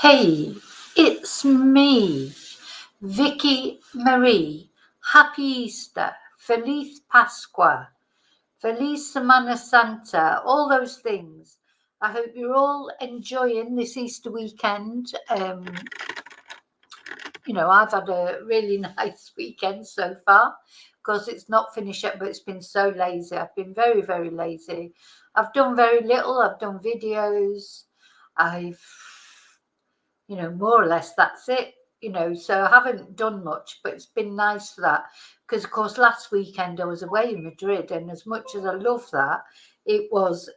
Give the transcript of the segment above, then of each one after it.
Hey, it's me, Vicky Marie. Happy Easter, Feliz Pascua, Feliz Semana Santa, all those things. I hope you're all enjoying this Easter weekend. I've had a really nice weekend so far because it's not finished yet, but it's been so lazy. I've been very, very lazy. I've done very little. I've done videos. I've more or less that's it, so I haven't done much, but it's been nice for that because, of course, last weekend I was away in Madrid, and as much as I love that, it was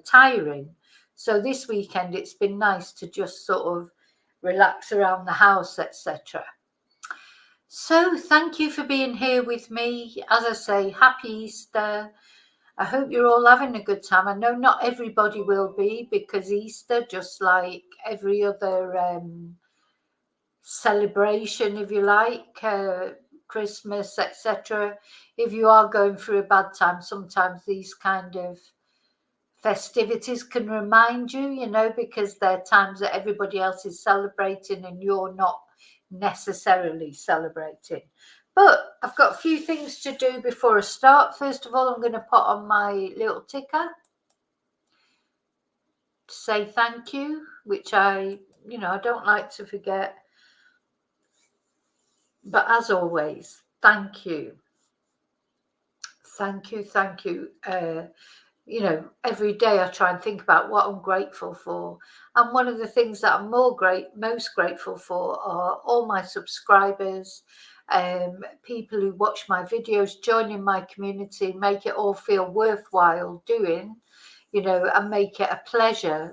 tiring. So this weekend it's been nice to just sort of relax around the house, etc. So thank you for being here with me. As I say, happy Easter. I hope you're all having a good time. I know not everybody will be, because Easter, just like every other celebration, if you like, Christmas, etc. If you are going through a bad time, sometimes these kind of festivities can remind you, because they're times that everybody else is celebrating and you're not necessarily celebrating. But I've got a few things to do before I start. First of all, I'm going to put on my little ticker to say thank you, which I don't like to forget. But as always, thank you. Thank you. Thank you. Every day I try and think about what I'm grateful for. And one of the things that I'm most grateful for are all my subscribers, people who watch my videos, join in my community, make it all feel worthwhile doing, and make it a pleasure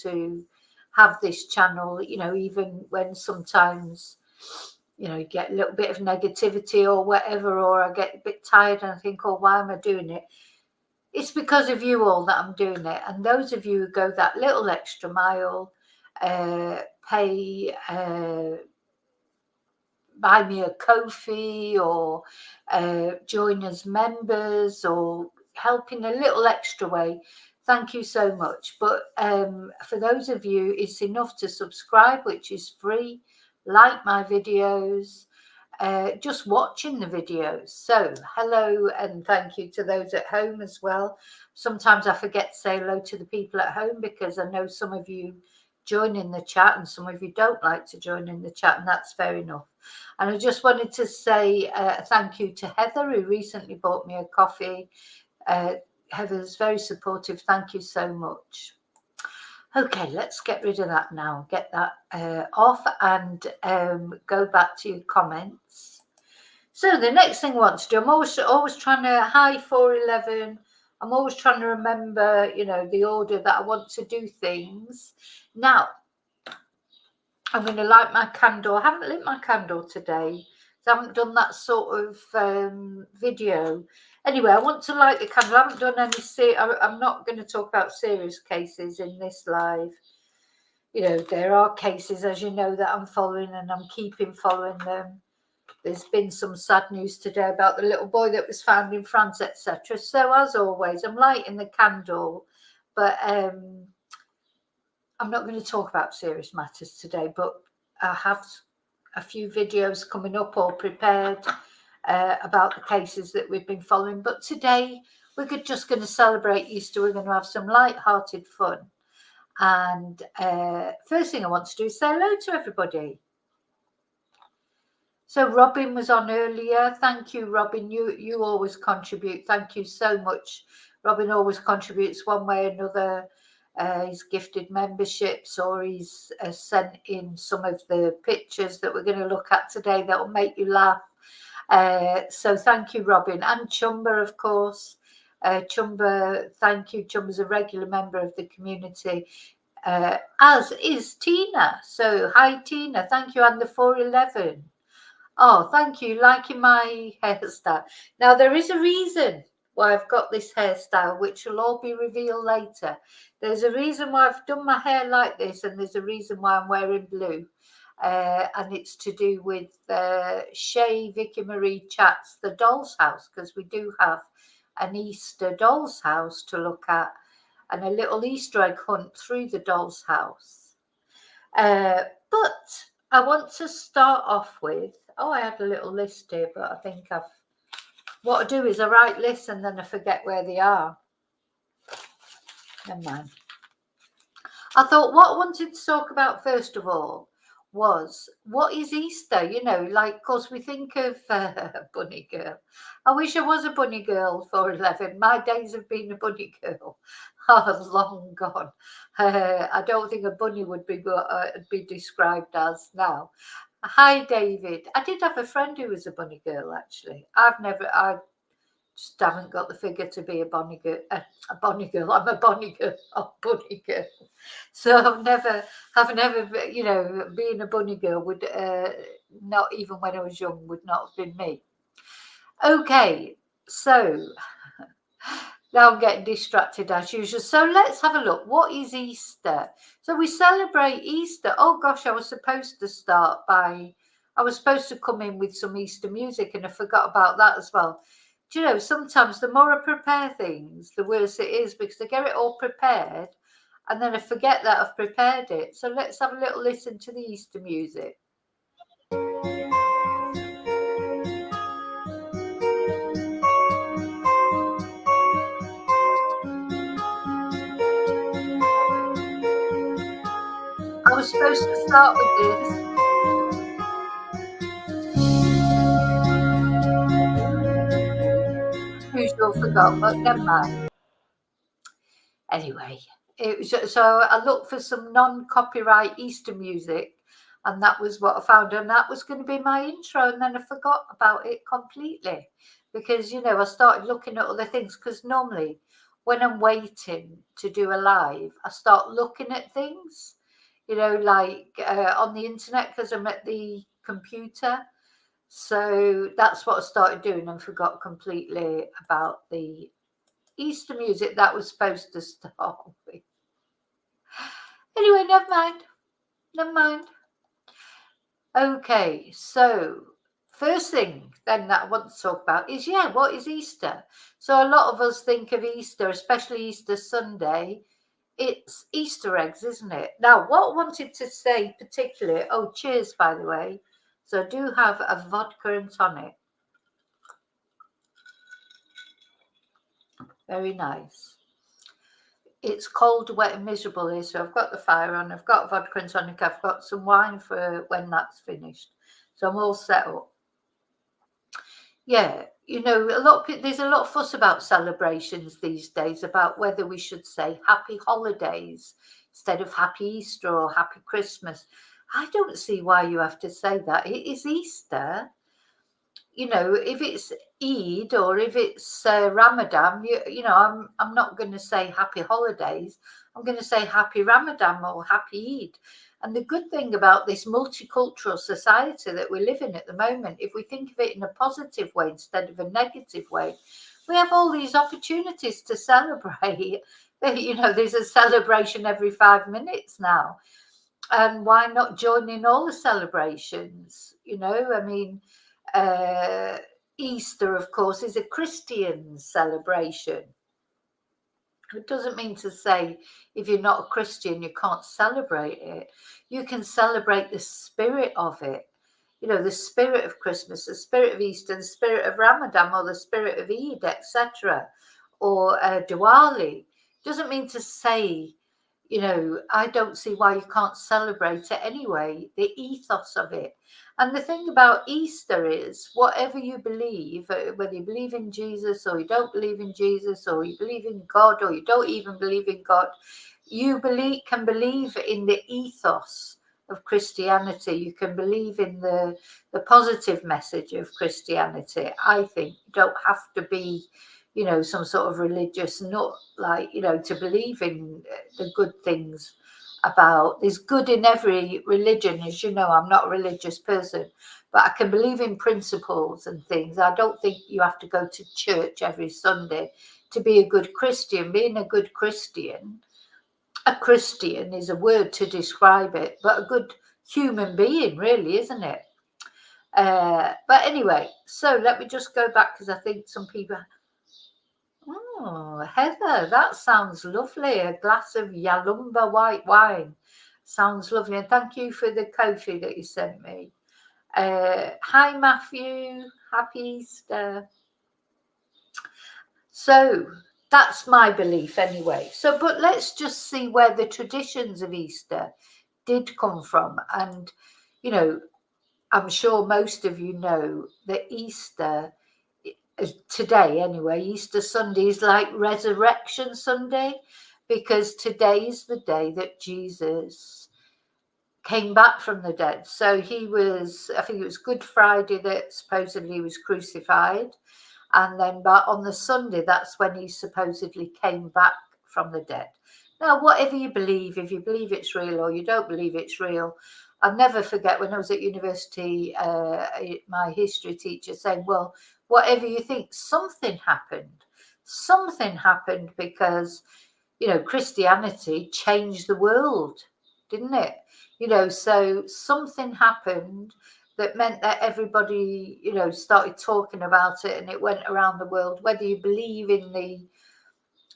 to have this channel, even when sometimes you get a little bit of negativity or whatever, or I get a bit tired and I think, oh, why am I doing it? It's because of you all that I'm doing it. And those of you who go that little extra mile, pay, buy me a Ko-fi, or join as members, or help in a little extra way, thank you so much. But for those of you, it's enough to subscribe, which is free, like my videos, just watching the videos. So hello and thank you to those at home as well. Sometimes I forget to say hello to the people at home, because I know some of you join in the chat and some of you don't like to join in the chat, and that's fair enough. And I just wanted to say thank you to Heather, who recently bought me a coffee. Heather's very supportive. Thank you so much. Okay, let's get rid of that now. Get that off and go back to your comments. So the next thing I want to do, I'm always trying to, hi 411, I'm always trying to remember, the order that I want to do things. Now, I'm going to light my candle. I haven't lit my candle today, so I haven't done that sort of video. Anyway, I want to light the candle. I haven't done any, I'm not going to talk about serious cases in this live. There are cases, as you know, that I'm following, and I'm keeping following them. There's been some sad news today about the little boy that was found in France, etc. So as always, I'm lighting the candle, but I'm not going to talk about serious matters today, but I have a few videos coming up all prepared about the cases that we've been following. But today we're just going to celebrate Easter. We're going to have some light-hearted fun. And first thing I want to do is say hello to everybody. So Robin was on earlier. Thank you, Robin. You always contribute. Thank you so much. Robin always contributes one way or another. He's gifted memberships, or he's sent in some of the pictures that we're going to look at today that will make you laugh. So thank you, Robin. And Chumba, of course. Chumba, thank you. Chumba's a regular member of the community, as is Tina. So hi, Tina. Thank you. And the 411. Oh, thank you. Liking my hairstyle. Now, there is a reason why I've got this hairstyle, which will all be revealed later. There's a reason why I've done my hair like this, and there's a reason why I'm wearing blue. And it's to do with Shay Vicky Marie Chats, the Doll's House, because we do have an Easter Doll's House to look at, and a little Easter egg hunt through the Doll's House. But I want to start off with, I had a little list here, but I think what I do is I write lists and then I forget where they are. Never mind. I thought what I wanted to talk about first of all was, what is Easter? Like, of course, we think of bunny girl. I wish I was a bunny girl for 11. My days have been a bunny girl. Oh, long gone. I don't think a bunny would be described as now. Hi, David. I did have a friend who was a bunny girl, actually. I just haven't got the figure to be a bunny girl. A bunny girl. I'm a bunny girl, not a bunny girl. So I've never, being a bunny girl would not, even when I was young, would not have been me. Okay, so now I'm getting distracted as usual. So let's have a look. What is Easter? So we celebrate Easter. Oh gosh, I was supposed to come in with some Easter music, and I forgot about that as well. Do you know, sometimes the more I prepare things, the worse it is, because I get it all prepared and then I forget that I've prepared it. So let's have a little listen to the Easter music. I was supposed to start with this. Usual forgot, but never mind. Anyway, so I looked for some non-copyright Easter music, and that was what I found, and that was going to be my intro, and then I forgot about it completely because I started looking at other things, because normally when I'm waiting to do a live, I start looking at things, like on the internet, because I'm at the computer. So that's what I started doing and forgot completely about the Easter music that was supposed to start with. Anyway, never mind. Okay, so first thing then that I want to talk about is, what is Easter? So a lot of us think of Easter, especially Easter Sunday, it's Easter eggs, isn't it? Now, what I wanted to say particularly, cheers, by the way. So I do have a vodka and tonic. Very nice. It's cold, wet and miserable here, so I've got the fire on, I've got vodka and tonic, I've got some wine for when that's finished. So I'm all set up. Yeah, there's a lot of fuss about celebrations these days, about whether we should say happy holidays instead of happy Easter or happy Christmas. I don't see why you have to say that. It is Easter. If it's Eid or if it's Ramadan, I'm not going to say happy holidays. I'm going to say happy Ramadan or happy Eid. And the good thing about this multicultural society that we live in at the moment, if we think of it in a positive way instead of a negative way, we have all these opportunities to celebrate. There's a celebration every 5 minutes now. And why not join in all the celebrations? Easter, of course, is a Christian celebration. It doesn't mean to say if you're not a Christian, you can't celebrate it. You can celebrate the spirit of it. The spirit of Christmas, the spirit of Easter, the spirit of Ramadan, or the spirit of Eid, etc. Or Diwali. Doesn't mean to say, I don't see why you can't celebrate it anyway, the ethos of it. And the thing about Easter is, whatever you believe, whether you believe in Jesus or you don't believe in Jesus, or you believe in God or you don't even believe in God, you can believe in the ethos of Christianity. You can believe in the positive message of Christianity. I think you don't have to be some sort of religious nut, to believe in the good things about. There's good in every religion, as you know. I'm not a religious person, but I can believe in principles and things. I don't think you have to go to church every Sunday to be a good Christian. Being a good Christian, a Christian is a word to describe it, but a good human being, really, isn't it? But anyway, so let me just go back, because I think some people... Oh, Heather, that sounds lovely. A glass of Yalumba white wine. Sounds lovely. And thank you for the coffee that you sent me. Hi, Matthew. Happy Easter. So that's my belief anyway. So, but let's just see where the traditions of Easter did come from. And, you know, I'm sure most of you know that Easter, today anyway, Easter Sunday is like Resurrection Sunday, because today is the day that Jesus came back from the dead. So he was, I think it was Good Friday that supposedly he was crucified. And then on the Sunday, that's when he supposedly came back from the dead. Now, whatever you believe, if you believe it's real or you don't believe it's real, I'll never forget when I was at university, my history teacher saying, well, whatever you think, something happened. Something happened because, you know, Christianity changed the world, didn't it? You know, so something happened that meant that everybody, you know, started talking about it, and it went around the world. Whether you believe in the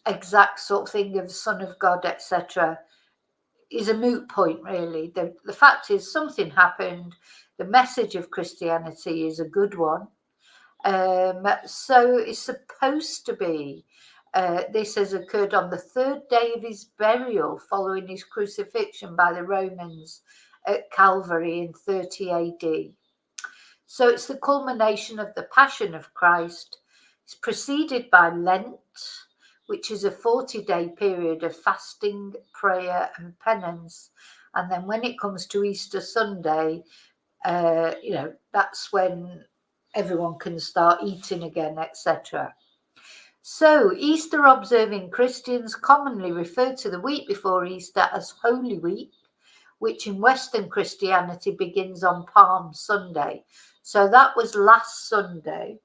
exact sort of thing of Son of God, etc., is a moot point, really. The fact is something happened. The message of Christianity is a good one. So it's supposed to be, this has occurred on the third day of his burial following his crucifixion by the Romans at Calvary in 30 AD. So it's the culmination of the Passion of Christ. It's preceded by Lent, which is a 40-day period of fasting, prayer and penance. And then when it comes to Easter Sunday, you know, that's when everyone can start eating again, etc. So Easter observing Christians commonly refer to the week before Easter as Holy Week, which in Western Christianity begins on Palm Sunday. So that was last Sunday.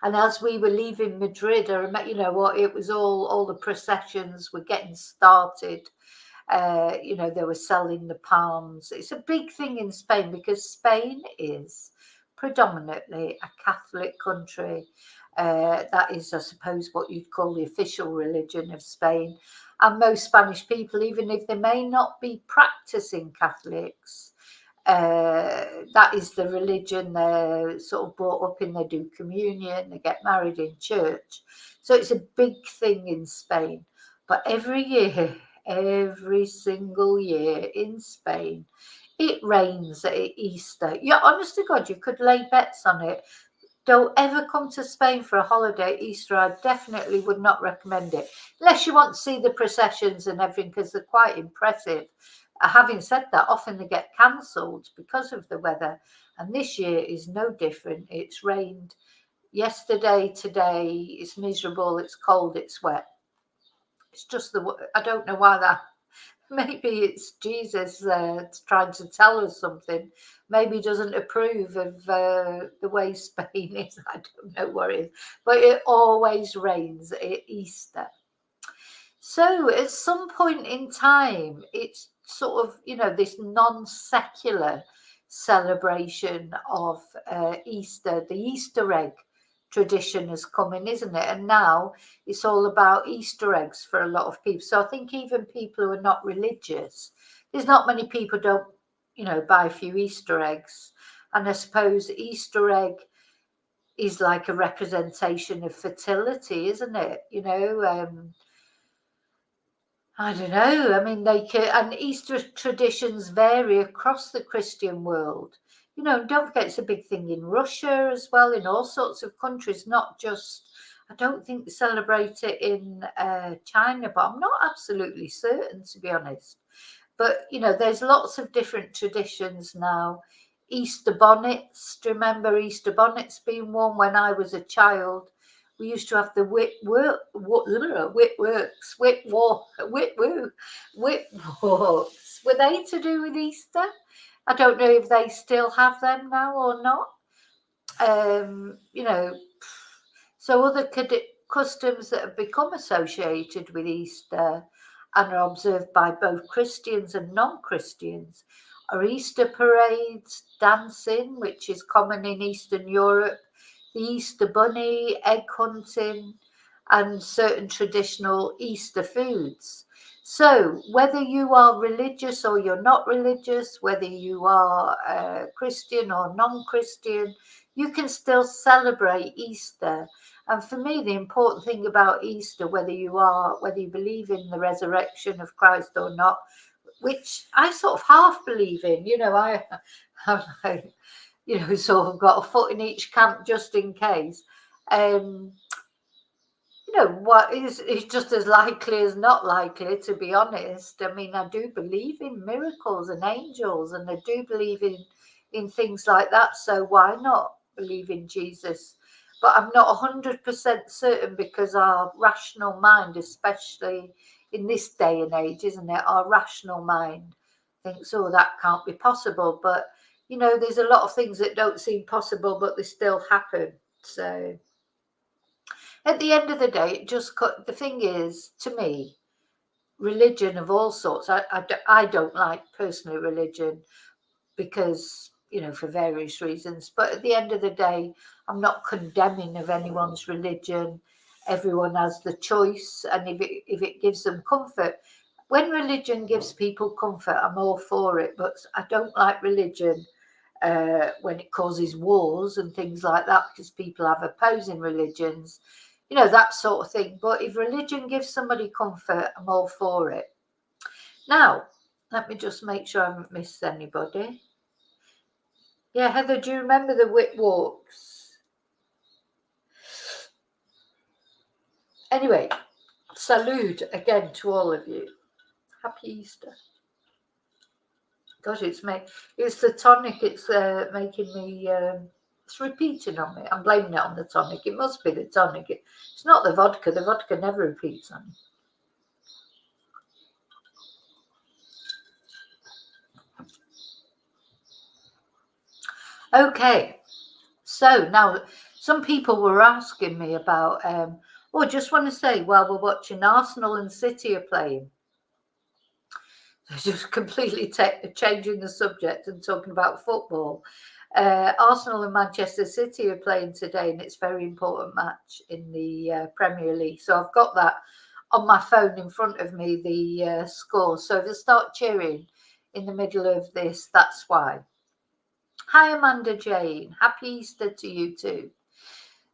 And as we were leaving Madrid, I remember, you know what, it was all the processions were getting started. You know, they were selling the palms. It's a big thing in Spain because Spain is predominantly a Catholic country. That is, I suppose, what you'd call the official religion of Spain. And most Spanish people, even if they may not be practicing Catholics, that is the religion they're sort of brought up in. They do communion, they get married in church. So it's a big thing in Spain. But every single year in Spain, it rains at Easter. Yeah, honest to God, you could lay bets on it. Don't ever come to Spain for a holiday at Easter. I definitely would not recommend it, unless you want to see the processions and everything, because they're quite impressive. Having said that, often they get cancelled because of the weather, and this year is no different. It's rained yesterday, today, it's miserable, it's cold, it's wet. It's just I don't know why that. Maybe it's Jesus trying to tell us something. Maybe he doesn't approve of the way Spain is. I don't know what it is. But it always rains at Easter. So at some point in time, it's sort of, you know, this non-secular celebration of Easter, the Easter egg tradition has come in, isn't it? And now it's all about Easter eggs for a lot of people. So I think even people who are not religious, there's not many people don't, you know, buy a few Easter eggs. And I suppose Easter egg is like a representation of fertility, isn't it? You know, I don't know. I mean, they can, and Easter traditions vary across the Christian world. You know, don't forget it's a big thing in Russia as well, in all sorts of countries, not just, I don't think they celebrate it in China, but I'm not absolutely certain, to be honest. But, you know, there's lots of different traditions now. Easter bonnets, do you remember Easter bonnets being worn when I was a child? We used to have the whitworks. Were they to do with Easter? I don't know if they still have them now or not. You know, so other customs that have become associated with Easter and are observed by both Christians and non-Christians are Easter parades, dancing, which is common in Eastern Europe, the Easter bunny, egg hunting, and certain traditional Easter foods. So whether you are religious or you're not religious, whether you are Christian or non-Christian, you can still celebrate Easter. And for me, the important thing about Easter, whether you believe in the resurrection of Christ or not, which I sort of half believe in, I sort of got a foot in each camp just in case. What is just as likely as not likely, to be honest. I mean, I do believe in miracles and angels, and I do believe in things like that. So why not believe in Jesus? But I'm not 100% certain, because our rational mind, especially in this day and age, isn't it? Our rational mind thinks, oh, that can't be possible. But, there's a lot of things that don't seem possible, but they still happen. So at the end of the day, the thing is, to me, religion of all sorts. I don't like personally religion, because for various reasons. But at the end of the day, I'm not condemning of anyone's religion. Everyone has the choice, and if it gives them comfort, when religion gives people comfort, I'm all for it. But I don't like religion when it causes wars and things like that, because people have opposing religions, that sort of thing. But if religion gives somebody comfort, I'm all for it. Now, let me just make sure I haven't missed anybody. Yeah, Heather, do you remember the Whit Walks? Anyway, salute again to all of you. Happy Easter. Gosh, it's the tonic. It's making me. It's repeating on me. I'm blaming it on the tonic. It must be the tonic. It's not the vodka. The vodka never repeats on me. Okay, so now some people were asking me about. I just want to say, while we're watching, Arsenal and City are playing. Just completely changing the subject and talking about football. Arsenal and Manchester City are playing today, and it's a very important match in the Premier League. So I've got that on my phone in front of me, the score. So if I start cheering in the middle of this, that's why. Hi, Amanda Jane. Happy Easter to you too.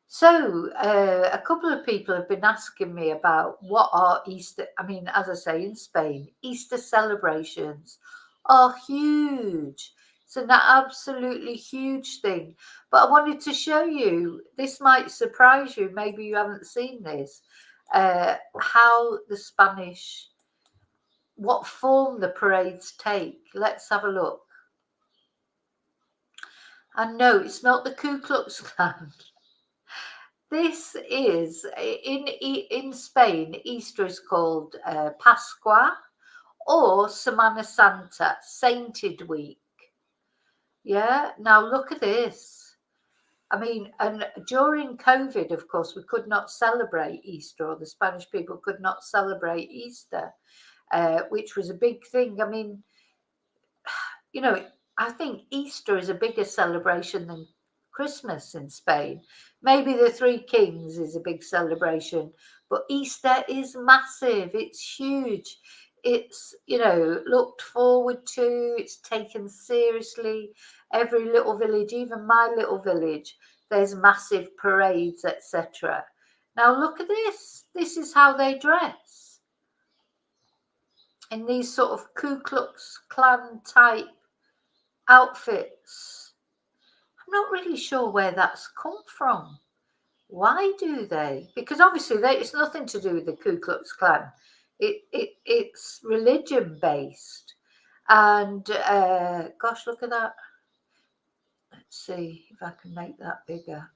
So a couple of people have been asking me about what are Easter. I mean, as I say, in Spain, Easter celebrations are huge. It's an absolutely huge thing. But I wanted to show you, this might surprise you, maybe you haven't seen this, how the Spanish, what form the parades take. Let's have a look. And no, it's not the Ku Klux Klan. This is in Spain. Easter is called Pascua, or Semana Santa, Sainted Week. Yeah. Now look at this. I mean, and during COVID, of course, we could not celebrate Easter, or the Spanish people could not celebrate Easter, which was a big thing. I mean, I think Easter is a bigger celebration than Christmas in Spain. Maybe the Three Kings is a big celebration, but Easter is massive. It's huge. It's, looked forward to. It's taken seriously. Every little village, even my little village, there's massive parades, etc. Now look at this. This is how they dress, in these sort of Ku Klux Klan type outfits. I'm not really sure where that's come from. Why do they? Because obviously it's nothing to do with the Ku Klux Klan. It's religion based. And gosh, look at that. Let's see if I can make that bigger.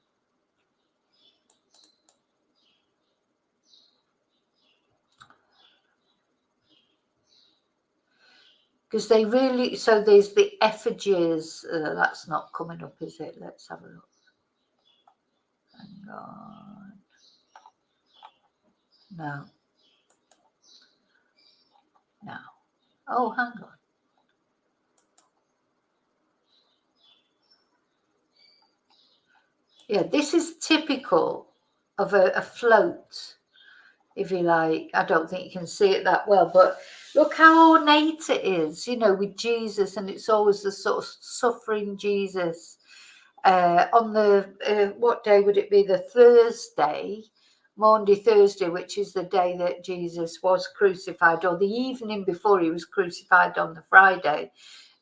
Because they really, so there's the effigies. That's not coming up, is it? Let's have a look. Hang on. No. Oh, hang on. Yeah, this is typical of a float if you like. I don't think you can see it that well, but look how ornate it is, you know, with Jesus, and it's always the sort of suffering Jesus. On the, what day would it be? The Thursday, Maundy Thursday, which is the day that Jesus was crucified, or the evening before he was crucified on the Friday.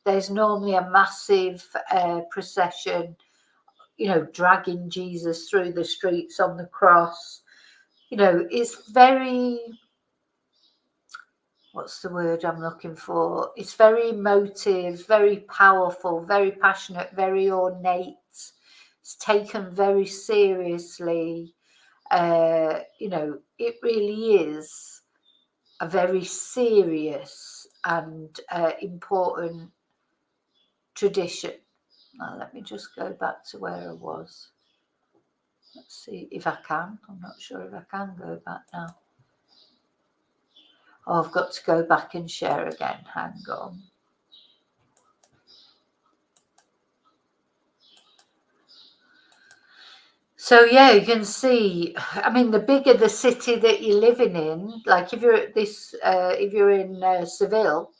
There's normally a massive procession, you know, dragging Jesus through the streets on the cross. You know, it's very, what's the word I'm looking for? It's very emotive, very powerful, very passionate, very ornate. It's taken very seriously. You know, it really is a very serious and important tradition. Now, let me just go back to where I was. Let's see if I can. I'm not sure if I can go back now. Oh, I've got to go back and share again. Hang on. So yeah, you can see, I mean, the bigger the city that you're living in, like if you're at this, if you're in Seville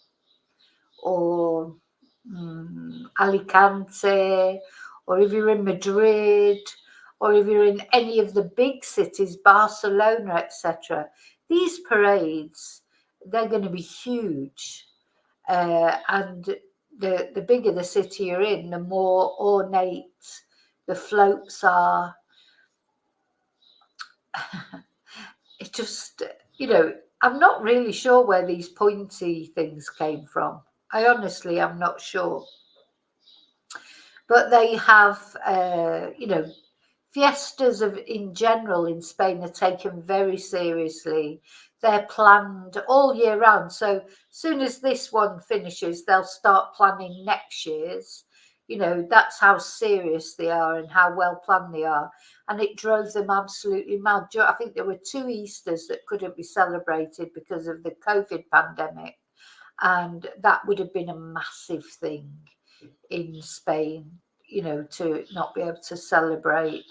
or Alicante, or if you're in Madrid, or if you're in any of the big cities, Barcelona, etc., these parades, they're going to be huge. And the bigger the city you're in, the more ornate the floats are. It just, you know, I'm not really sure where these pointy things came from. I honestly am not sure. But they have, you know, fiestas in general in Spain are taken very seriously. They're planned all year round. So as soon as this one finishes, they'll start planning next year's. You know, that's how serious they are and how well planned they are. And it drove them absolutely mad. I think there were 2 Easters that couldn't be celebrated because of the COVID pandemic. And that would have been a massive thing in Spain, you know, to not be able to celebrate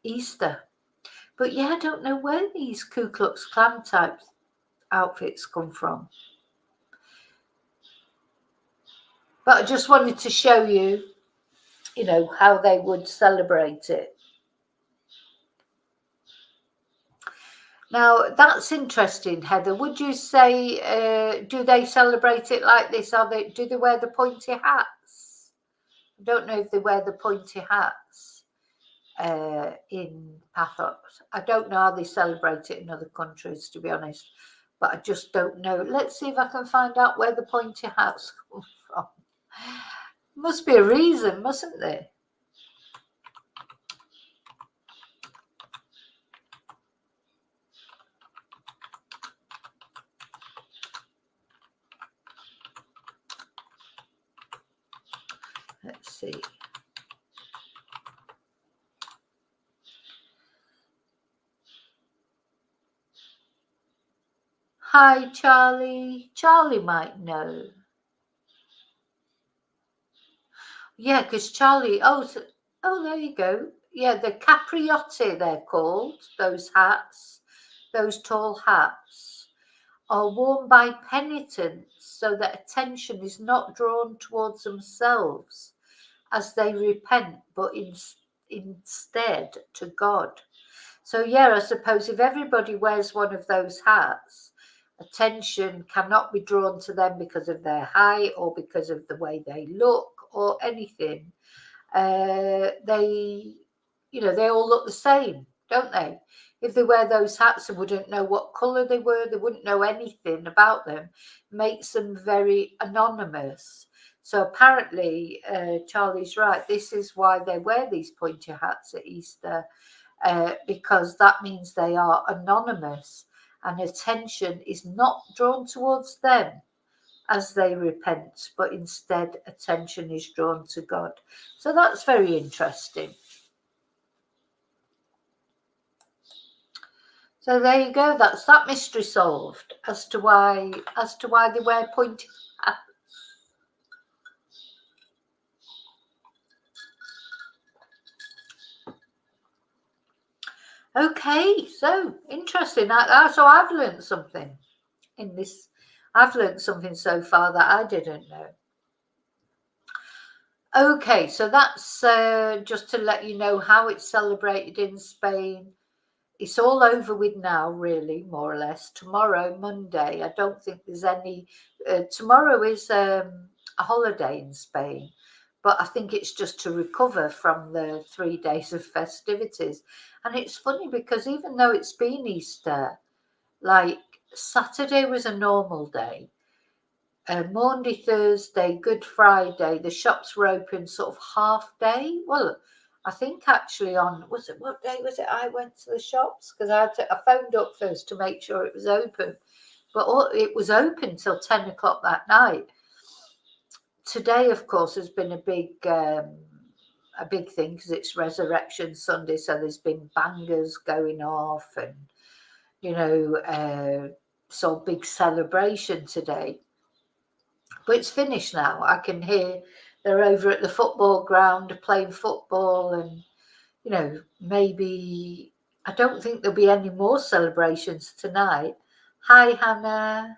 Easter. But yeah, I don't know where these Ku Klux Klan type outfits come from. But I just wanted to show you, you know, how they would celebrate it. Now, that's interesting, Heather. Would you say, do they celebrate it like this? Do they wear the pointy hats? I don't know if they wear the pointy hats in Pathos. I don't know how they celebrate it in other countries, to be honest. But I just don't know. Let's see if I can find out where the pointy hats come from. Must be a reason, mustn't there? Let's see. Hi, Charlie. Charlie might know. Yeah, because Charlie, oh, there you go. Yeah, the capriotti, they're called, those hats, those tall hats, are worn by penitents so that attention is not drawn towards themselves as they repent, but instead to God. So yeah, I suppose if everybody wears one of those hats, attention cannot be drawn to them because of their height or because of the way they look or anything. They, you know, they all look the same, don't they? If they wear those hats and wouldn't know what colour they were, they wouldn't know anything about them, makes them very anonymous. So apparently, Charlie's right. This is why they wear these pointy hats at Easter, because that means they are anonymous and attention is not drawn towards them as they repent, but instead attention is drawn to God. So that's very interesting. So there you go. That's that mystery solved as to why they wear pointy hats. Okay, so interesting. So I've learned something in this. I've learned something so far that I didn't know. Okay, so that's just to let you know how it's celebrated in Spain. It's all over with now, really, more or less. Tomorrow, Monday, I don't think there's any. Tomorrow is a holiday in Spain, but I think it's just to recover from the 3 days of festivities. And it's funny because even though it's been Easter, like Saturday was a normal day. Monday, Thursday, Good Friday, the shops were open sort of half day. Well, I think actually what day was it I went to the shops? Because I phoned up first to make sure it was open. But it was open till 10 o'clock that night. Today, of course, has been a big thing because it's Resurrection Sunday. So there's been bangers going off and, so big celebration today. But it's finished now. I can hear they're over at the football ground playing football, and maybe I don't think there'll be any more celebrations tonight. Hi, Hannah.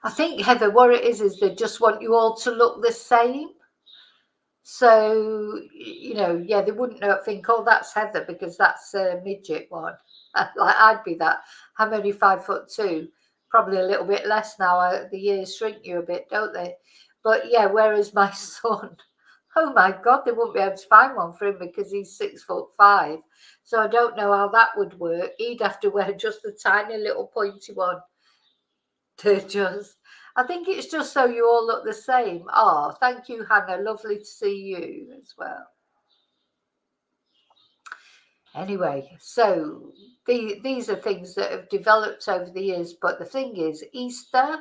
I think, Heather, what it is they just want you all to look the same. So, yeah, they wouldn't think, oh, that's Heather because that's a midget one. Like I'd be that. I'm only 5'2", probably a little bit less now. The years shrink you a bit, don't they? But yeah, whereas my son, oh my God, they wouldn't be able to find one for him because he's 6'5". So I don't know how that would work. He'd have to wear just a tiny little pointy one to just. I think it's just so you all look the same. Oh, thank you, Hannah. Lovely to see you as well. Anyway, so these are things that have developed over the years. But the thing is, Easter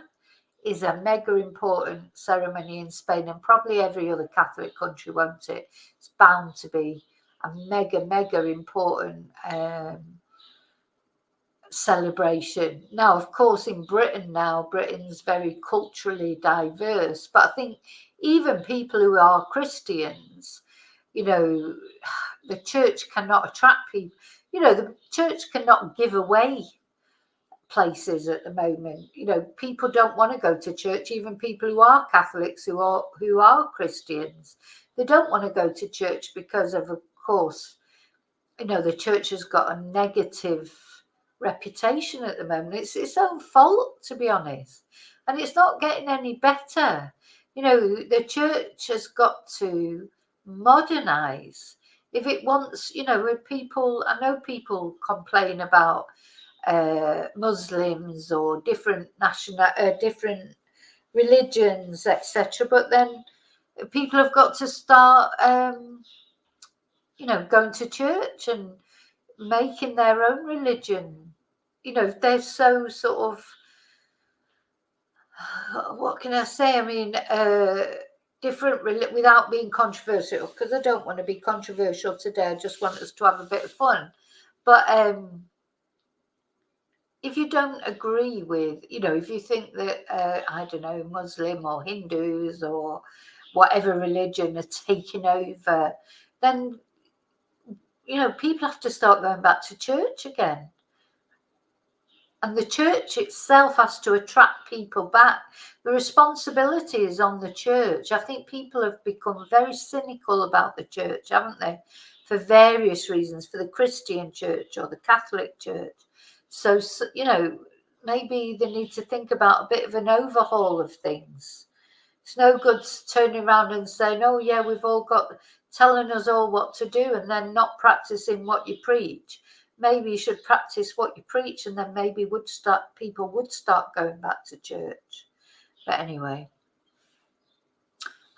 is a mega important ceremony in Spain, and probably every other Catholic country, won't it? It's bound to be a mega important celebration. Now, of course, in Britain now, Britain's very culturally diverse, but I think even people who are Christians, the church cannot attract people. The church cannot give away places at the moment. People don't want to go to church. Even people who are Catholics, who are Christians, they don't want to go to church because of course, the church has got a negative reputation at the moment. It's its own fault, to be honest, and it's not getting any better. The church has got to modernize if it wants. With people, I know people complain about Muslims or different different religions, etc. But then people have got to start, going to church and making their own religion. They're so sort of, what can I say? I mean, different without being controversial, because I don't want to be controversial today. I just want us to have a bit of fun. But if you don't agree with, if you think that, I don't know, Muslim or Hindus or whatever religion are taking over, then, people have to start going back to church again. And the church itself has to attract people back. The responsibility is on the church. I think people have become very cynical about the church, haven't they? For various reasons, for the Christian church or the Catholic church. So, maybe they need to think about a bit of an overhaul of things. It's no good turning around and saying, oh, yeah, we've all got telling us all what to do and then not practicing what you preach. Maybe you should practice what you preach, and then maybe people would start going back to church. But anyway.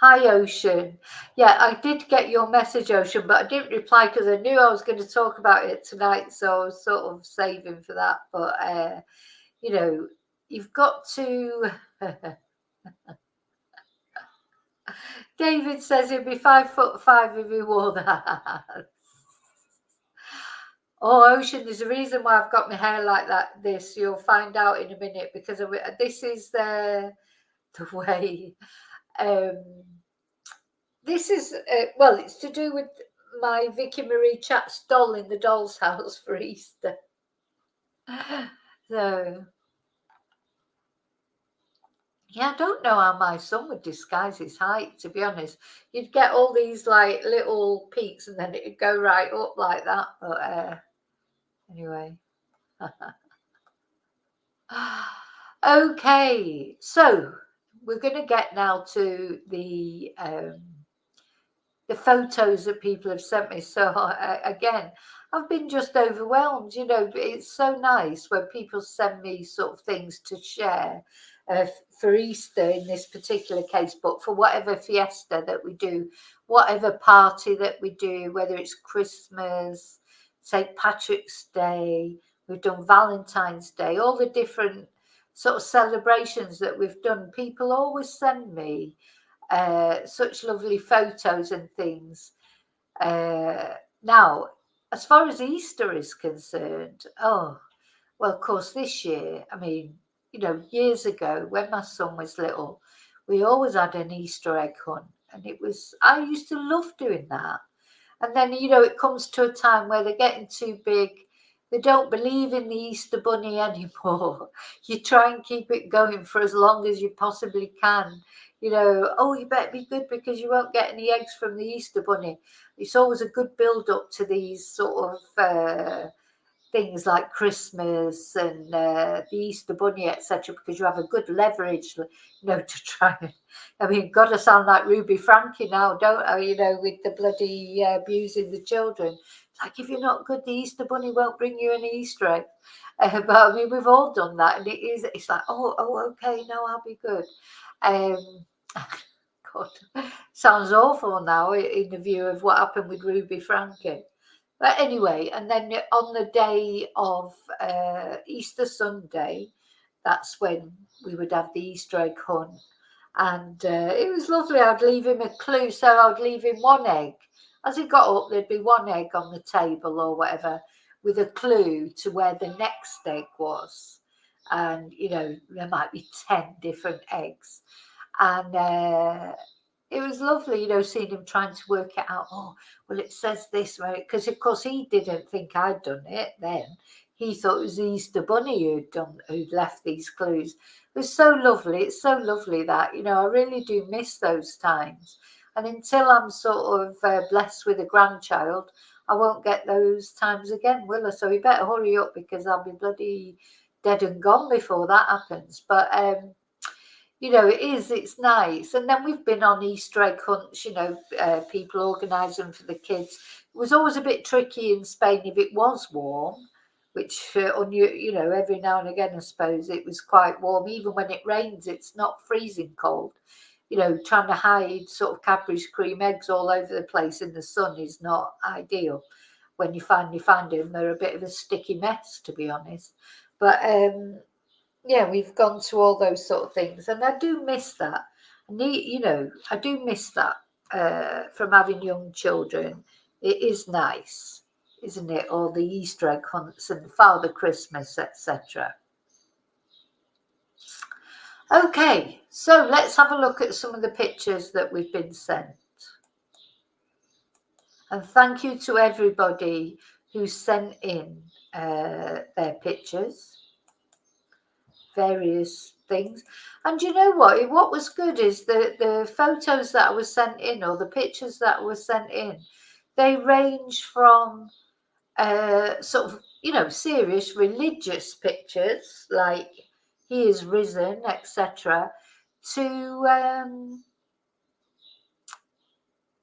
Hi, Ocean. Yeah, I did get your message, Ocean, but I didn't reply because I knew I was going to talk about it tonight, so I was sort of saving for that. But, you've got to... David says he'd be 5'5" if he wore that. Oh, Ocean, there's a reason why I've got my hair like that. You'll find out in a minute, because this is the way. This is, well, it's to do with my Vicky Marie Chat's doll in the doll's house for Easter. So, yeah, I don't know how my son would disguise his height, to be honest. You'd get all these like little peaks and then it'd go right up like that. But anyway. Okay, so we're going to get now to the photos that people have sent me. So again, I've been just overwhelmed. You know, it's so nice when people send me sort of things to share for Easter in this particular case, but for whatever fiesta that we do, whatever party that we do, whether it's Christmas, St. Patrick's Day, we've done Valentine's Day, all the different sort of celebrations that we've done, people always send me such lovely photos and things. Now, as far as Easter is concerned, well, of course, this year, I mean, you know, years ago when my son was little, we always had an Easter egg hunt, and I used to love doing that. And then, you know, it comes to a time where they're getting too big. They don't believe in the Easter Bunny anymore. You try and keep it going for as long as you possibly can. You know, oh, you better be good because you won't get any eggs from the Easter Bunny. It's always a good build up to these sort of things like Christmas and the Easter Bunny, etc., because you have a good leverage, you know, to try and, I mean, gotta sound like Ruby Frankie now, don't I? You know, with the bloody abusing the children. It's like, if you're not good, the Easter Bunny won't bring you any Easter egg. But I mean, we've all done that, and it's like, oh, okay, no, I'll be good. God, sounds awful now in the view of what happened with Ruby Frankie. But anyway, and then on the day of Easter Sunday, that's when we would have the Easter egg hunt. And it was lovely. I'd leave him a clue. So I'd leave him one egg. As he got up, there'd be one egg on the table or whatever with a clue to where the next egg was. And, you know, there might be 10 different eggs. And it was lovely, you know, seeing him trying to work it out. Oh, well, it says this, right? Because, of course, he didn't think I'd done it then. He thought it was the Easter Bunny who'd left these clues. It was so lovely. It's so lovely that, you know, I really do miss those times. And until I'm sort of blessed with a grandchild, I won't get those times again, will I? So we better hurry up because I'll be bloody dead and gone before that happens. But, you know, it's nice. And then we've been on Easter egg hunts, you know, people organise them for the kids. It was always a bit tricky in Spain if it was warm, which you know, every now and again, I suppose it was quite warm. Even when it rains, it's not freezing cold. You know, trying to hide sort of Cadbury's cream eggs all over the place in the sun is not ideal. When you finally find them, they're a bit of a sticky mess, to be honest. But yeah, we've gone to all those sort of things, and I do miss that. You know, I do miss that from having young children. It is nice, isn't it? All the Easter egg hunts and Father Christmas, etc. Okay, so let's have a look at some of the pictures that we've been sent. And thank you to everybody who sent in their pictures, various things. And you know what was good is the photos that were sent in, or the pictures that were sent in, they range from sort of, you know, serious religious pictures like he is risen, etc., to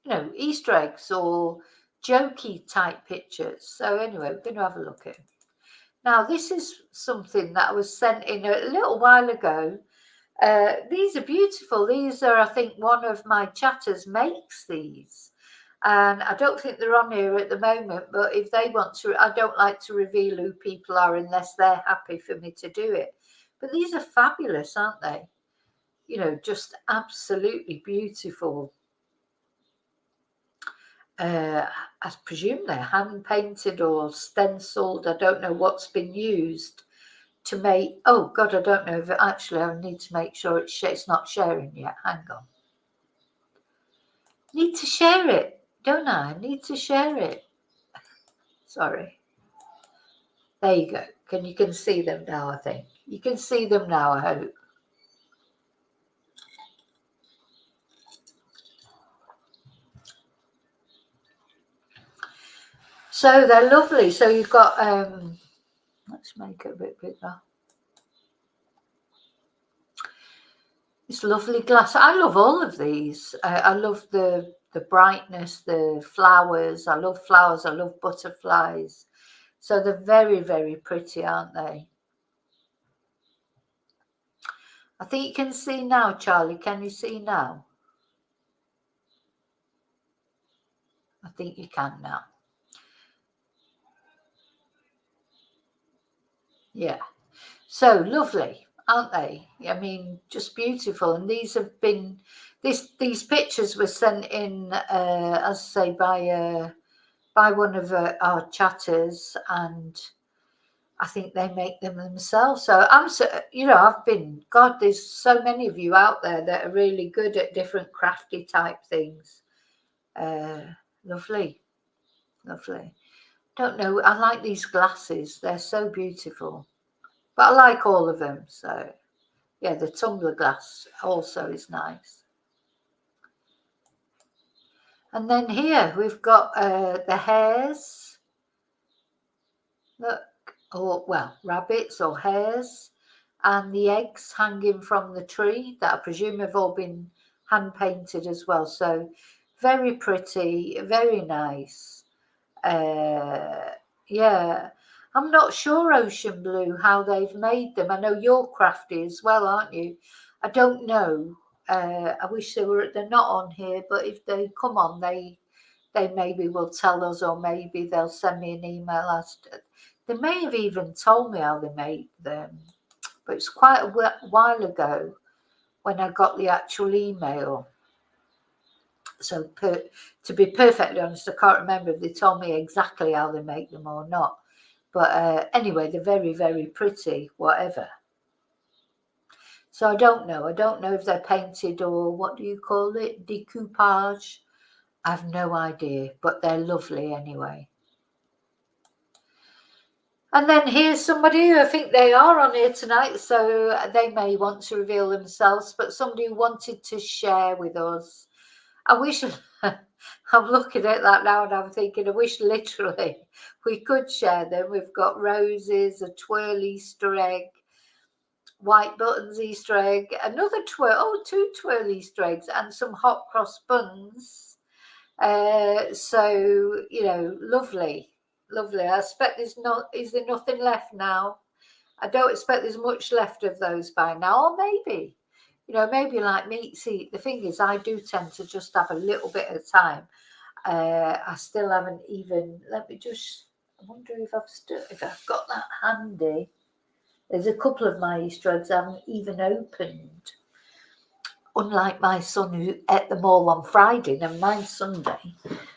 you know, Easter eggs or jokey type pictures. So anyway, we're going to have a look at it. Now, this is something that was sent in a little while ago. These are beautiful. These are, I think, one of my chatters makes these. And I don't think they're on here at the moment, but if they want to, I don't like to reveal who people are unless they're happy for me to do it. But these are fabulous, aren't they? You know, just absolutely beautiful. I presume they're hand painted or stenciled. I don't know what's been used to make. Oh God, I don't know if actually I need to make sure it's not sharing yet. Hang on. Need to share it, don't I? Need to share it. Sorry. There you go. You can see them now, I think. You can see them now, I hope. So they're lovely. So you've got, let's make it a bit bigger. It's lovely glass. I love all of these. I love the brightness, the flowers. I love flowers. I love butterflies. So they're very, very pretty, aren't they? I think you can see now, Charlie. Can you see now? I think you can now. Yeah. So lovely, aren't they? I mean, just beautiful. And these have been, these pictures were sent in, as I say, by one of our chatters, and I think they make them themselves. So I'm so, I've been, God, there's so many of you out there that are really good at different crafty type things. Lovely, lovely. Don't know. I like these glasses. They're so beautiful. But I like all of them. So yeah, the tumbler glass also is nice. And then here we've got the hares. Look, or well, rabbits or hares, and the eggs hanging from the tree that I presume have all been hand painted as well. So very pretty, very nice. Yeah, I'm not sure, Ocean Blue, how they've made them. I know you're crafty as well, aren't you? I don't know. I wish they're not on here, but if they come on, they maybe will tell us, or maybe they'll send me an email as to, they may have even told me how they made them, but it's quite a while ago when I got the actual email. So to be perfectly honest, I can't remember if they told me exactly how they make them or not. But anyway, they're very, very pretty, whatever. So I don't know. I don't know if they're painted or what do you call it? Decoupage. I have no idea, but they're lovely anyway. And then here's somebody who I think they are on here tonight, so they may want to reveal themselves, but somebody who wanted to share with us. I wish, I'm looking at that now and I'm thinking, I wish literally we could share them. We've got roses, a twirl Easter egg, white buttons Easter egg, another two twirl Easter eggs, and some hot cross buns. So, lovely. Lovely. I expect is there nothing left now? I don't expect there's much left of those by now, or maybe, maybe like me. See, the thing is, I do tend to just have a little bit of time. I still haven't even. Let me just. I wonder if I've got that handy. There's a couple of my Easter eggs I haven't even opened. Unlike my son who ate them all on Friday, and mine's Sunday.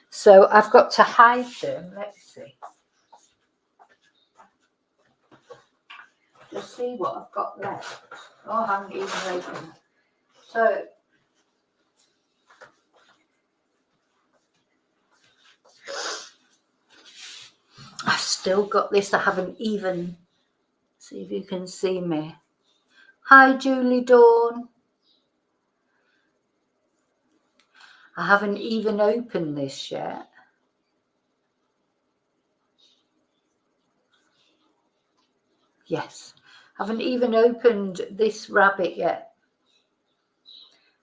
So I've got to hide them. Let's see. Just see what I've got left. Oh, I haven't even opened. So I've still got this. I haven't even. See if you can see me. Hi, Julie Dawn. I haven't even opened this yet. Yes, I haven't even opened this rabbit yet.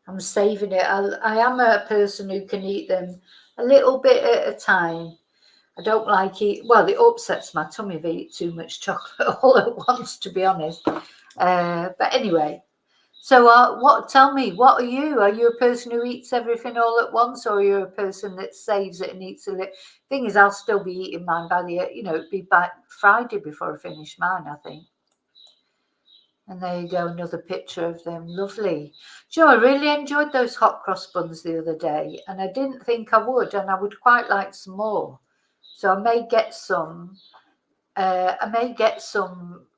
I'm saving it. I am a person who can eat them a little bit at a time. I don't like it. Well, it upsets my tummy if I eat too much chocolate all at once, to be honest. But anyway, so tell me, what are you? Are you a person who eats everything all at once, or are you a person that saves it and eats a little? Thing is, I'll still be eating mine by it'd be by Friday before I finish mine, I think. And there you go, another picture of them. Lovely. I really enjoyed those hot cross buns the other day, and I didn't think I would, and I would quite like some more. So I may get some.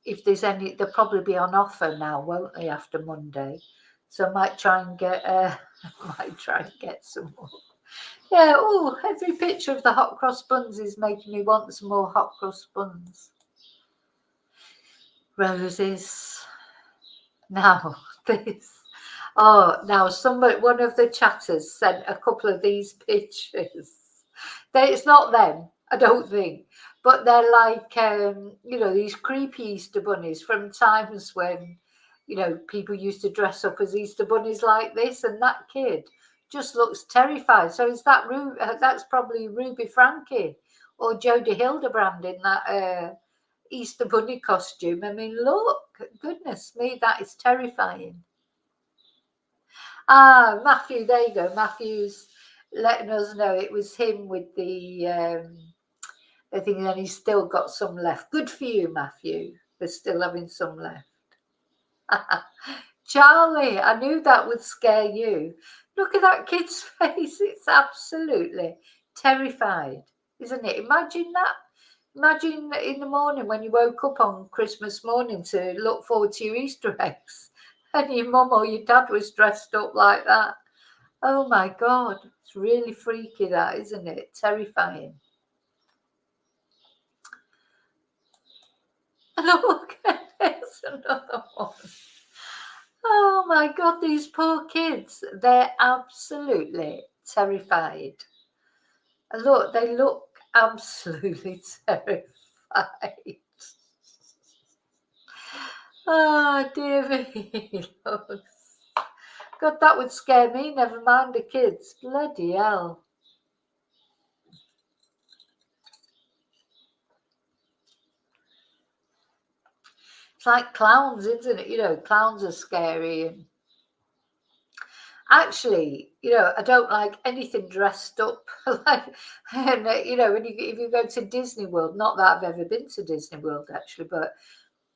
If there's any. They'll probably be on offer now, won't they? After Monday, so I might try and get. Might try and get some more. Yeah, oh, every picture of the hot cross buns is making me want some more hot cross buns. Roses. Now, this. Oh, now one of the chatters sent a couple of these pictures. It's not them, I don't think, but they're like, these creepy Easter bunnies from times when, people used to dress up as Easter bunnies like this, and that kid just looks terrified. So is that that's probably Ruby Frankie or Jodie Hildebrand in that Easter bunny costume. I mean, look, goodness me, that is terrifying. Ah, Matthew, there you go. Matthew's letting us know it was him with the thing, and he's still got some left. Good for you, Matthew. They're still having some left. Charlie, I knew that would scare you. Look at that kid's face. It's absolutely terrified, isn't it? Imagine that. Imagine in the morning when you woke up on Christmas morning to look forward to your Easter eggs and your mum or your dad was dressed up like that. Oh my God, it's really freaky that, isn't it? Terrifying. Look, there's another one. Oh my God, these poor kids, they're absolutely terrified. Look, they look absolutely terrified. Oh, dear me. God, that would scare me, never mind the kids. Bloody hell. It's like clowns, isn't it? Clowns are scary. And actually, I don't like anything dressed up. And, if you go to Disney World, not that I've ever been to Disney World, actually, but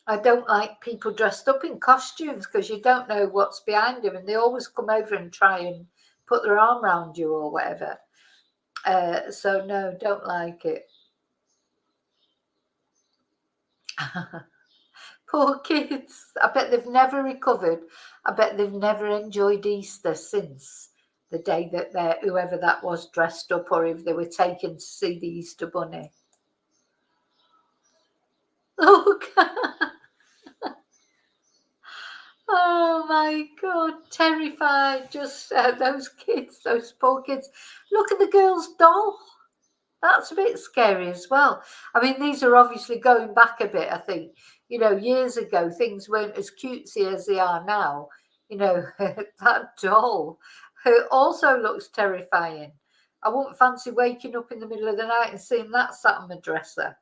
I don't like people dressed up in costumes because you don't know what's behind them, and they always come over and try and put their arm around you or whatever. So no, don't like it. Poor kids. I bet they've never recovered. I bet they've never enjoyed Easter since the day that whoever that was dressed up, or if they were taken to see the Easter bunny. Look. Oh my God, terrified. Just those kids, those poor kids. Look at the girl's doll. That's a bit scary as well. I mean, these are obviously going back a bit, I think. Years ago, things weren't as cutesy as they are now. That doll also looks terrifying. I wouldn't fancy waking up in the middle of the night and seeing that sat on my dresser.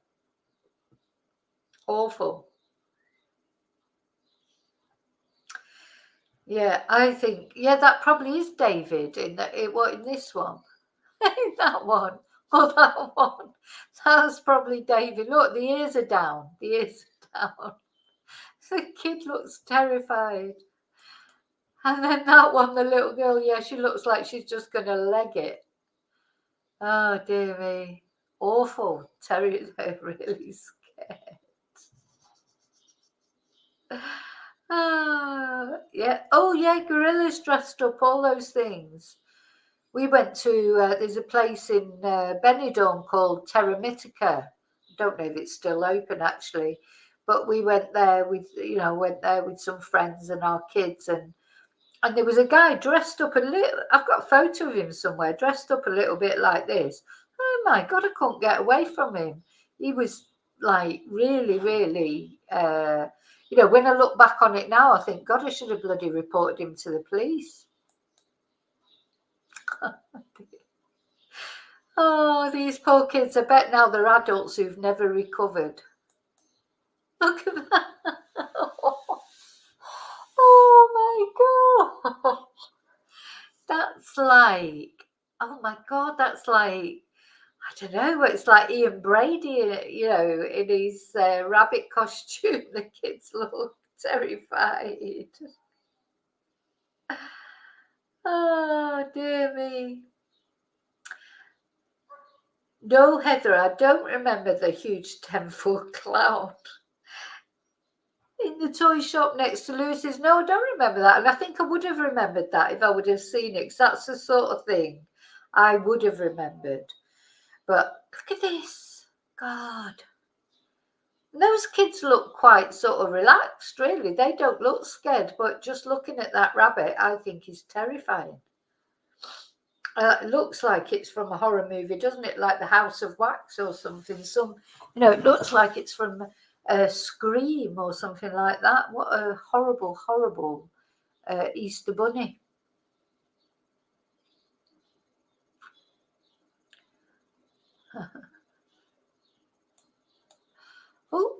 Awful. Yeah, I think, that probably is David in this one. In that one. Oh, that one. That's probably David. Look, the ears are down. The ears are down. The kid looks terrified. And then that one, the little girl, she looks like she's just going to leg it. Oh, dear me. Awful. They're really scared. Yeah. Oh, yeah, gorillas dressed up, all those things. We went to, there's a place in Benidorm called Terra Mythica. I don't know if it's still open, actually. But we went there with some friends and our kids, and there was a guy dressed up a little. I've got a photo of him somewhere, dressed up a little bit like this. Oh my God, I couldn't get away from him. He was like really, really. When I look back on it now, I think, God, I should have bloody reported him to the police. Oh, these poor kids. I bet now they're adults who've never recovered. Look at that. Oh my God. That's like, oh my God, that's like, I don't know, it's like Ian Brady, in his rabbit costume. The kids look terrified. Oh, dear me. No, Heather, I don't remember the huge 10-foot clown in the toy shop next to Lewis's. No, I don't remember that. And I think I would have remembered that if I would have seen it, because that's the sort of thing I would have remembered. But look at this. God. Those kids look quite sort of relaxed, really. They don't look scared, but just looking at that rabbit, I think is terrifying. It looks like it's from a horror movie, doesn't it? Like The House of Wax or something. It looks like it's from a Scream or something like that. What a horrible, horrible Easter bunny. Oh,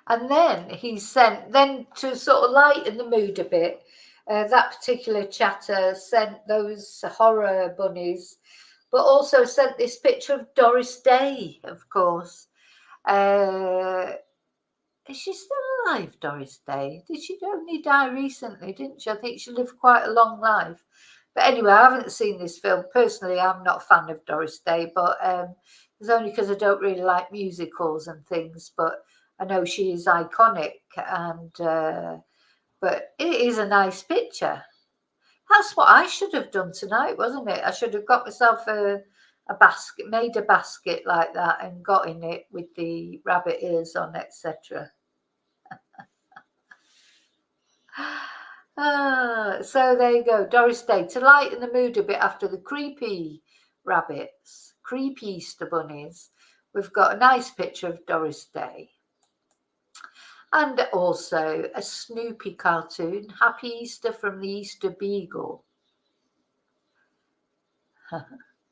and then he sent, then to sort of lighten the mood a bit, that particular chatter sent those horror bunnies, but also sent this picture of Doris Day, of course. Is she still alive, Doris Day? Did she only die recently, didn't she? I think she lived quite a long life. But anyway, I haven't seen this film. Personally, I'm not a fan of Doris Day, but it's only because I don't really like musicals and things. But I know she is iconic, and but it is a nice picture. That's what I should have done tonight, wasn't it? I should have got myself a basket, made a basket like that, and got in it with the rabbit ears on, etc. So there you go, Doris Day, to lighten the mood a bit after the creepy rabbits, creepy Easter bunnies. We've got a nice picture of Doris Day. And also a Snoopy cartoon, Happy Easter from the Easter Beagle.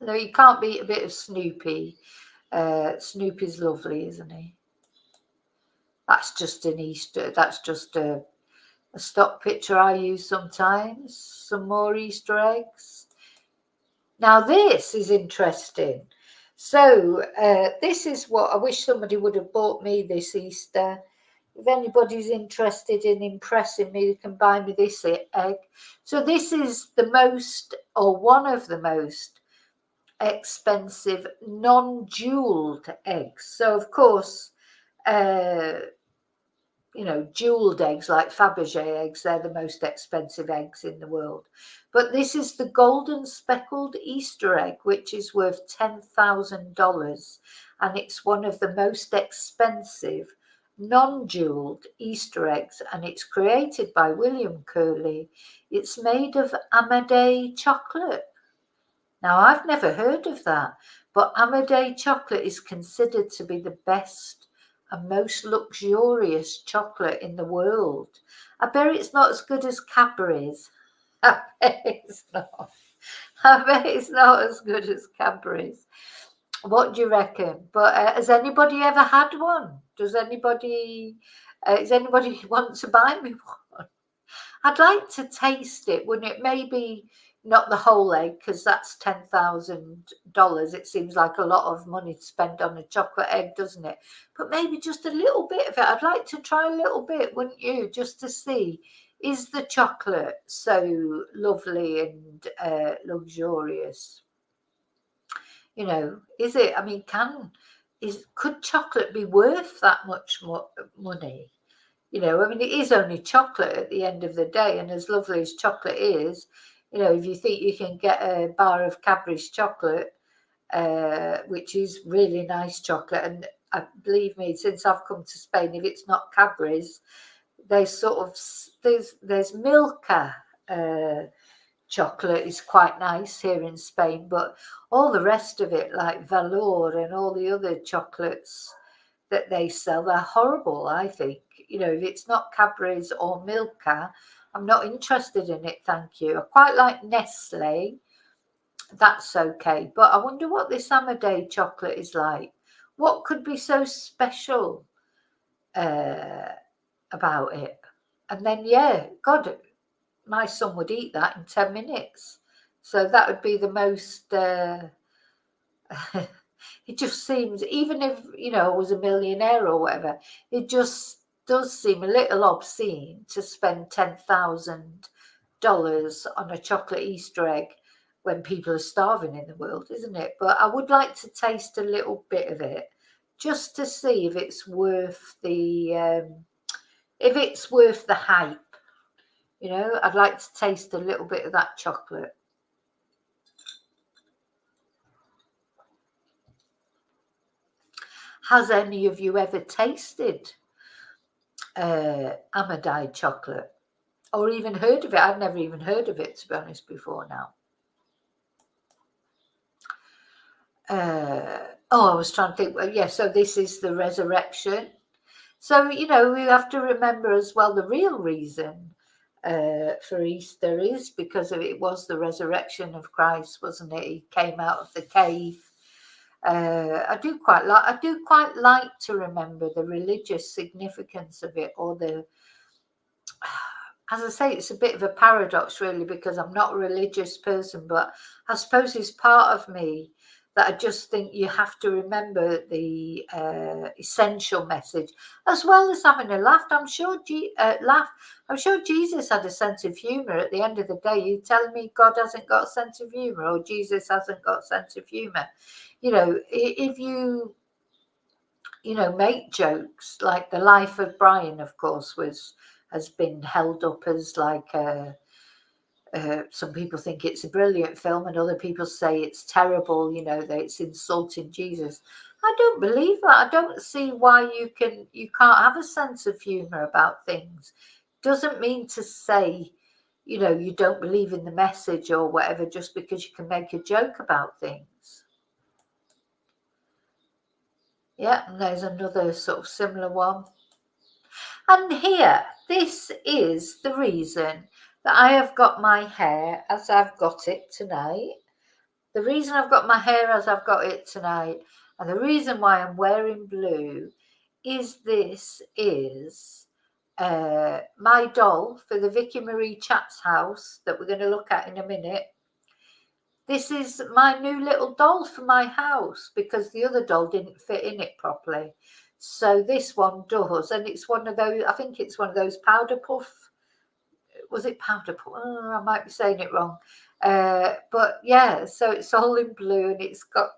No, you can't beat a bit of Snoopy. Snoopy's lovely, isn't he? That's just an Easter, that's just a stock picture I use sometimes. Some more Easter eggs. Now this is interesting. So this is what I wish somebody would have bought me this Easter. If anybody's interested in impressing me, they can buy me this egg. So this is the most, or one of the most expensive non-jeweled eggs. So of course, jeweled eggs like Fabergé eggs, they're the most expensive eggs in the world. But this is the golden speckled Easter egg, which is worth $10,000. And it's one of the most expensive non-jeweled Easter eggs. And it's created by William Curley. It's made of Amadei chocolate. Now, I've never heard of that, but Amadei chocolate is considered to be the best and most luxurious chocolate in the world. I bet it's not as good as Cadbury's. I bet it's not. I bet it's not as good as Cadbury's. What do you reckon? But has anybody ever had one? Does anybody want to buy me one? I'd like to taste it, wouldn't it? Maybe not the whole egg, because that's $10,000. It seems like a lot of money to spend on a chocolate egg, doesn't it? But maybe just a little bit of it. I'd like to try a little bit, wouldn't you? Just to see, is the chocolate so lovely and luxurious? Is it? I mean, could chocolate be worth that much money? I mean, it is only chocolate at the end of the day, and as lovely as chocolate is, if you think you can get a bar of Cadbury's chocolate, which is really nice chocolate, and believe me, since I've come to Spain, if it's not Cadbury's, there's Milka chocolate is quite nice here in Spain, but all the rest of it, like Valor and all the other chocolates that they sell, they're horrible, I think. If it's not Cadbury's or Milka, I'm not interested in it, thank you. I quite like Nestle, that's okay. But I wonder what this Amadei chocolate is like. What could be so special about it? And then, yeah, God, my son would eat that in 10 minutes. So that would be the most... it just seems, even if I was a millionaire or whatever, it just does seem a little obscene to spend $10,000 on a chocolate Easter egg when people are starving in the world, isn't it? But I would like to taste a little bit of it just to see if it's worth the hype. I'd like to taste a little bit of that chocolate. Has any of you ever tasted amidite chocolate? Or even heard of it? I've never even heard of it, to be honest, before now. I was trying to think. Well, yeah, so this is the resurrection. So, we have to remember as well the real reason for Easter is because it was the resurrection of Christ, wasn't it? He came out of the cave. I do quite like to remember the religious significance of it, or as I say, it's a bit of a paradox really, because I'm not a religious person, but I suppose it's part of me that I just think you have to remember the essential message, as well as having a laugh. I'm sure Jesus had a sense of humour. At the end of the day, you telling me God hasn't got a sense of humour, or Jesus hasn't got a sense of humour? If you make jokes, like the life of Brian, of course, has been held up as like some people think it's a brilliant film, and other people say it's terrible, that it's insulting Jesus. I don't believe that. I don't see why you can't have a sense of humor about things. Doesn't mean to say you don't believe in the message or whatever just because you can make a joke about things. Yeah, and there's another sort of similar one. And here, this is the reason that I have got my hair as I've got it tonight. The reason I've got my hair as I've got it tonight, and the reason why I'm wearing blue, is my doll for the Vicky Marie Chaps house that we're going to look at in a minute. This is my new little doll for my house because the other doll didn't fit in it properly. So this one does, and it's one of those, I think it's one of those powder puff. Was it powder puff? Oh, I might be saying it wrong. But yeah, so it's all in blue, and it's got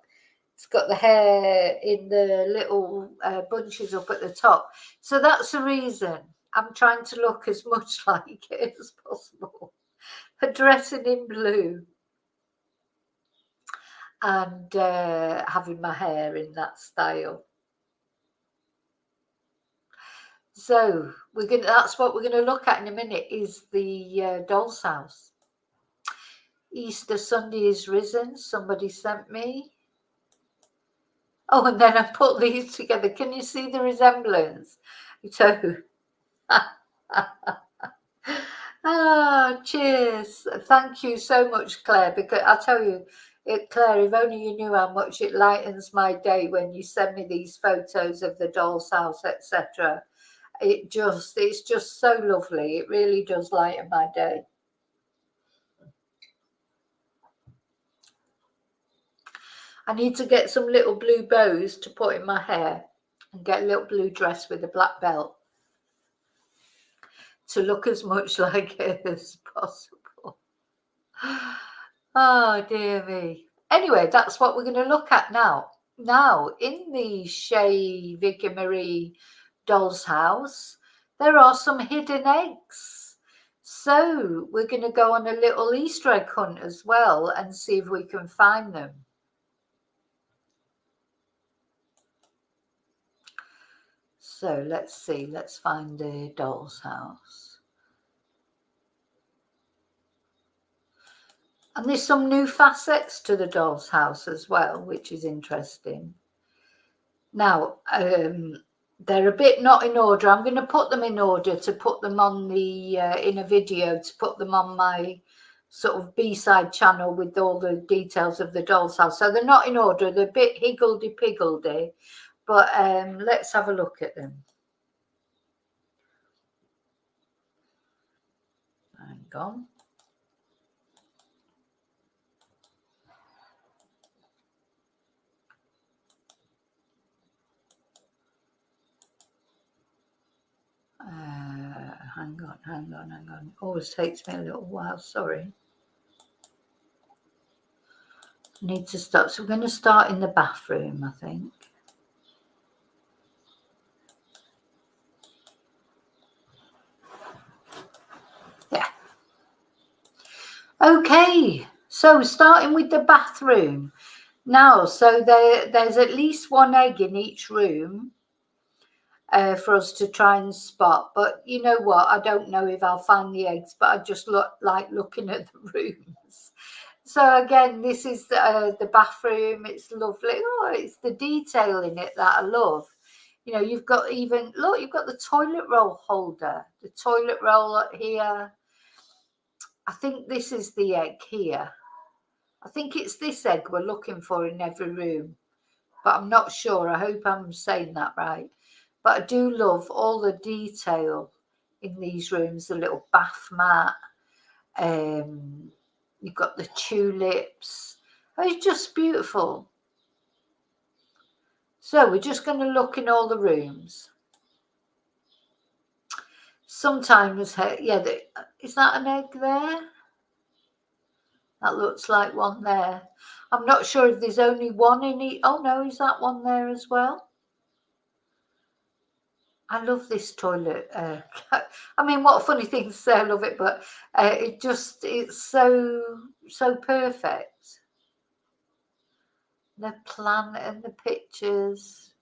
the hair in the little bunches up at the top. So that's the reason I'm trying to look as much like it as possible. Dressing in blue. And having my hair in that style. So that's what we're gonna look at in a minute, is the doll's house. Easter Sunday is risen, somebody sent me. Oh, and then I put these together. Can you see the resemblance? So cheers. Thank you so much, Claire, because I tell you, Claire, if only you knew how much it lightens my day when you send me these photos of the doll's house, etc. It's just so lovely. It really does lighten my day. I need to get some little blue bows to put in my hair and get a little blue dress with a black belt to look as much like it as possible. Oh, dear me. Anyway, that's what we're going to look at now. Now, in the Shea Vicky Marie doll's house, there are some hidden eggs. So we're going to go on a little Easter egg hunt as well and see if we can find them. So let's see, let's find the doll's house. And there's some new facets to the doll's house as well, which is interesting. Now, they're a bit not in order. I'm going to put them in order to put them on the in a video, to put them on my sort of B-side channel with all the details of the doll's house. So they're not in order. They're a bit higgledy-piggledy, but let's have a look at them. Hang on. Hang on. Always takes me a little while, sorry. Need to start. So we're going to start in the bathroom, I think. Yeah. Okay, so starting with the bathroom. Now, so there's at least one egg in each room for us to try and spot. But you know what? I don't know if I'll find the eggs, but I just like looking at the rooms. So again, this is the bathroom. It's lovely. Oh, it's the detail in it that I love. You know, you've got you've got the toilet roll holder, the toilet roll here. I think this is the egg here. I think it's this egg we're looking for in every room, but I'm not sure. I hope I'm saying that right. But I do love all the detail in these rooms, the little bath mat. You've got the tulips. Oh, it's just beautiful. So we're just going to look in all the rooms. Sometimes, yeah, is that an egg there? That looks like one there. I'm not sure if there's only one in each. Oh no, is that one there as well? I love this toilet. I mean, what a funny thing to say, I love it, but it's so perfect. The plan and the pictures.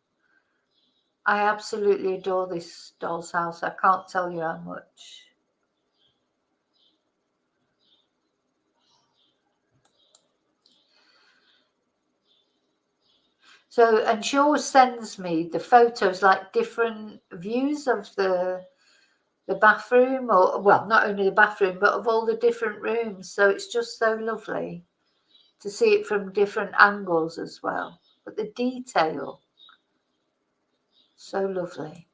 I absolutely adore this doll's house. I can't tell you how much. So, and she always sends me the photos, like different views of the bathroom, or well, not only the bathroom, but of all the different rooms. So it's just so lovely to see it from different angles as well. But the detail, so lovely.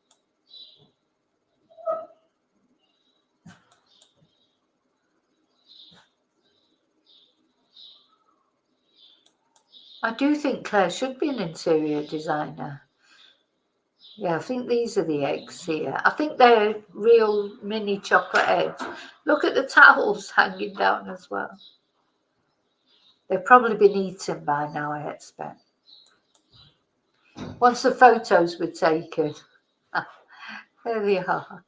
I do think Claire should be an interior designer. Yeah, I think these are the eggs here. I think they're real mini chocolate eggs. Look at the towels hanging down as well. They've probably been eaten by now, I expect. Once the photos were taken. There they are.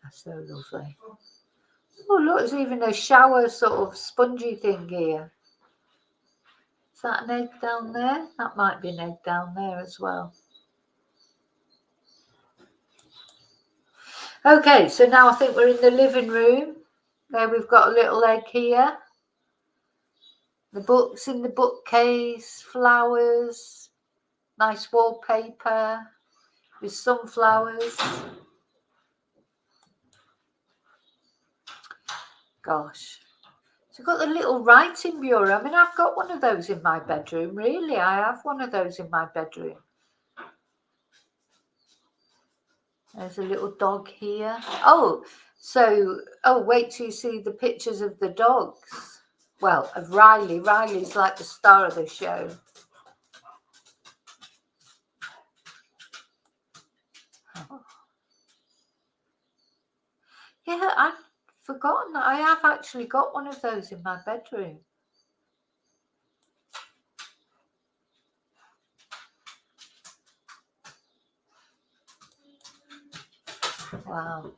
That's so lovely. Oh, look, there's even a shower sort of spongy thing here. Is that an egg down there? That might be an egg down there as well. Okay, so now I think we're in the living room. There we've got a little egg here. The books in the bookcase, flowers, nice wallpaper with sunflowers. Gosh. So I've got the little writing bureau. I mean, I've got one of those in my bedroom. Really, I have one of those in my bedroom. There's a little dog here. Oh, wait till you see the pictures of the dogs. Well, of Riley. Riley's like the star of the show. Oh. Yeah, I've forgotten that I have actually got one of those in my bedroom. Wow.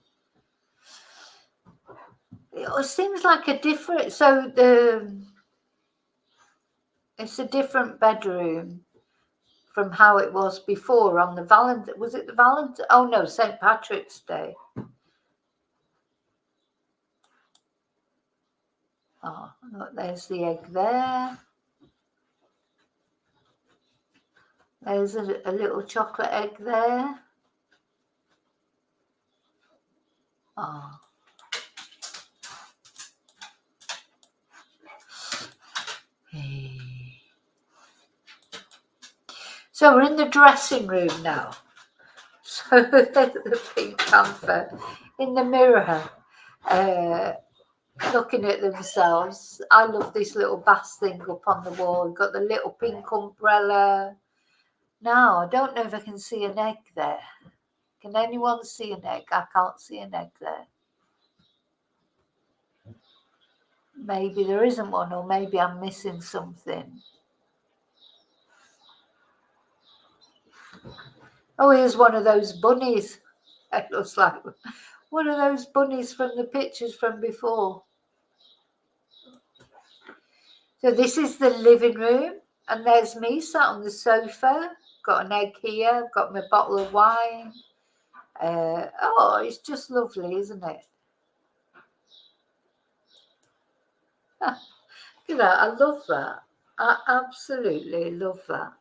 It seems like a different, it's a different bedroom from how it was before on the Valentine. Was it the Valentine? Oh no, St. Patrick's Day. Oh, look, there's the egg there. There's a little chocolate egg there. Oh. Hey. So we're in the dressing room now. So the pink panther in the mirror, looking at themselves. I love this little bass thing up on the wall. We've got the little pink umbrella. Now, I don't know if I can see an egg there. Can anyone see an egg? I can't see an egg there. Maybe there isn't one, or maybe I'm missing something. Oh, here's one of those bunnies. It looks like one of those bunnies from the pictures from before. So this is the living room, and there's me sat on the sofa. Got an egg here. Got my bottle of wine. Oh, it's just lovely, isn't it? Look at that. I love that. I absolutely love that.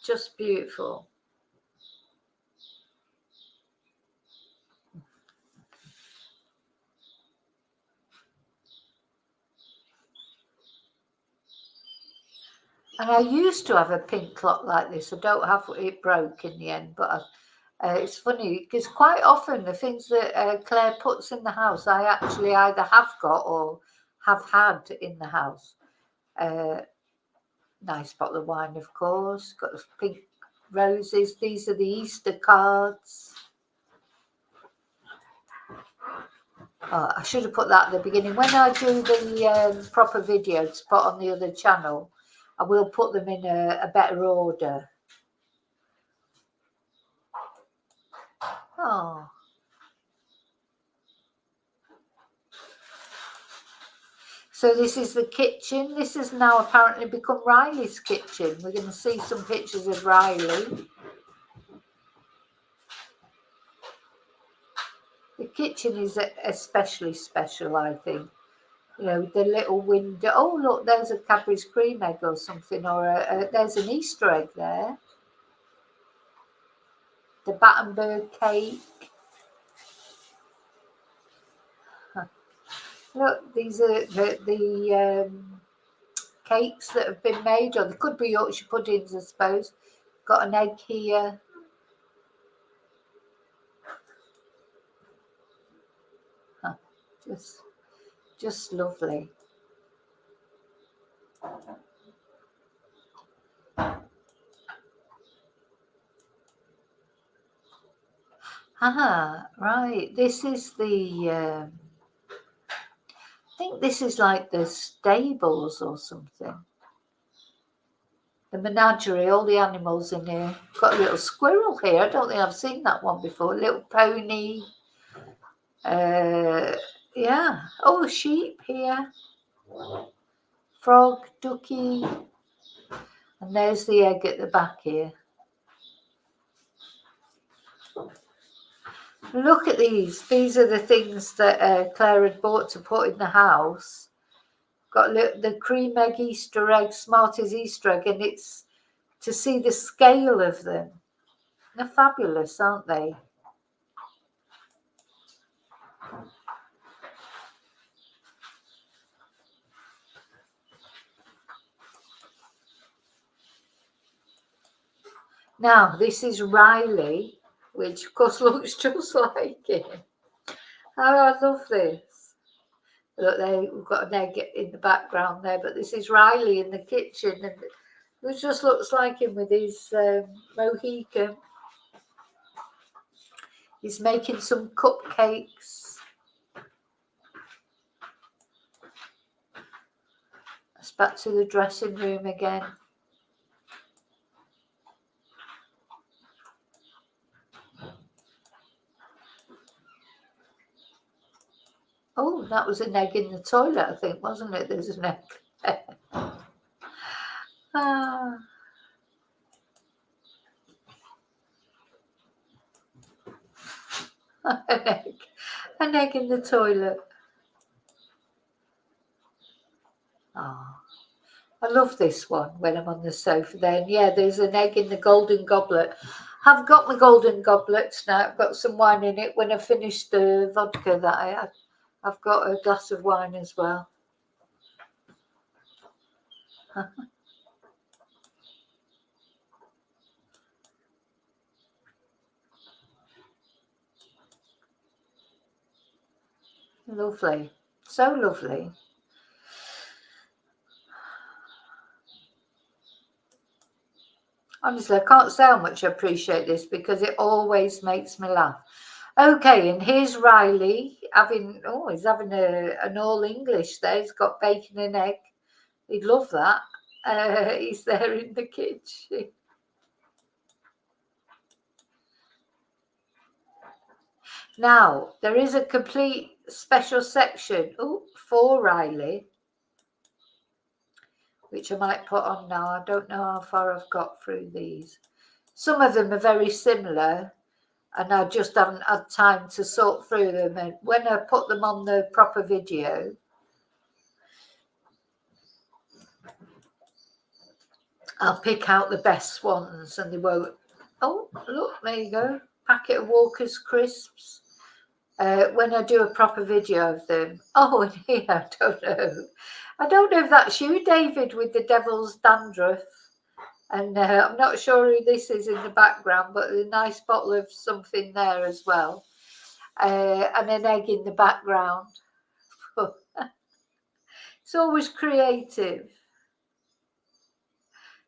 Just beautiful. And I used to have a pink clock like this. I don't have it, broke in the end, but it's funny because quite often the things that Claire puts in the house, I actually either have got or have had in the house. Nice bottle of wine, of course. Got the pink roses. These are the Easter cards. Oh, I should have put that at the beginning. When I do the proper video to put on the other channel, I will put them in a better order. Oh. So this is the kitchen. This has now apparently become Riley's kitchen. We're going to see some pictures of Riley. The kitchen is especially special, I think. You know, the little window. Oh, look, there's a Cadbury's cream egg or something, or there's an Easter egg there. The Battenberg cake. Look, these are the cakes that have been made, or they could be Yorkshire puddings, I suppose. Got an egg here. Huh, just lovely. Right. This is the. I think this is like the stables or something. The menagerie, all the animals in here. Got a little squirrel here. I don't think I've seen that one before. A little pony. Yeah. Oh, a sheep here. Frog, ducky. And there's the egg at the back here. Look at these. These are the things that Claire had bought to put in the house. Got the cream egg Easter egg, Smarties Easter egg, and it's to see the scale of them. They're fabulous, aren't they? Now, this is Riley, which of course looks just like him. Oh, I love this. Look, we've got an egg in the background there, but this is Riley in the kitchen, and it just looks like him with his mohican. He's making some cupcakes. That's back to the dressing room again. Oh, that was an egg in the toilet, I think, wasn't it? There's an egg. An egg in the toilet. Oh, I love this one when I'm on the sofa there. And yeah, there's an egg in the golden goblet. I've got my golden goblets now. I've got some wine in it. When I finish the vodka that I had, I've got a glass of wine as well. Lovely. So lovely. Honestly, I can't say how much I appreciate this because it always makes me laugh. Okay, and here's Riley he's having an all English there. He's got bacon and egg. He'd love that. He's there in the kitchen. Now, there is a complete special section for Riley, which I might put on now. I don't know how far I've got through these. Some of them are very similar, and I just haven't had time to sort through them. And when I put them on the proper video, I'll pick out the best ones, and they won't. Oh, look, there you go. Packet of Walker's crisps. When I do a proper video of them. Oh, and here, I don't know. I don't know if that's you, David, with the devil's dandruff. And I'm not sure who this is in the background, but a nice bottle of something there as well. And an egg in the background. It's always creative.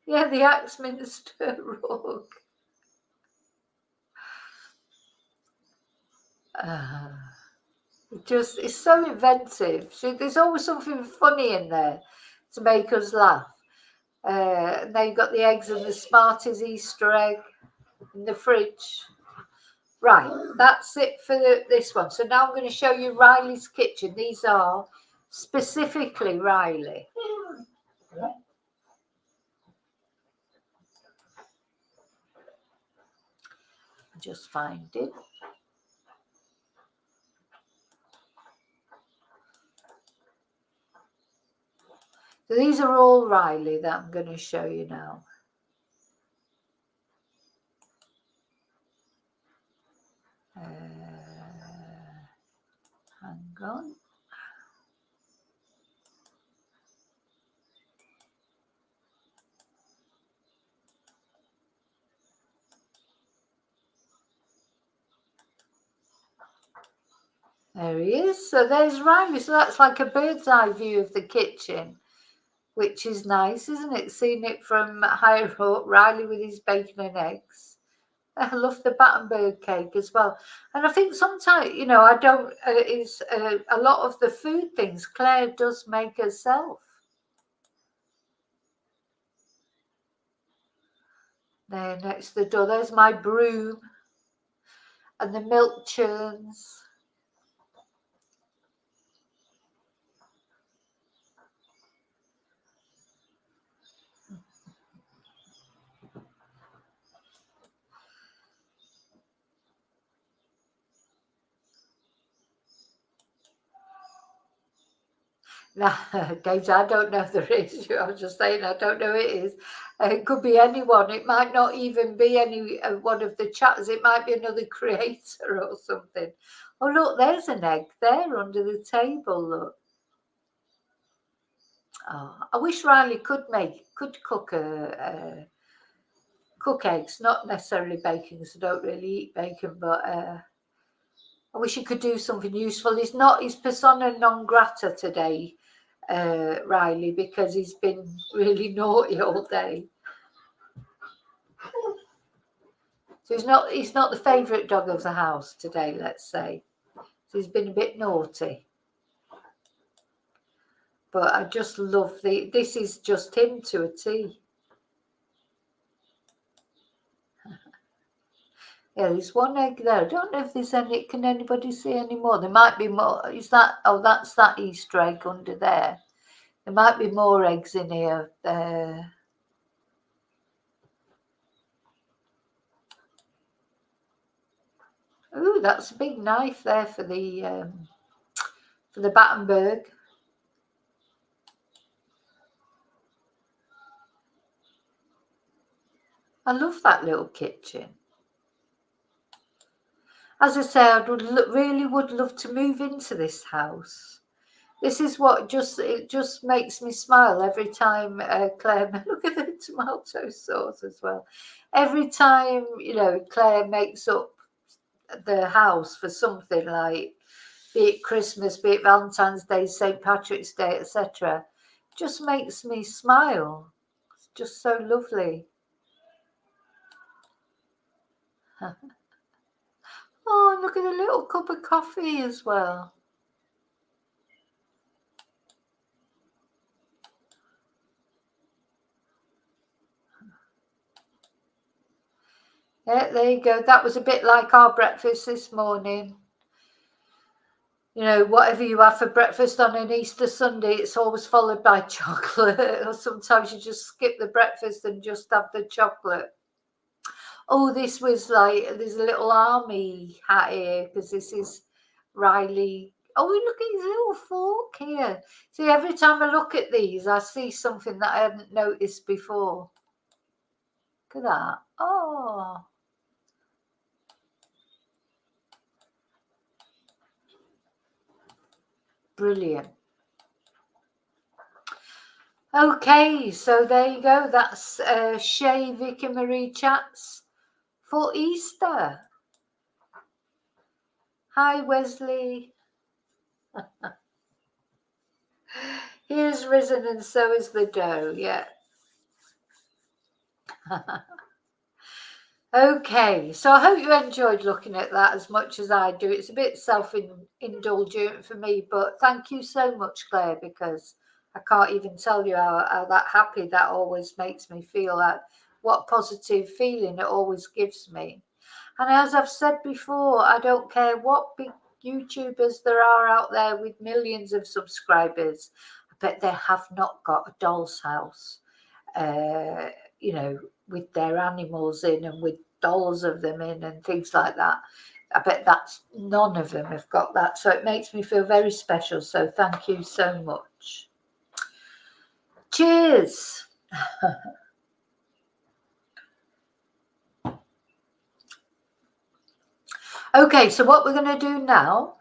Yeah, the Axminster rug. It's so inventive. So there's always something funny in there to make us laugh. And then you've got the eggs and the Smarties Easter egg in the fridge. Right, that's it for this one. So now I'm going to show you Riley's kitchen. These are specifically Riley. Just find it. So these are all Riley that I'm going to show you now. Hang on. There he is. So there's Riley. So that's like a bird's eye view of the kitchen, which is nice, isn't it? Seeing it from higher up, Riley with his bacon and eggs. I love the Battenberg cake as well. And I think sometimes, I don't, a lot of the food things Claire does make herself. There next to the door, there's my broom and the milk churns. Now, Dave, I don't know if there is. I was just saying, I don't know it is. It could be anyone. It might not even be any one of the chatters. It might be another creator or something. Oh, look, there's an egg there under the table, look. Oh, I wish Riley could cook cook eggs, not necessarily bacon, because I don't really eat bacon, but I wish he could do something useful. He's persona non grata today, Riley, because he's been really naughty all day. So he's not the favourite dog of the house today, let's say. So he's been a bit naughty. But I just love this is just him to a T. Yeah, there's one egg there. I don't know if there's any. Can anybody see any more? There might be more. That's that Easter egg under there. There might be more eggs in here. Oh, that's a big knife there for the Battenberg. I love that little kitchen. As I say, I really would love to move into this house. This is what it just makes me smile every time Claire. Look at the tomato sauce as well. Every time Claire makes up the house for something, like be it Christmas, be it Valentine's Day, St. Patrick's Day, etc., just makes me smile. It's just so lovely. Oh, look at a little cup of coffee as well. Yeah, there you go. That was a bit like our breakfast this morning. You know, whatever you have for breakfast on an Easter Sunday, it's always followed by chocolate. Or sometimes you just skip the breakfast and just have the chocolate. Oh, this was like, there's a little army hat here because this is Riley. Oh, look at his little fork here. See, every time I look at these, I see something that I hadn't noticed before. Look at that. Oh. Brilliant. Okay, so there you go. That's Shay Vicky Marie chats for Easter. Hi, Wesley. He is risen and so is the dough. Yeah. Okay, so I hope you enjoyed looking at that as much as I do. It's a bit self-indulgent for me, but thank you so much, Claire, because I can't even tell you how that happy that always makes me feel, that what positive feeling it always gives me. And as I've said before, I don't care what big YouTubers there are out there with millions of subscribers. I bet they have not got a doll's house, you know, with their animals in and with dolls of them in and things like that. I bet that's none of them have got that. So it makes me feel very special. So thank you so much. Cheers. Okay, so what we're going to do now,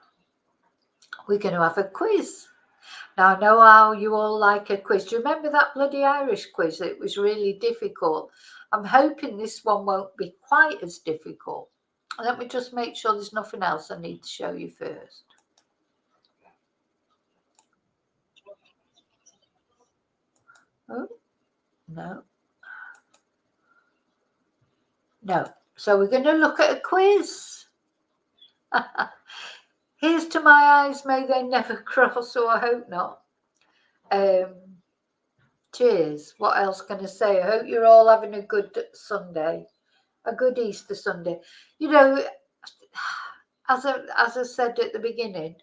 we're going to have a quiz. Now, I know how you all like a quiz. Do you remember that bloody Irish quiz? It was really difficult. I'm hoping this one won't be quite as difficult. Let me just make sure there's nothing else I need to show you first. Oh, no. No. So we're going to look at a quiz. Here's to my eyes, may they never cross, or I hope not. Cheers. What else can I say? I hope you're all having a good Sunday, a good Easter Sunday. You know, as I said at the beginning,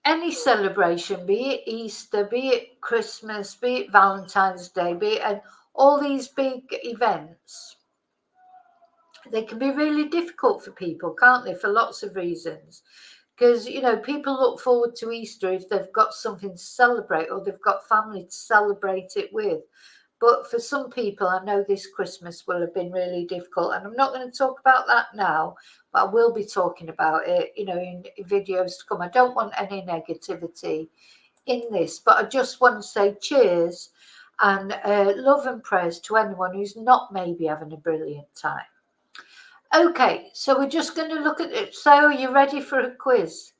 any celebration, be it Easter, be it Christmas, be it Valentine's Day, be it, and all these big events, they can be really difficult for people, can't they, for lots of reasons. Because, you know, people look forward to Easter if they've got something to celebrate or they've got family to celebrate it with. But for some people, I know this Christmas will have been really difficult. And I'm not going to talk about that now, but I will be talking about it, you know, in videos to come. I don't want any negativity in this, but I just want to say cheers and love and prayers to anyone who's not maybe having a brilliant time. Okay, so we're just going to look at it. So are you ready for a quiz?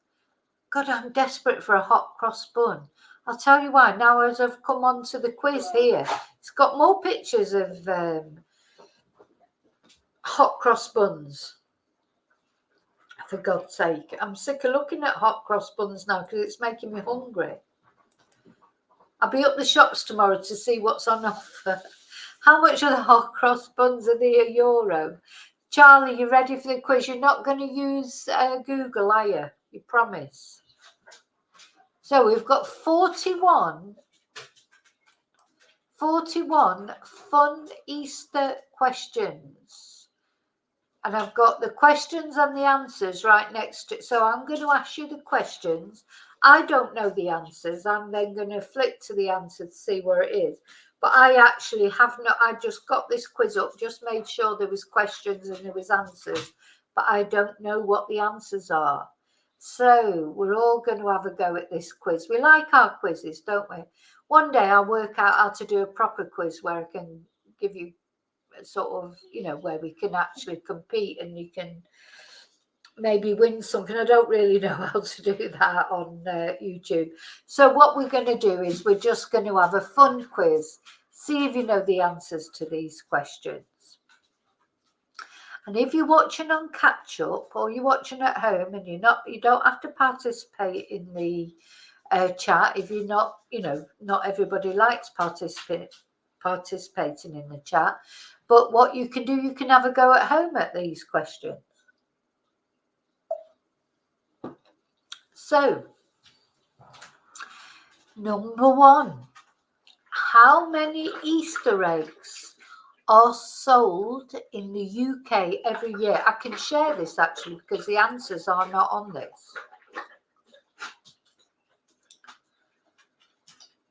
God, I'm desperate for a hot cross bun. I'll tell you why. Now as I've come on to the quiz here, it's got more pictures of hot cross buns. For God's sake, I'm sick of looking at hot cross buns now because it's making me hungry. I'll be up the shops tomorrow to see what's on offer. How much are the hot cross buns? Are they €1? Charlie, you ready for the quiz? You're not going to use Google, are you? You promise? So we've got 41 fun Easter questions. And I've got the questions and the answers right next to it. So I'm going to ask you the questions. I don't know the answers. I'm then going to flick to the answer to see where it is. But I actually have not, I just got this quiz up, just made sure there was questions and there was answers. But I don't know what the answers are. So we're all going to have a go at this quiz. We like our quizzes, don't we? One day I'll work out how to do a proper quiz where I can give you sort of, you know, where we can actually compete and you can maybe win something. I don't really know how to do that on YouTube. So what we're going to do is we're just going to have a fun quiz. See if you know the answers to these questions. And if you're watching on catch up or you're watching at home and you don't have to participate in the chat if you're not, you know, not everybody likes participating participating in the chat. But what you can do, you can have a go at home at these questions. So, number 1, how many Easter eggs are sold in the UK every year? I can share this actually because the answers are not on this.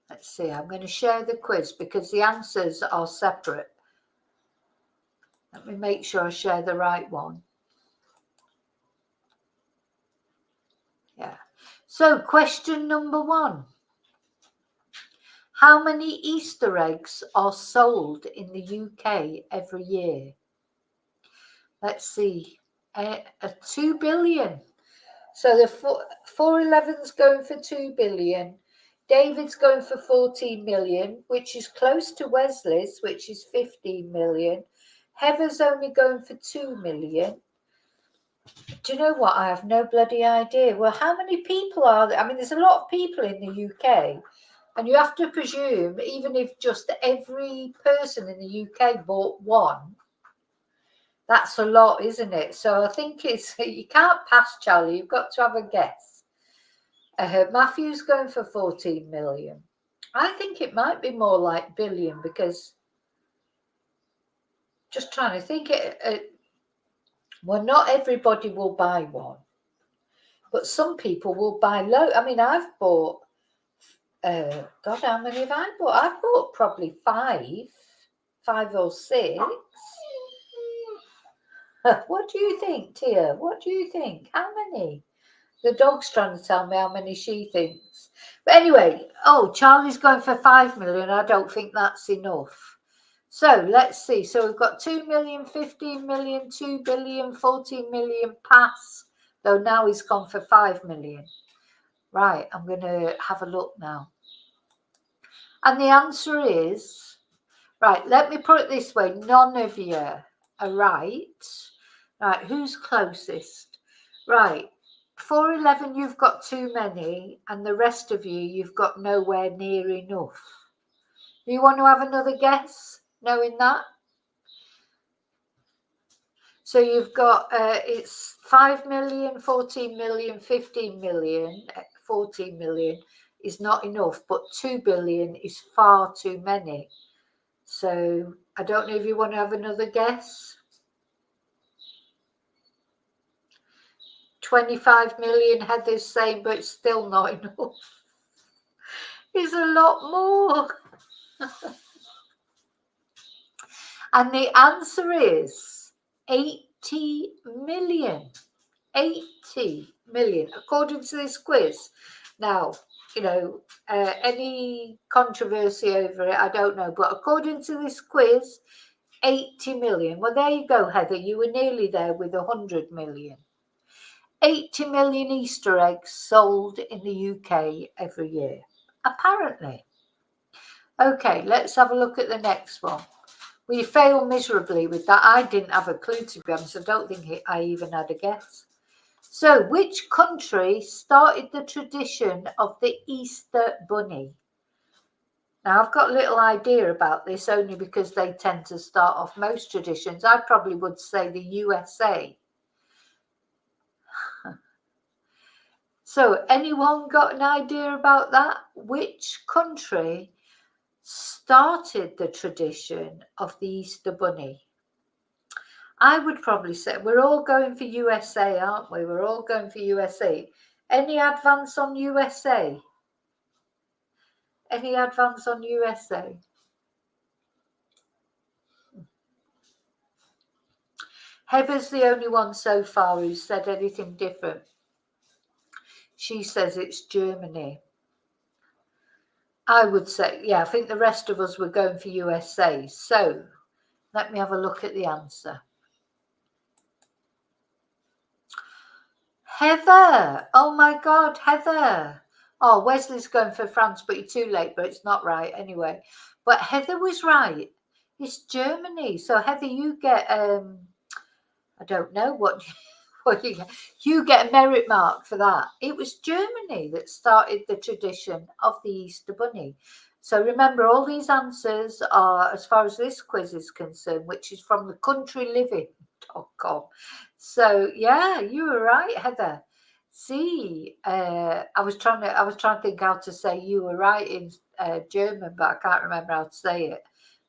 Let's see, I'm going to share the quiz because the answers are separate. Let me make sure I share the right one. Yeah. So question number 1. How many Easter eggs are sold in the UK every year? Let's see. 2 billion. So the 411's going for 2 billion. David's going for 14 million, which is close to Wesley's, which is 15 million. Heather's only going for 2 million. Do you know what? I have no bloody idea. Well, how many people are there? I mean, there's a lot of people in the UK. And you have to presume, even if just every person in the UK bought one, that's a lot, isn't it? So I think it's, you can't pass, Charlie. You've got to have a guess. Matthew's going for 14 million. I think it might be more like billion because just trying to think well, not everybody will buy one, but some people will buy low. I mean, I've bought, God, how many have I bought? I've bought probably 5 or 6. What do you think, Tia? What do you think? How many? The dog's trying to tell me how many she thinks. But anyway, Charlie's going for 5 million. I don't think that's enough. So let's see. So we've got 2 million, 15 million, 2 billion, 14 million pass. Though now he's gone for 5 million. Right, I'm going to have a look now. And the answer is, right, let me put it this way. None of you are right. Right, who's closest? Right, 411, you've got too many, and the rest of you've got nowhere near enough. Do you want to have another guess, knowing that? So you've got, it's 5 million, 14 million, 15 million, 14 million is not enough, but 2 billion is far too many. So I don't know if you want to have another guess. 25 million, Heather's saying, but it's still not enough. It's a lot more. And the answer is 80 million. 80 million, according to this quiz. Now, any controversy over it, I don't know. But according to this quiz, 80 million. Well, there you go, Heather. You were nearly there with 100 million. 80 million Easter eggs sold in the UK every year, apparently. Okay, let's have a look at the next one. We failed miserably with that. I didn't have a clue, to be honest. I don't think I even had a guess. So, which country started the tradition of the Easter Bunny? Now, I've got a little idea about this only because they tend to start off most traditions. I probably would say the USA. So, anyone got an idea about that? Which country started the tradition of the Easter Bunny? I would probably say we're all going for USA, aren't we? We're all going for USA. Any advance on USA? Any advance on USA? Heather's the only one so far who said anything different. She says it's Germany. I would say, yeah, I think the rest of us were going for USA. So let me have a look at the answer. Heather, oh my God, Heather. Oh, Wesley's going for France, but you're too late, but it's not right anyway. But Heather was right. It's Germany. So Heather, you get, I don't know what you get a merit mark for that. It was Germany that started the tradition of the Easter Bunny. So remember, all these answers are, as far as this quiz is concerned, which is from thecountryliving.com. So yeah, you were right, Heather. See, I was trying to think how to say you were right in German, but I can't remember how to say it.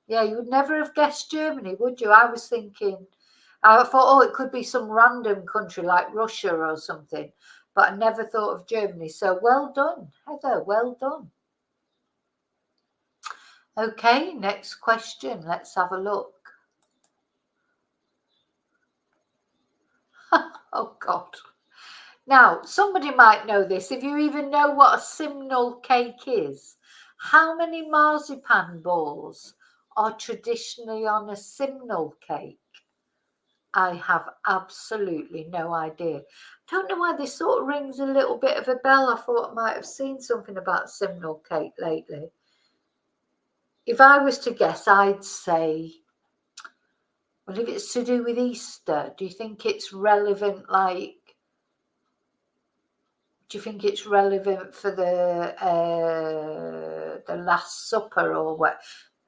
Yeah, you would never have guessed Germany, would you? I was thinking, I thought, oh, it could be some random country like Russia or something, but I never thought of Germany. So well done, Heather, well done. Okay, next question. Let's have a look. Oh, God. Now, somebody might know this. If you even know what a simnel cake is, how many marzipan balls are traditionally on a simnel cake? I have absolutely no idea. Don't know why this sort of rings a little bit of a bell. I thought I might have seen something about simnel cake lately. If I was to guess, I'd say, well, if it's to do with Easter, do you think it's relevant, do you think it's relevant for the Last Supper or what?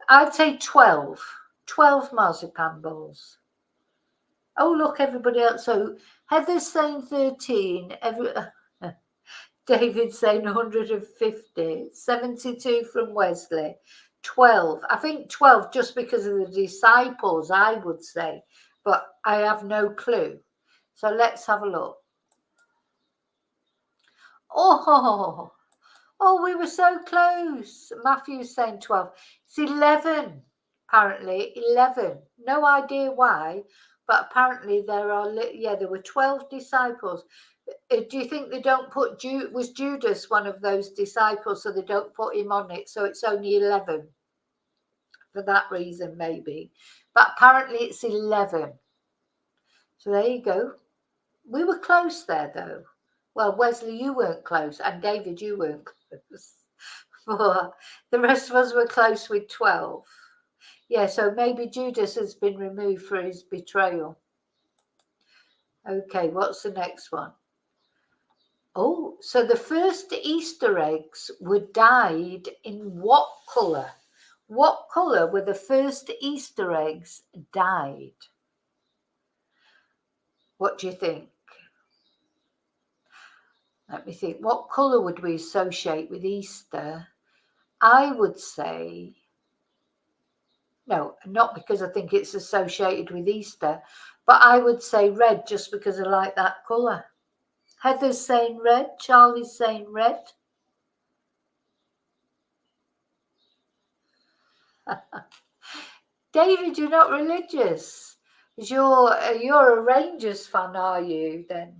I'd say 12 marzipan balls. Oh, look, everybody else. So Heather's saying 13. David's saying 150. 72 from Wesley. 12. I think 12 just because of the disciples, I would say. But I have no clue. So let's have a look. Oh, we were so close. Matthew's saying 12. It's 11, apparently. 11. No idea why, but apparently there were 12 disciples. Do you think they don't put, was Judas one of those disciples, so they don't put him on it, so it's only 11? For that reason, maybe. But apparently it's 11. So there you go. We were close there, though. Well, Wesley, you weren't close, and David, you weren't close. But the rest of us were close with 12. Yeah, so maybe Judas has been removed for his betrayal. Okay, what's the next one? Oh, so the first Easter eggs were dyed in what colour? What colour were the first Easter eggs dyed? What do you think? Let me think. What colour would we associate with Easter? I would say, no, not because I think it's associated with Easter, but I would say red just because I like that colour. Heather's saying red. Charlie's saying red. David, you're not religious. You're a Rangers fan, are you then?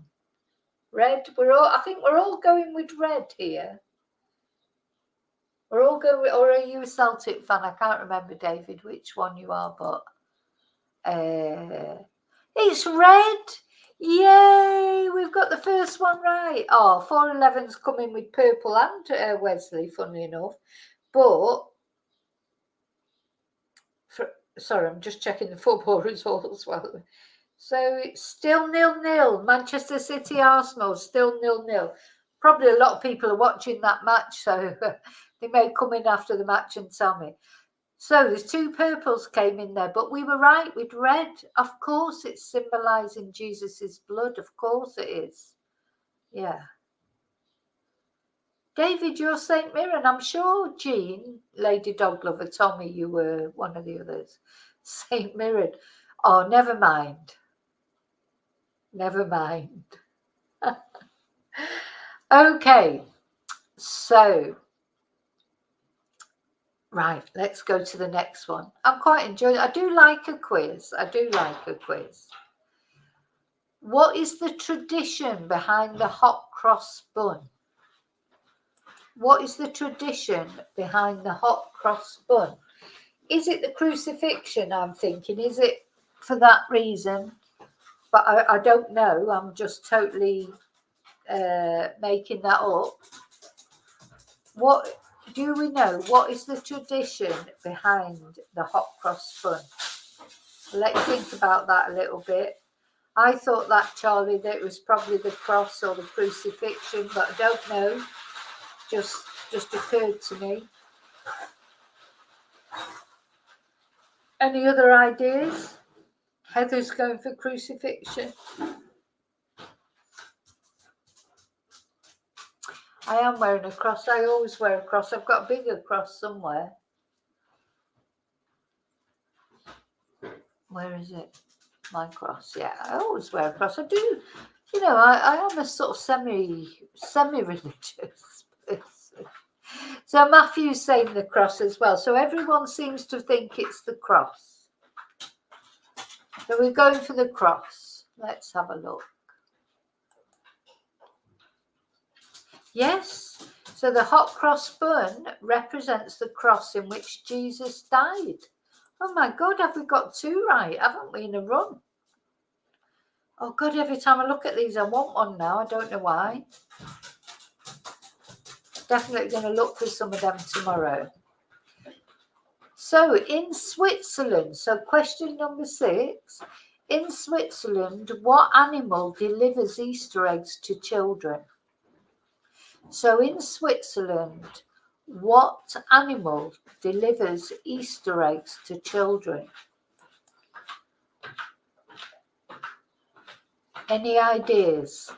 Red. I think we're all going with red here. We're all going, or are you a Celtic fan? I can't remember, David, which one you are, but it's red. Yay, we've got the first one right. Oh, 411's coming with purple and Wesley, funnily enough. But, sorry, I'm just checking the football results as well. So it's still 0-0. Manchester City, Arsenal, still 0-0. Probably a lot of people are watching that match, so they may come in after the match and tell me. So there's 2 purples came in there, but we were right with red. Of course, it's symbolising Jesus's blood. Of course it is. Yeah. David, you're St. Mirren. I'm sure Jean, Lady Doglover, told me you were one of the others. St. Mirren. Oh, never mind. Never mind. Okay. So, right, let's go to the next one. I'm quite enjoying it. I do like a quiz. What is the tradition behind the hot cross bun? What is the tradition behind the hot cross bun? Is it the crucifixion, I'm thinking? Is it for that reason? But I don't know. I'm just totally making that up. What do we know? What is the tradition behind the hot cross bun? Let you think about that a little bit. I thought that, Charlie, that it was probably the cross or the crucifixion, but I don't know. Just occurred to me. Any other ideas? Heather's going for crucifixion. I am wearing a cross. I always wear a cross. I've got a bigger cross somewhere. Where is it? My cross. Yeah, I always wear a cross. I do. You know, I am a sort of semi-religious person. So Matthew's saying the cross as well. So everyone seems to think it's the cross. So we're going for the cross. Let's have a look. Yes. So the hot cross bun represents the cross in which Jesus died. Oh my God, have we got two right? Haven't we, in a run? Oh God, every time I look at these, I want one now. I don't know why. Definitely going to look for some of them tomorrow. So in Switzerland, so question number 6, in Switzerland, what animal delivers Easter eggs to children? So in Switzerland, what animal delivers Easter eggs to children? Any ideas?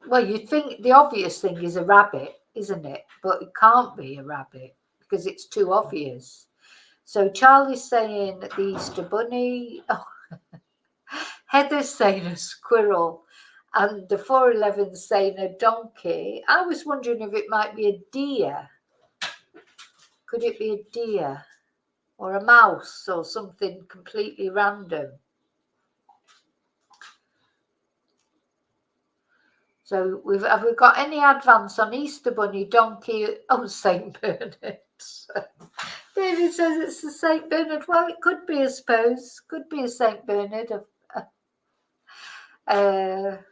Well, you'd think the obvious thing is a rabbit, isn't it? But it can't be a rabbit because it's too obvious. So Charlie's saying the Easter bunny. Oh. Heather's saying a squirrel. And the 411's saying a donkey. I was wondering if it might be a deer. Could it be a deer? Or a mouse or something completely random? So have we got any advance on Easter bunny, donkey? Oh, St. Bernard. David says it's the St. Bernard. Well, it could be, I suppose. Could be a St. Bernard.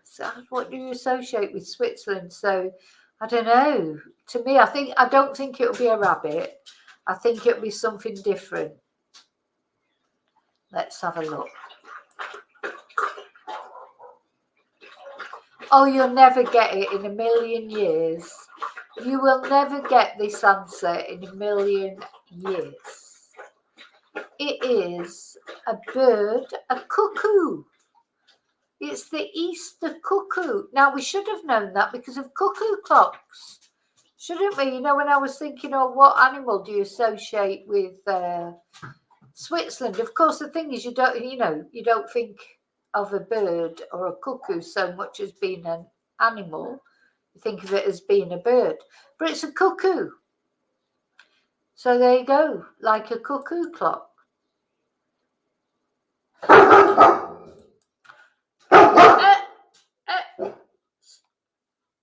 So what do you associate with Switzerland? So I don't know. To me, I don't think it'll be a rabbit. I think it'll be something different. Let's have a look. Oh, you'll never get it in a million years. You will never get this answer in a million years. It is a bird, a cuckoo. It's the Easter cuckoo. Now, we should have known that because of cuckoo clocks, shouldn't we? You know, when I was thinking, oh, what animal do you associate with Switzerland? Of course, the thing is, you don't think of a bird or a cuckoo so much as being an animal. You think of it as being a bird, but it's a cuckoo. So there you go, like a cuckoo clock.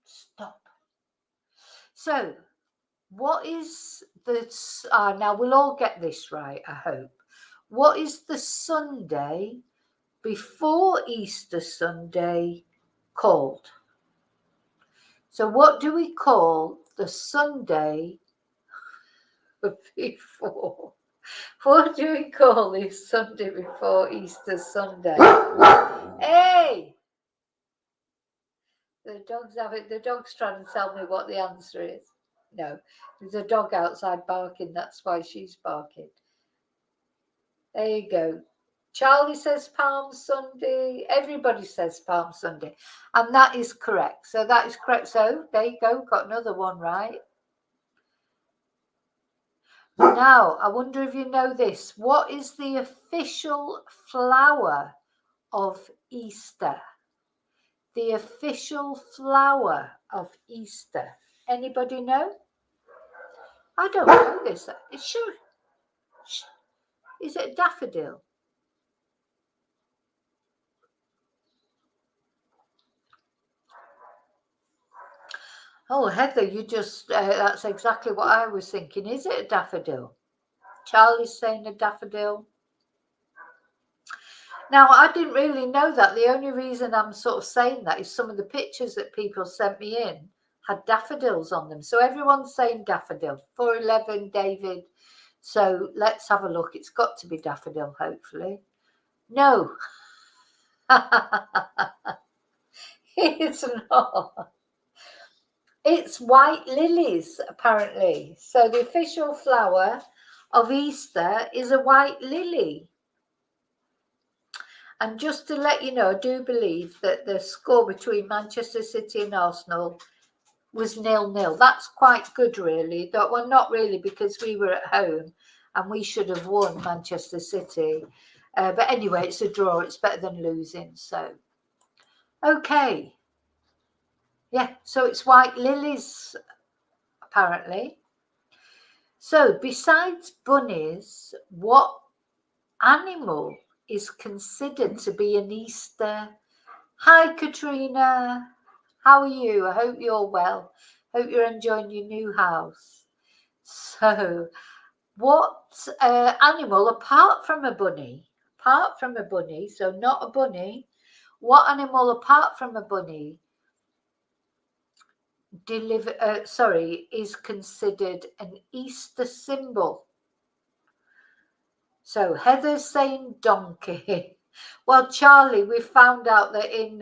Stop. So, what is the, now we'll all get this right, I hope. What is the Sunday before Easter Sunday called? So what do we call the Sunday before? What do we call this Sunday before Easter Sunday? Hey! The dog's trying to tell me what the answer is. No, there's a dog outside barking. That's why she's barking. There you go. Charlie says Palm Sunday. Everybody says Palm Sunday. And that is correct. So that is correct. So there you go. Got another one right. Now, I wonder if you know this. What is the official flower of Easter? The official flower of Easter. Anybody know? I don't know this. Sure. Is it a daffodil? Oh, Heather, you just, that's exactly what I was thinking. Is it a daffodil? Charlie's saying a daffodil. Now, I didn't really know that. The only reason I'm sort of saying that is some of the pictures that people sent me in had daffodils on them. So everyone's saying daffodil. 411, David. So let's have a look. It's got to be daffodil, hopefully. No. It's not. It's white lilies, apparently. So the official flower of Easter is a white lily. And just to let you know, I do believe that the score between Manchester City and Arsenal was 0-0. That's quite good, really. Well, not really, because we were at home and we should have won, Manchester City. But anyway, it's a draw. It's better than losing. So, okay. Yeah, so it's white lilies, apparently. So, besides bunnies, what animal is considered to be an Easter? Hi, Katrina. How are you? I hope you're well. Hope you're enjoying your new house. So, what animal, apart from a bunny, so not a bunny, what animal apart from a bunny is considered an Easter symbol? So Heather's saying donkey. Well, Charlie, we found out that in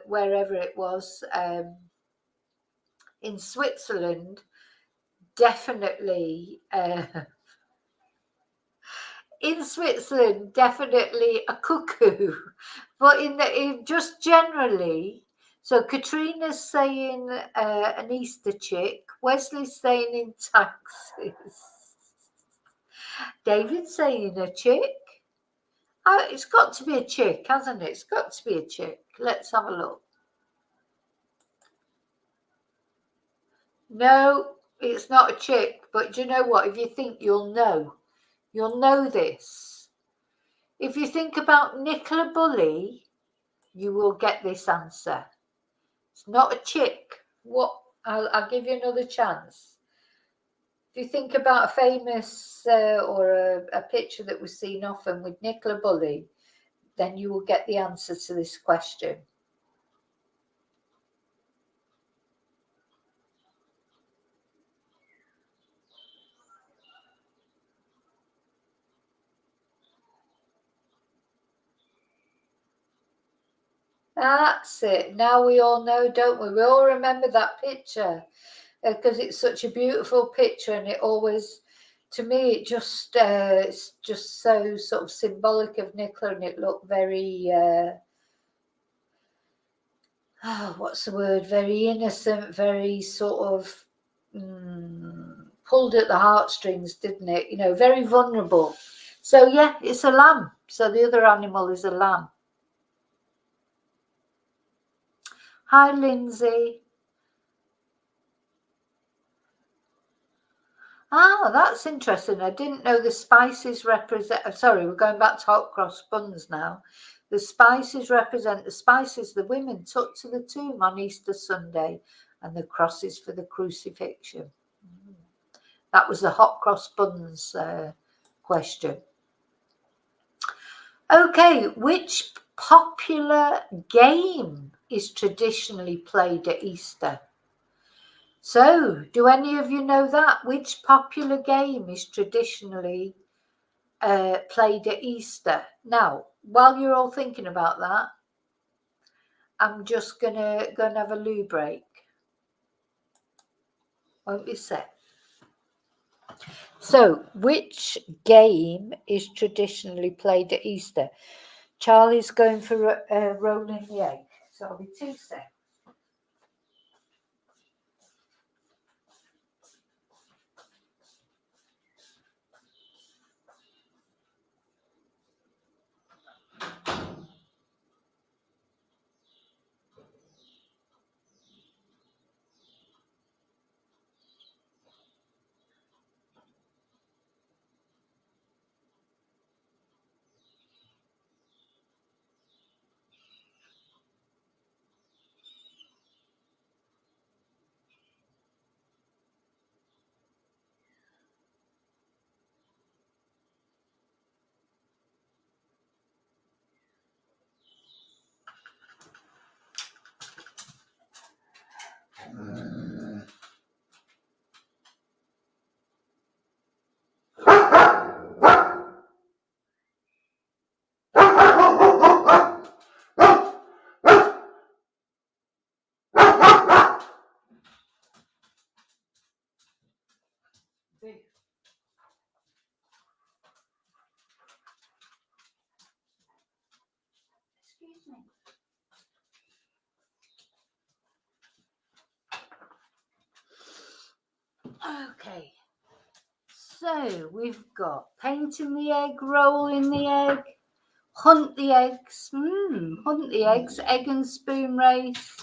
wherever it was, in Switzerland, definitely a cuckoo. But in just generally, so Katrina's saying an Easter chick, Wesley's saying in taxis, David's saying a chick. Oh, it's got to be a chick, hasn't it? It's got to be a chick. Let's have a look. No, it's not a chick. But do you know what? If you think you'll know this. If you think about Nicola Bully, you will get this answer. It's not a chick. What? I'll give you another chance. If you think about a famous or a picture that was seen often with Nicola Bully, then you will get the answer to this question. That's it. Now we all know, don't we? We all remember that picture because it's such a beautiful picture, and it always, to me, it's just so sort of symbolic of Nicola, and it looked very, what's the word? Very innocent, very sort of pulled at the heartstrings, didn't it? You know, very vulnerable. So yeah, it's a lamb. So the other animal is a lamb. Hi, Lindsay. Ah, that's interesting. I didn't know the spices represent. Sorry, we're going back to hot cross buns now. The spices represent the spices the women took to the tomb on Easter Sunday, and the crosses for the crucifixion. That was the hot cross buns question. Okay, which popular game is traditionally played at Easter? So, do any of you know that? Which popular game is traditionally played at Easter? Now, while you're all thinking about that, I'm just gonna go and have a loo break. Won't be set. So, which game is traditionally played at Easter? Charlie's going for rolling the egg, so I'll be 2 seconds. Okay, so we've got painting the egg, rolling the egg, hunt the eggs, hunt the eggs, egg and spoon race.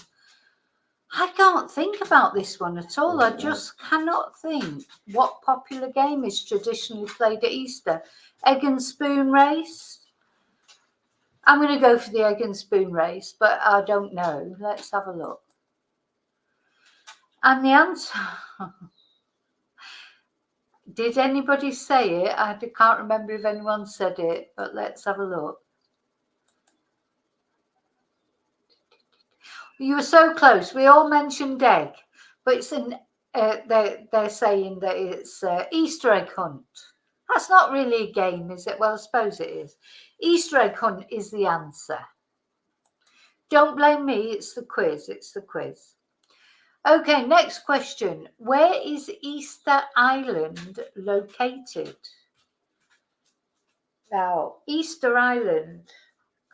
I can't think about this one at all. I just cannot think what popular game is traditionally played at Easter. Egg and spoon race. I'm going to go for the egg and spoon race, but I don't know. Let's have a look. And the answer... Did anybody say it? I can't remember if anyone said it, but let's have a look. You were so close. We all mentioned egg, but it's they're saying that it's Easter egg hunt. That's not really a game, is it? Well, I suppose it is. Easter egg hunt is the answer. Don't blame me. It's the quiz. It's the quiz. Okay, next question. Where is Easter Island located? Now, Easter Island,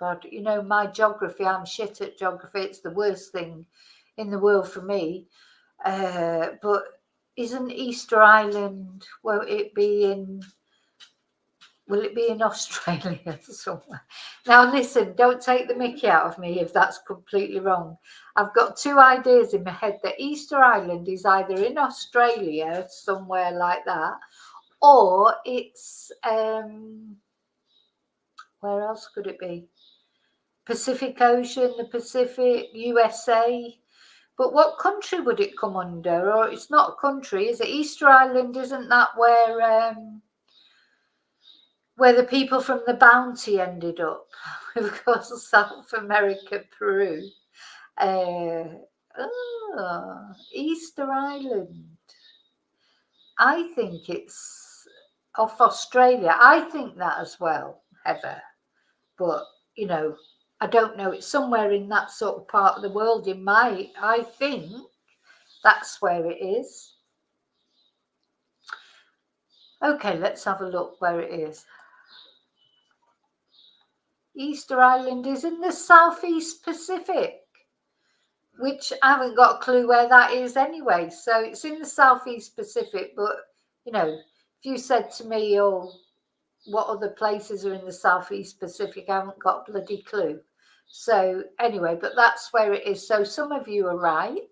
God, you know, my geography, I'm shit at geography. It's the worst thing in the world for me. But isn't Easter Island, will it be in Australia somewhere? Now, listen, don't take the mickey out of me if that's completely wrong. I've got two ideas in my head that Easter Island is either in Australia, somewhere like that, or it's... where else could it be? Pacific Ocean, the Pacific, USA. But what country would it come under? Or it's not a country, is it? Easter Island, isn't that where the people from the Bounty ended up? Of course, South America, Peru. Easter Island. I think it's off Australia. I think that as well, Heather. But, you know, I don't know. It's somewhere in that sort of part of the world I think that's where it is. Okay, let's have a look where it is. Easter Island is in the Southeast Pacific, which I haven't got a clue where that is anyway. So it's in the Southeast Pacific, but, you know, if you said to me, oh, what other places are in the Southeast Pacific, I haven't got a bloody clue. So anyway, but that's where it is. So some of you are right.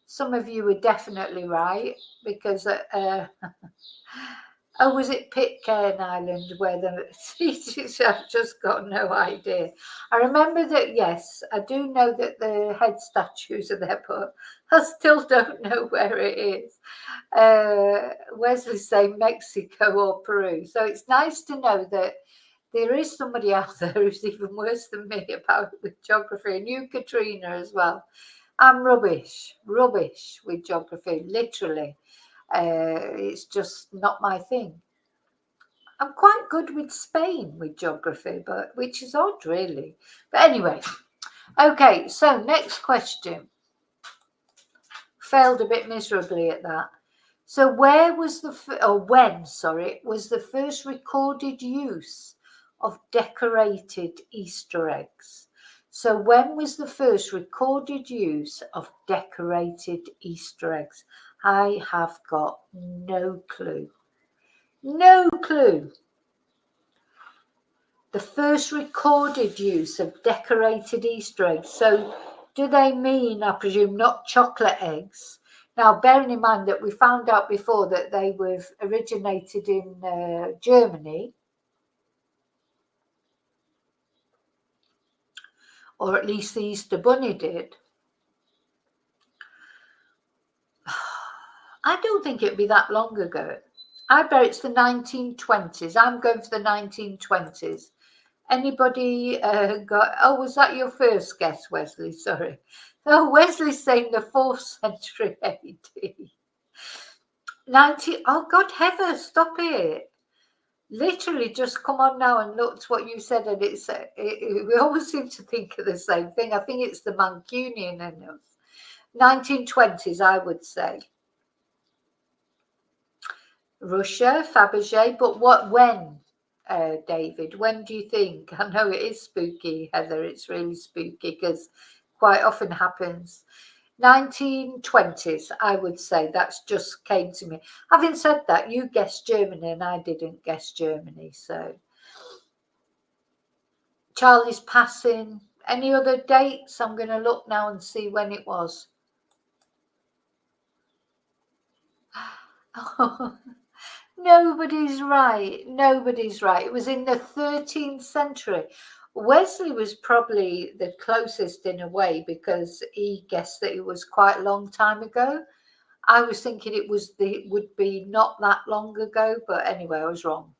Some of you are definitely right, because oh, was it Pitcairn Island where I've just got no idea. I remember that, yes, I do know that the head statues are there, but I still don't know where it is. Wesley's saying Mexico or Peru. So it's nice to know that there is somebody out there who's even worse than me about with geography, and you, Katrina, as well. I'm rubbish with geography, literally. It's just not my thing. I'm quite good with Spain with geography, but which is odd, really. But anyway, okay, so next question. Failed a bit miserably at that. So when was the first recorded use of decorated Easter eggs? So when was the first recorded use of decorated Easter eggs? I have got no clue. No clue. The first recorded use of decorated Easter eggs. So do they mean, I presume, not chocolate eggs? Now, bearing in mind that we found out before that they were originated in Germany, or at least the Easter Bunny did. I don't think it'd be that long ago. I bet it's the 1920s. I'm going for the 1920s. Anybody got... Oh, was that your first guess, Wesley? Sorry. Oh, Wesley's saying the 4th century AD. 90... Oh, God, Heather, stop it. Literally just come on now and look at what you said, and we always seem to think of the same thing. I think it's the Mancunian in us. 1920s, I would say. Russia, Fabergé, but when? David. When do you think? I know it is spooky, Heather. It's really spooky because quite often happens. 1920s, I would say. That's just came to me. Having said that, you guessed Germany and I didn't guess Germany. So Charlie's passing. Any other dates? I'm going to look now and see when it was. Nobody's right. Nobody's right. It was in the 13th century. Wesley was probably the closest in a way because he guessed that it was quite a long time ago. I was thinking it would be not that long ago, but anyway, I was wrong.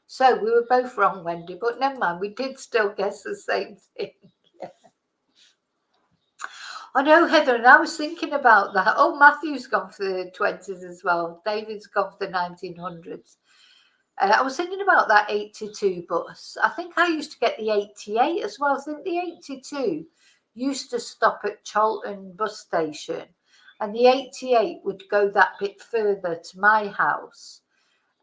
So we were both wrong, Wendy, but never mind. We did still guess the same thing. I know, Heather, and I was thinking about that. Oh, Matthew's gone for the 20s as well. David's gone for the 1900s. I was thinking about that 82 bus. I think I used to get the 88 as well. I think the 82 used to stop at Charlton bus station, and the 88 would go that bit further to my house.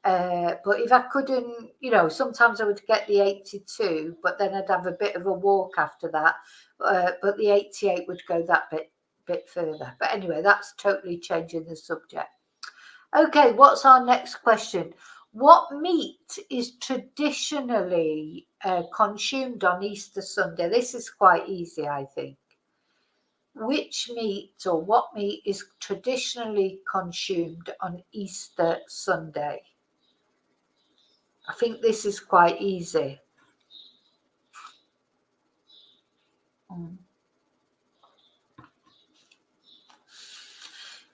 But if I couldn't, sometimes I would get the 82, but then I'd have a bit of a walk after that. But the 88 would go that bit further. But anyway, that's totally changing the subject. Okay, what's our next question? What meat is traditionally consumed on Easter Sunday? This is quite easy, I think. Which meat or what meat is traditionally consumed on Easter Sunday? I think this is quite easy.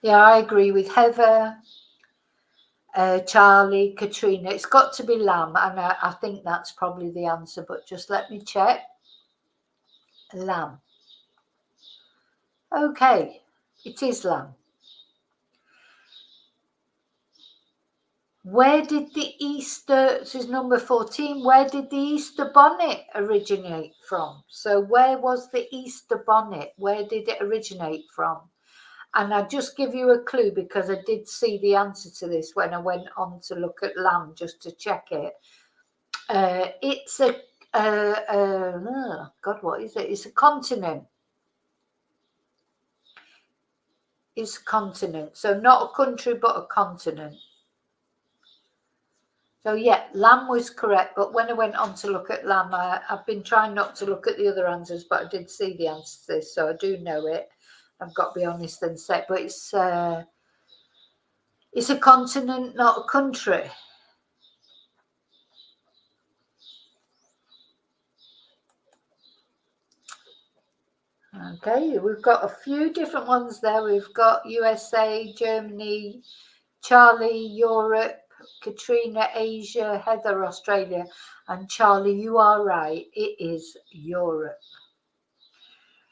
Yeah, I agree with Heather, Charlie, Katrina. It's got to be lamb, and I think that's probably the answer, but just let me check. Lamb. Okay, it is lamb. Where did the Easter, this is number 14, where did the Easter bonnet originate from? So where was the Easter bonnet? Where did it originate from? And I'll just give you a clue because I did see the answer to this when I went on to look at lamb just to check it. It's a, God, what is it? It's a continent. It's a continent. So not a country, but a continent. So yeah, lamb was correct. But when I went on to look at lamb, I've been trying not to look at the other answers, but I did see the answer to this, so I do know it. I've got to be honest and say, but it's a continent, not a country. Okay, we've got a few different ones there. We've got USA, Germany, Charlie, Europe, Katrina, Asia, Heather, Australia, and Charlie, you are right. It is Europe.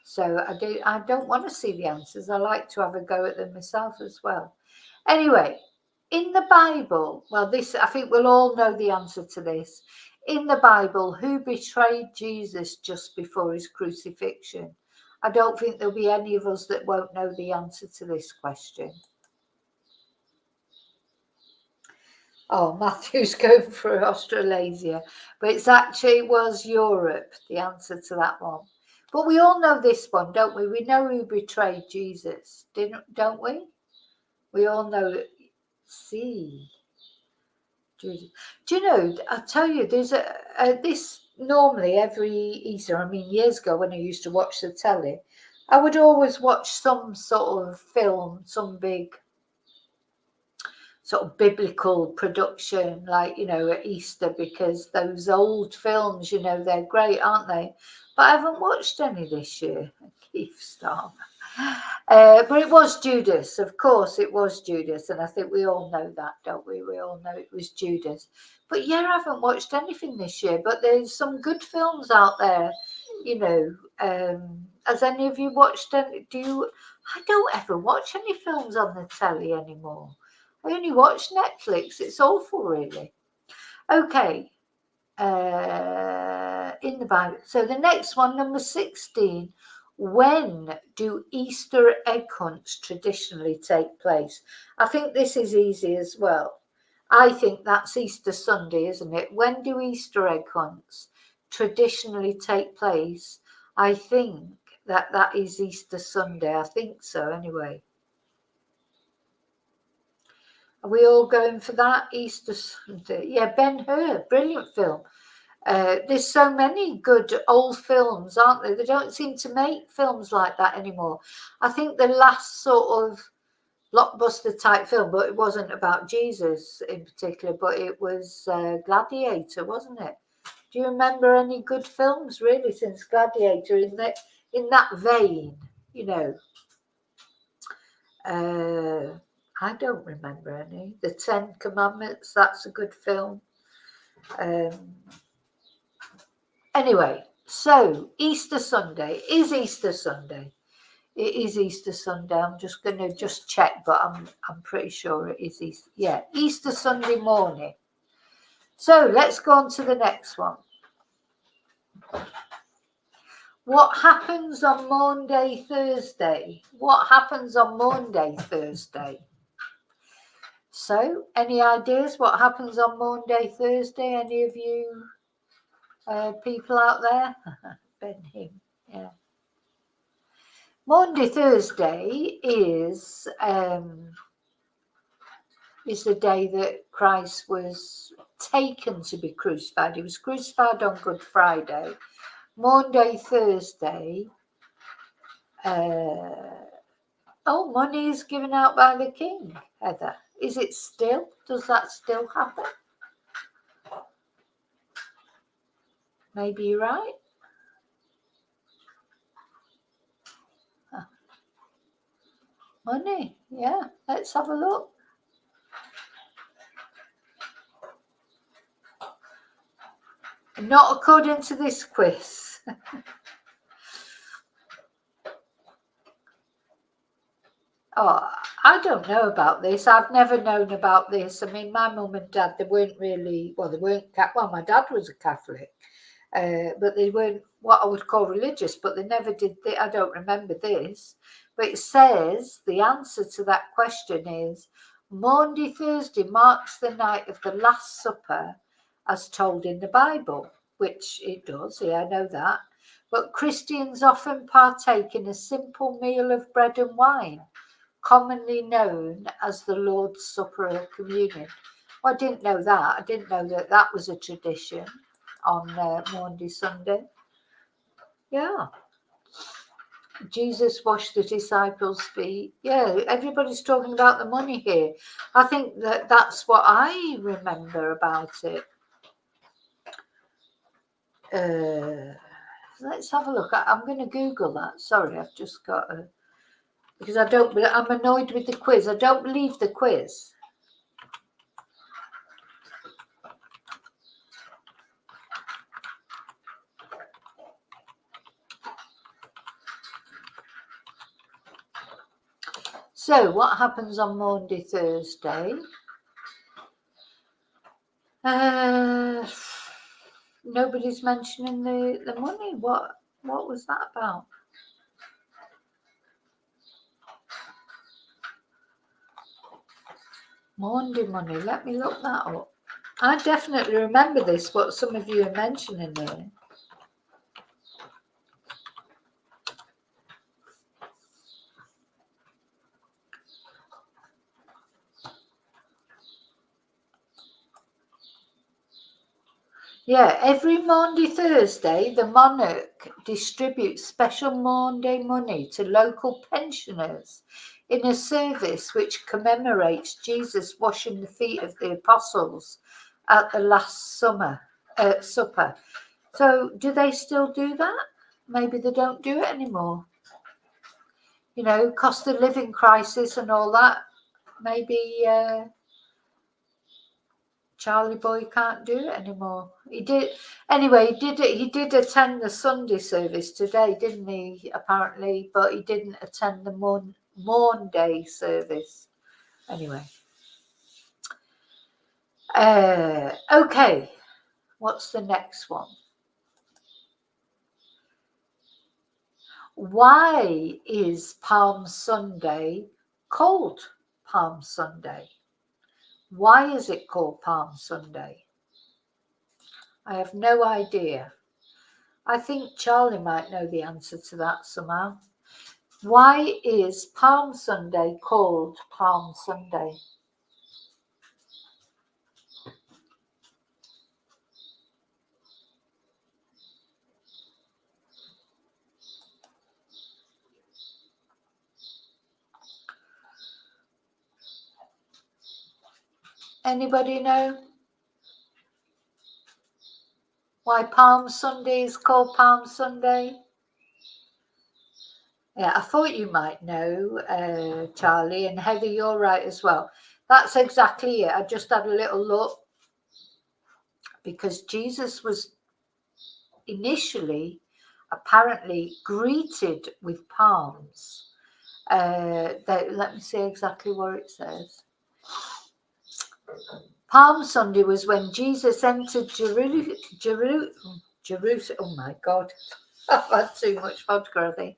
So I don't want to see the answers. I like to have a go at them myself as well. Anyway, in the Bible, well, this, I think we'll all know the answer to this. In the Bible, who betrayed Jesus just before his crucifixion? I don't think there'll be any of us that won't know the answer to this question. Oh, Matthew's going for Australasia, but it was Europe, the answer to that one. But we all know this one, don't we? We know who betrayed Jesus, don't we? We all know that. See, do you know? I'll tell you, there's this normally every Easter. I mean, years ago when I used to watch the telly, I would always watch some sort of film, some big sort of biblical production, like, at Easter, because those old films, they're great, aren't they? But I haven't watched any this year. Keith Starmer. But it was Judas, of course, it was Judas, and I think we all know that, don't we? We all know it was Judas. But yeah, I haven't watched anything this year, but there's some good films out there, Has any of you watched any? I don't ever watch any films on the telly anymore. I only watch Netflix. It's awful, really. Okay. In the Bible. So the next one, number 16. When do Easter egg hunts traditionally take place? I think this is easy as well. I think that's Easter Sunday, isn't it? When do Easter egg hunts traditionally take place? I think that is Easter Sunday. I think so, anyway. Are we all going for that? Easter Sunday. Yeah, Ben-Hur, brilliant film. There's so many good old films, aren't there? They don't seem to make films like that anymore. I think the last sort of blockbuster type film, but it wasn't about Jesus in particular, but it was Gladiator, wasn't it? Do you remember any good films really since Gladiator in that vein? You know, I don't remember any. The Ten Commandments, that's a good film. Anyway, so Easter Sunday is Easter Sunday. It is Easter Sunday. I'm just going to check, but I'm pretty sure it is Easter. Yeah, Easter Sunday morning. So let's go on to the next one. What happens on Maundy Thursday? What happens on Maundy Thursday? So, any ideas what happens on Maundy Thursday? Any of you people out there? Ben, him, yeah. Maundy Thursday is the day that Christ was taken to be crucified. He was crucified on Good Friday. Maundy Thursday, money is given out by the king, Heather. Is it still? Does that still happen? Maybe you're right. Money, yeah, let's have a look. Not according to this quiz. Oh, I don't know about this. I've never known about this. I mean, my mum and dad, they weren't really, well, they weren't, well, my dad was a Catholic, but they weren't what I would call religious, but they never did, I don't remember this. But it says the answer to that question is Maundy Thursday marks the night of the Last Supper as told in the Bible, which it does, yeah, I know that. But Christians often partake in a simple meal of bread and wine, commonly known as the Lord's Supper or Communion. Well, I didn't know that. I didn't know that was a tradition on Maundy Sunday. Yeah. Jesus washed the disciples' feet. Yeah, everybody's talking about the money here. I think that's what I remember about it. Let's have a look. I'm going to Google that. Sorry, I've just got to, because I'm annoyed with the quiz. I don't believe the quiz. So what happens on Maundy Thursday? Nobody's mentioning the money. What was that about? Maundy money. Let me look that up. I definitely remember this, what some of you are mentioning here. Yeah, every Maundy Thursday, the monarch distributes special Maundy money to local pensioners in a service which commemorates Jesus washing the feet of the apostles at the Last Supper. So do they still do that? Maybe they don't do it anymore. You know, cost of living crisis and all that. Maybe Charlie Boy can't do it anymore. He did anyway. He did attend the Sunday service today, didn't he? Apparently, but he didn't attend the Maundy service. Anyway, okay. What's the next one? Why is Palm Sunday called Palm Sunday? Why is it called Palm Sunday? I have no idea. I think Charlie might know the answer to that somehow. Why is Palm Sunday called Palm Sunday? Anybody know why Palm Sunday is called Palm Sunday? Yeah, I thought you might know, Charlie, and Heather, you're right as well. That's exactly it. I just had a little look because Jesus was initially apparently greeted with palms. Let me see exactly what it says. Palm Sunday was when Jesus entered Jerusalem. Oh my God, I've had too much vodka, I think.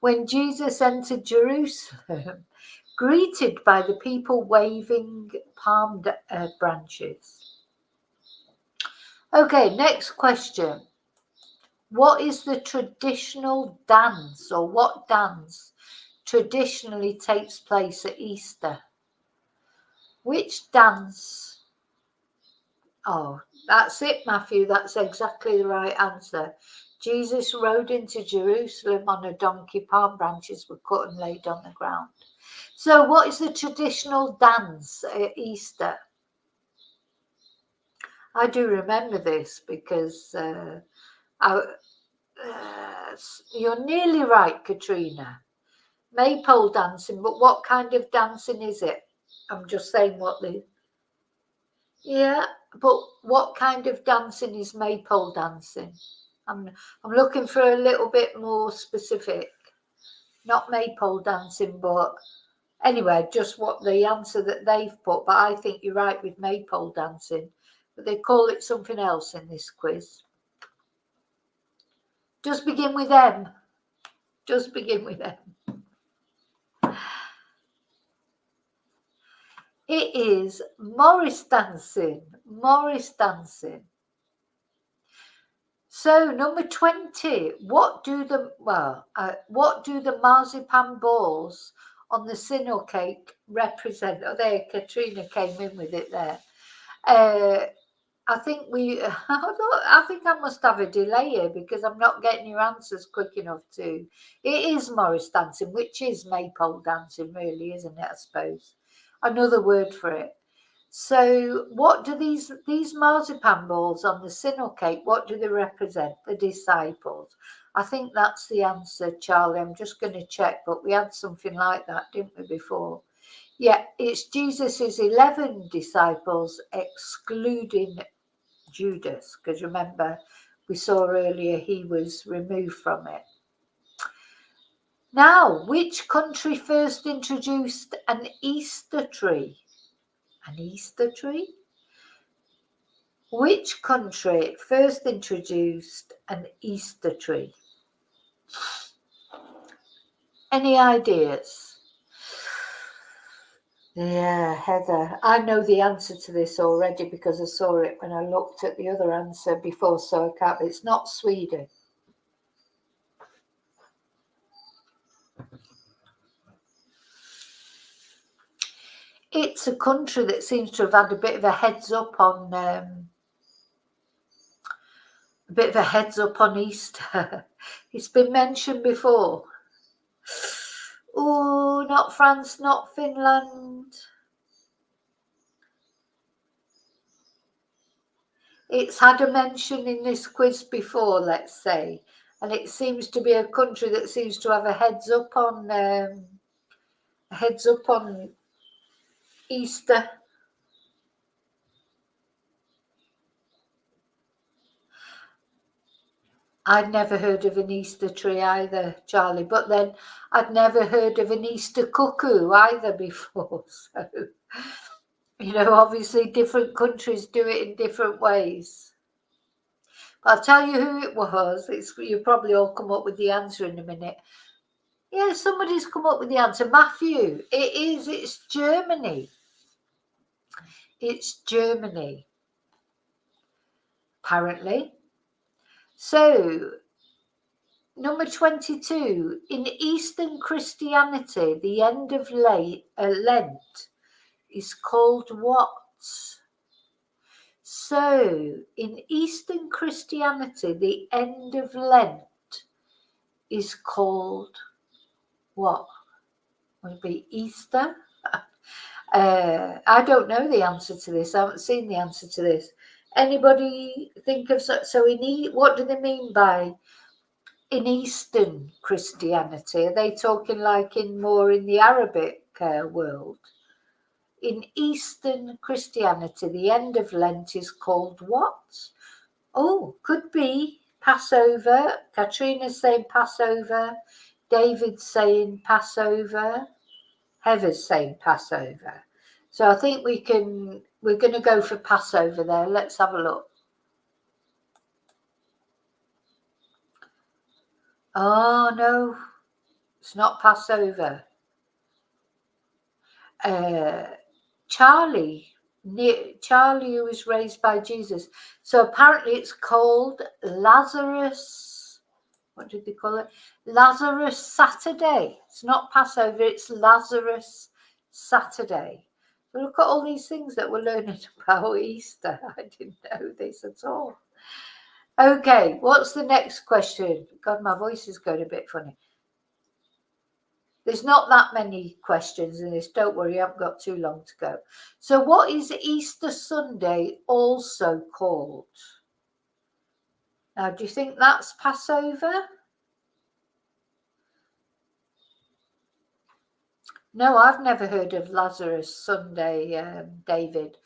When Jesus entered Jerusalem, greeted by the people waving palm branches. Okay, next question. What is the traditional dance, or what dance traditionally takes place at Easter? Which dance? Oh, that's it, Matthew. That's exactly the right answer. Jesus rode into Jerusalem on a donkey. Palm branches were cut and laid on the ground. So what is the traditional dance at Easter? I do remember this because you're nearly right, Katrina. Maypole dancing, but what kind of dancing is it? I'm just saying what the... Yeah, but what kind of dancing is maypole dancing? I'm looking for a little bit more specific. Not maypole dancing, but anyway, just what the answer that they've put. But I think you're right with maypole dancing, but they call it something else in this quiz. Just begin with M. Just begin with M. It is Morris dancing. Morris dancing. So number 20. What do the marzipan balls on the cinnamon cake represent? Oh, there, Katrina came in with it there. I think I must have a delay here because I'm not getting your answers quick enough to. It is Morris dancing, which is maypole dancing, really, isn't it? I suppose another word for it. So, what do these marzipan balls on the cinnamon cake? What do they represent? The disciples. I think that's the answer, Charlie. I'm just going to check, but we had something like that, didn't we, before? Yeah, it's Jesus's 11 disciples, excluding Judas, because remember, we saw earlier he was removed from it. Now, which country first introduced an Easter tree? An Easter tree? Which country first introduced an Easter tree? Any ideas? Yeah, Heather, I know the answer to this already because I saw it when I looked at the other answer before, so I can't. It's not Sweden. It's a country that seems to have had a bit of a heads up on Easter. It's been mentioned before. Oh, not France, not Finland. It's had a mention in this quiz before, let's say, and it seems to be a country that seems to have a heads up on Easter. I'd never heard of an Easter tree either, Charlie, but then I'd never heard of an Easter cuckoo either before. So, obviously different countries do it in different ways. But I'll tell you who it was. You probably all come up with the answer in a minute. Yeah, somebody's come up with the answer. Matthew, it's Germany. It's Germany, apparently. So, number 22, in Eastern Christianity, the end of Lent is called what? So, in Eastern Christianity, the end of Lent is called what? Would it be Easter? I don't know the answer to this. I haven't seen the answer to this. Anybody think of so what do they mean by in Eastern Christianity? Are they talking like more in the Arabic world? In Eastern Christianity, the end of Lent is called what? Oh, could be Passover. Katrina's saying Passover. David's saying Passover. Heather's saying Passover. So I think we're going to go for Passover there. Let's have a look. Oh, no, it's not Passover. Charlie, who was raised by Jesus. So apparently it's called Lazarus. What did they call it? Lazarus Saturday. It's not Passover, it's Lazarus Saturday. Look at all these things that we're learning about Easter. I didn't know this at all. Okay, what's the next question? God, my voice is going a bit funny. There's not that many questions in this. Don't worry, I haven't got too long to go. So what is Easter Sunday also called? Now, do you think that's Passover? No, I've never heard of Lazarus Sunday, David.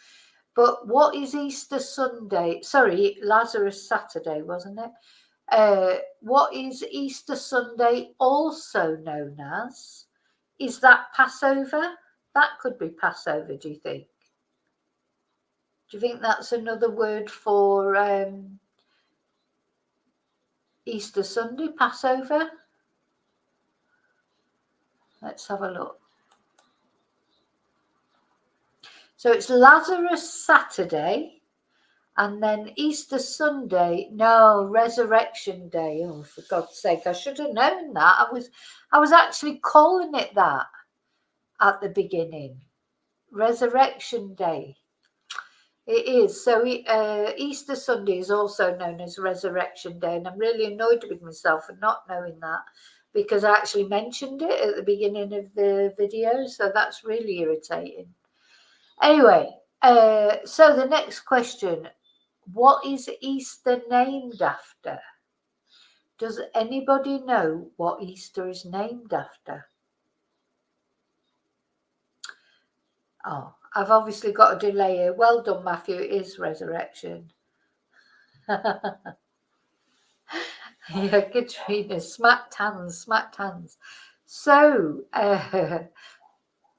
But what is Easter Sunday? Sorry, Lazarus Saturday, wasn't it? What is Easter Sunday also known as? Is that Passover? That could be Passover, do you think? Do you think that's another word for Easter Sunday, Passover? Let's have a look. So it's Lazarus Saturday, and then Easter Sunday, no, Resurrection Day. Oh, for God's sake, I should have known that. I was actually calling it that at the beginning. Resurrection Day. It is. So Easter Sunday is also known as Resurrection Day, and I'm really annoyed with myself for not knowing that, because I actually mentioned it at the beginning of the video, so that's really irritating. Anyway, so the next question, what is Easter named after? Does anybody know what Easter is named after? Oh, I've obviously got a delay here. Well done, Matthew. It is resurrection. Yeah, Katrina, smacked hands. So,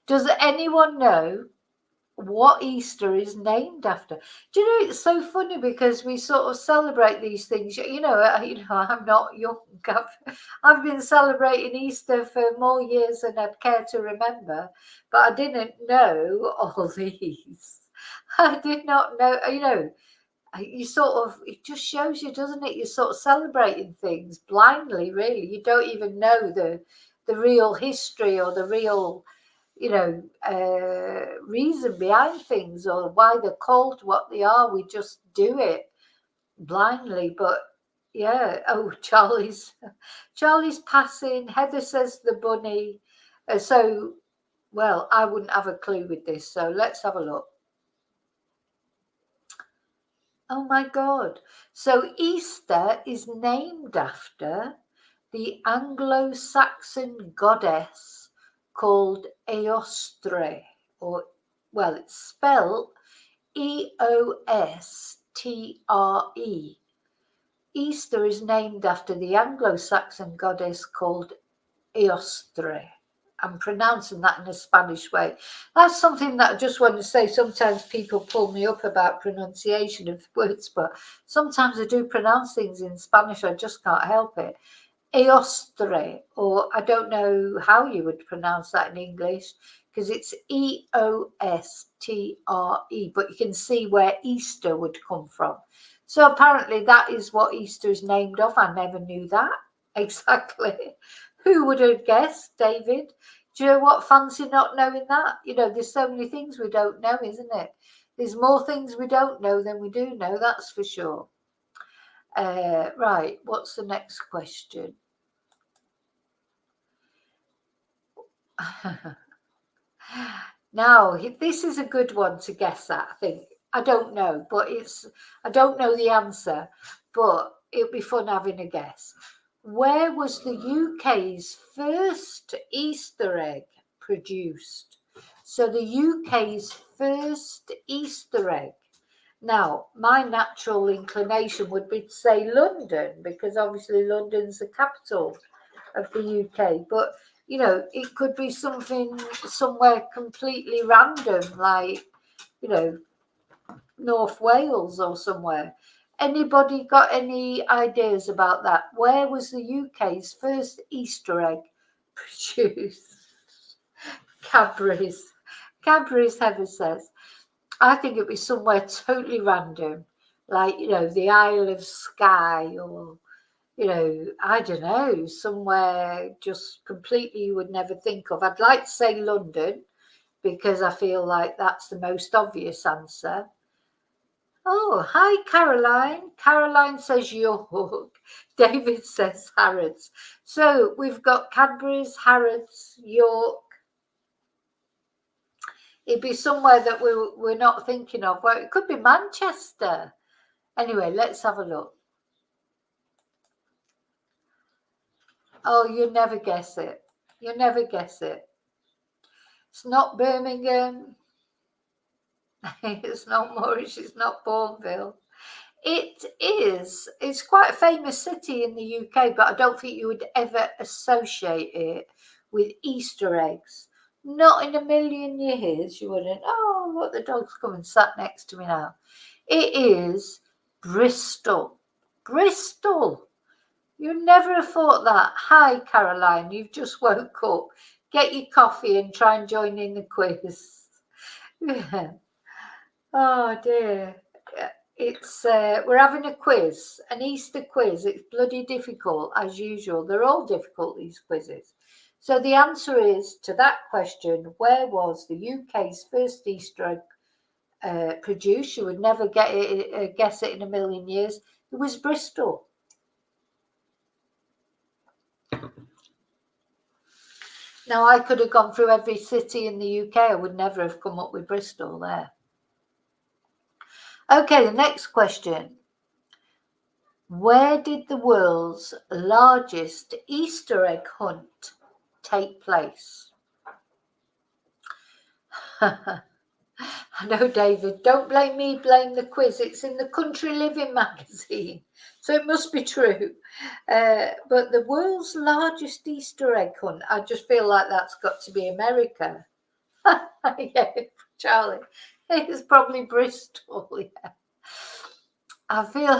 does anyone know what Easter is named after? Do you know, it's so funny because we sort of celebrate these things. You know, I'm not young. I've been celebrating Easter for more years than I'd care to remember, but I didn't know all these. I did not know, you sort of, it just shows you, doesn't it? You're sort of celebrating things blindly, really. You don't even know the real history or the real reason behind things or why they're called what they are. We just do it blindly. But yeah, oh, Charlie's passing. Heather says the bunny. So, well, I wouldn't have a clue with this. So let's have a look. Oh my God. So Easter is named after the Anglo-Saxon goddess called Eostre, or, well, it's spelled Eostre. Easter is named after the Anglo-Saxon goddess called Eostre. I'm pronouncing that in a Spanish way. That's something that I just want to say. Sometimes people pull me up about pronunciation of words, but sometimes I do pronounce things in Spanish. I just can't help it. Eostre, or I don't know how you would pronounce that in English. because it's Eostre, but you can see where Easter would come from. So apparently that is what Easter is named of. I never knew that. Exactly. Who would have guessed, David? Do you know what? Fancy not knowing that. You know, there's so many things we don't know, isn't it? There's more things we don't know than we do know, that's for sure. Right, what's the next question? Now, this is a good one to guess at, I think. I don't know, but I don't know the answer, but it'd be fun having a guess. Where was the UK's first Easter egg produced? So the UK's first Easter egg. Now, my natural inclination would be to say London, because obviously London's the capital of the UK, but you know, it could be something somewhere completely random, like, you know, North Wales or somewhere. Anybody got any ideas about that? Where was the UK's first Easter egg produced? Cadbury's. Heather says. I think it'd be somewhere totally random, like, you know, the Isle of Skye, or, you know, I don't know, somewhere just completely you would never think of. I'd like to say London, because I feel like that's the most obvious answer. Oh, hi, Caroline. Caroline says York. David says Harrods. So we've got Cadbury's, Harrods, York. It'd be somewhere that we're not thinking of. Well, it could be Manchester. Anyway, let's have a look. Oh, you'll never guess it. You'll never guess it. It's not Birmingham. It's not Moorish. It's not Bourneville. It's quite a famous city in the UK, but I don't think you would ever associate it with Easter eggs. Not in a million years, you wouldn't. Oh, look, the dog's come and sat next to me now. It is Bristol. Bristol. You never have thought that. Hi, Caroline. You've just woke up. Get your coffee and try and join in the quiz. Yeah. Oh, dear. It's we're having a quiz, an Easter quiz. It's bloody difficult, as usual. They're all difficult, these quizzes. So the answer is to that question: where was the UK's first Easter egg produced? You would never guess it in a million years. It was Bristol. Now, I could have gone through every city in the UK. I would never have come up with Bristol there. Okay, the next question. Where did the world's largest Easter egg hunt take place? I know, David. Don't blame me, blame the quiz. It's in the Country Living magazine, so it must be true. But the world's largest Easter egg hunt, I just feel like that's got to be America. Yeah, Charlie. It's probably Bristol, yeah. I feel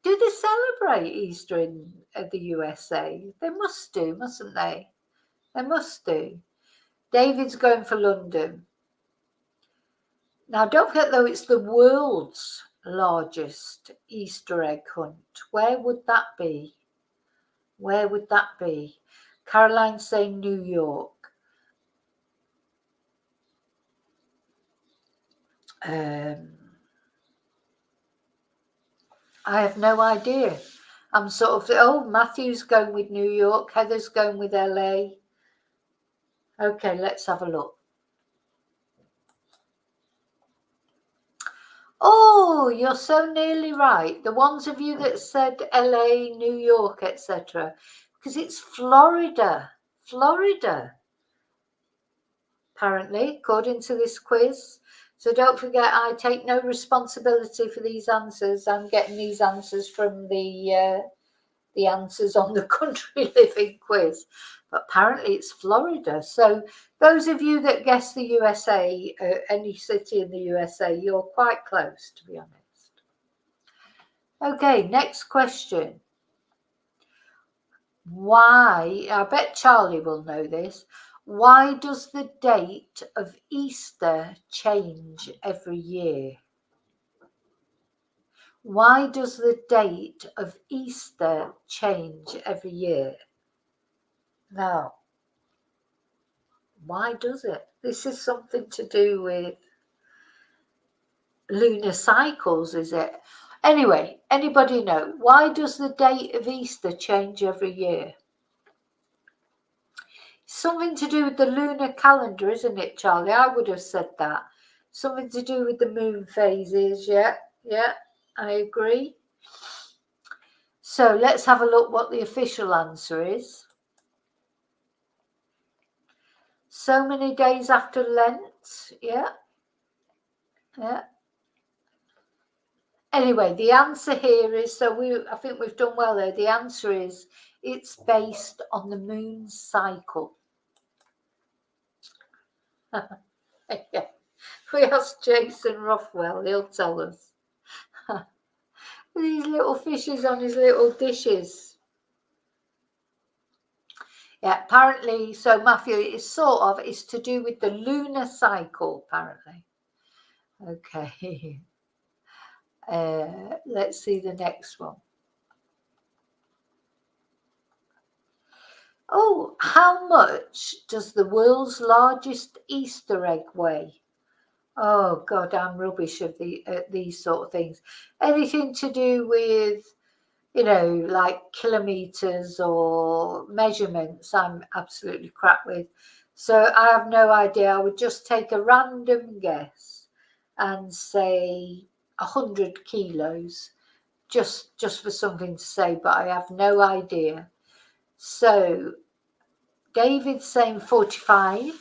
do they celebrate Easter in the USA? They must do, mustn't they? They must do. David's going for London. Now, don't forget, though, it's the world's largest Easter egg hunt. Where would that be? Where would that be? Caroline's saying New York. I have no idea. I'm sort of, Matthew's going with New York. Heather's going with LA. Okay, let's have a look. Oh, you're so nearly right. The ones of you that said LA, New York, etc. Because it's Florida. Florida, apparently, according to this quiz. So don't forget, I take no responsibility for these answers. I'm getting these answers from the answers on the Country Living quiz. But apparently it's Florida. So those of you that guess the USA, any city in the USA, you're quite close, to be honest. Okay, next question. Why, I bet Charlie will know this, Why does the date of Easter change every year? Why does the date of Easter change every year? Now, why does it? This is something to do with lunar cycles, is it? Anyway, anybody know? Why does the date of Easter change every year? Something to do with the lunar calendar, isn't it, Charlie? I would have said that. Something to do with the moon phases, yeah, I agree. So let's have a look what the official answer is. So many days after Lent, yeah. Anyway, the answer here is, I think we've done well there. The answer is, it's based on the moon cycle. Yeah. We asked Jason Rothwell, he'll tell us. These little fishes on his little dishes. Yeah, apparently, so Matthew, it's it's to do with the lunar cycle, apparently. Okay. Let's see the next one. Oh, how much does the world's largest Easter egg weigh? Oh God, I'm rubbish at these sort of things. Anything to do with, like kilometers or measurements, I'm absolutely crap with. So I have no idea. I would just take a random guess and say 100 kilos, just for something to say, but I have no idea. So David's saying 45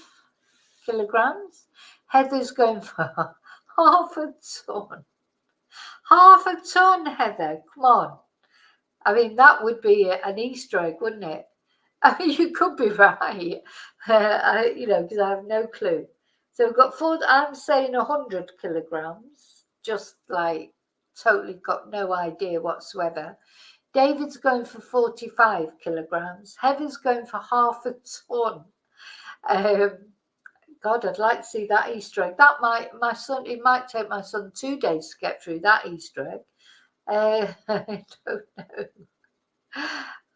kilograms. Heather's going for half a ton. Half a ton, Heather. Come on. I mean, that would be an Easter egg, wouldn't it? I mean, you could be right. Because I have no clue. So we've got I'm saying 100 kilograms. Just like totally got no idea whatsoever. David's going for 45 kilograms. Heather's going for half a ton. God, I'd like to see that Easter egg. It might take my son 2 days to get through that Easter egg. I don't know.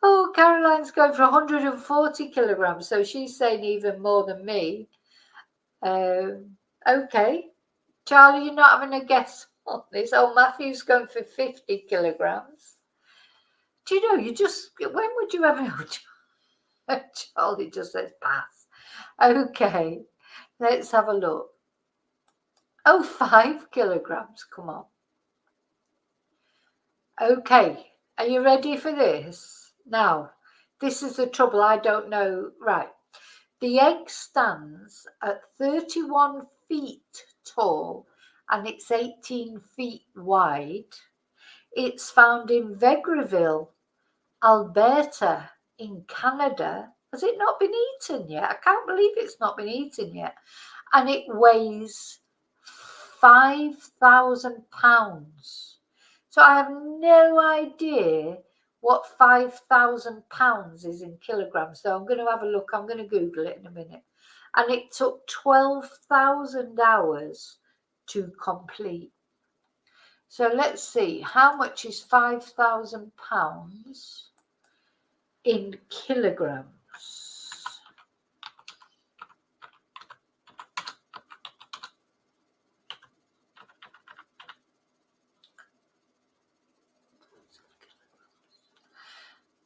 Oh, Caroline's going for 140 kilograms, so she's saying even more than me. Okay. Charlie, you're not having a guess on this. Oh, Matthew's going for 50 kilograms. Do you know, when would you ever know? Charlie just says pass. Okay, let's have a look. Oh, 5 kilograms, come on. Okay, are you ready for this? Now, this is the trouble, I don't know. Right, the egg stands at 31 feet tall and it's 18 feet wide. It's found in Vegreville, Alberta, in Canada. Has it not been eaten yet? I can't believe it's not been eaten yet. And it weighs 5,000 pounds. So I have no idea what 5,000 pounds is in kilograms. So I'm going to have a look. I'm going to Google it in a minute. And it took 12,000 hours to complete. So let's see, how much is 5,000 pounds in kilograms?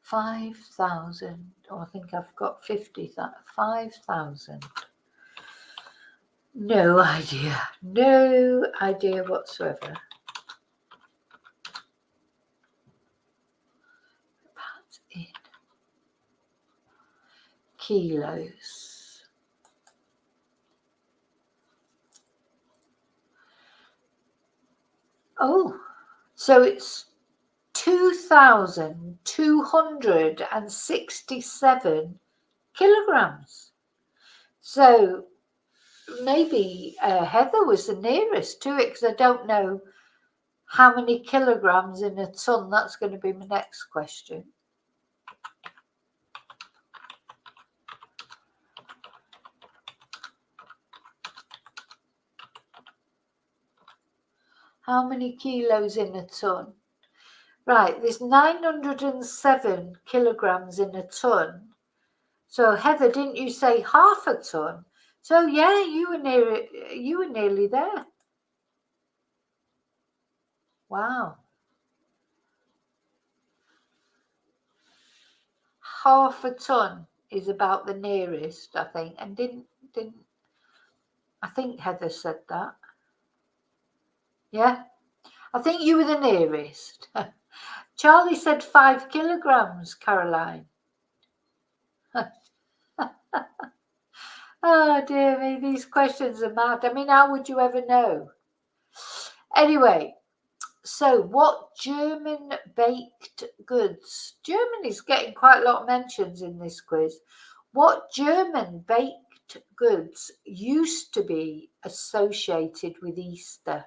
$5,000. Oh, I think I've got 50,000. 5,000. No idea. No idea whatsoever. That's in kilos. Oh, so it's 2,267 kilograms. So maybe Heather was the nearest to it, because I don't know how many kilograms in a ton. That's going to be my next question. How many kilos in a ton? Right, there's 907 kilograms in a ton. So Heather, didn't you say half a ton? So yeah, you were nearly there. Wow. Half a ton is about the nearest, I think. And didn't I think Heather said that? Yeah, I think you were the nearest. Charlie said 5 kilograms, Caroline. Oh dear me, these questions are mad. I mean, how would you ever know? Anyway, so what German baked goods? Germany's getting quite a lot of mentions in this quiz. What German baked goods used to be associated with Easter?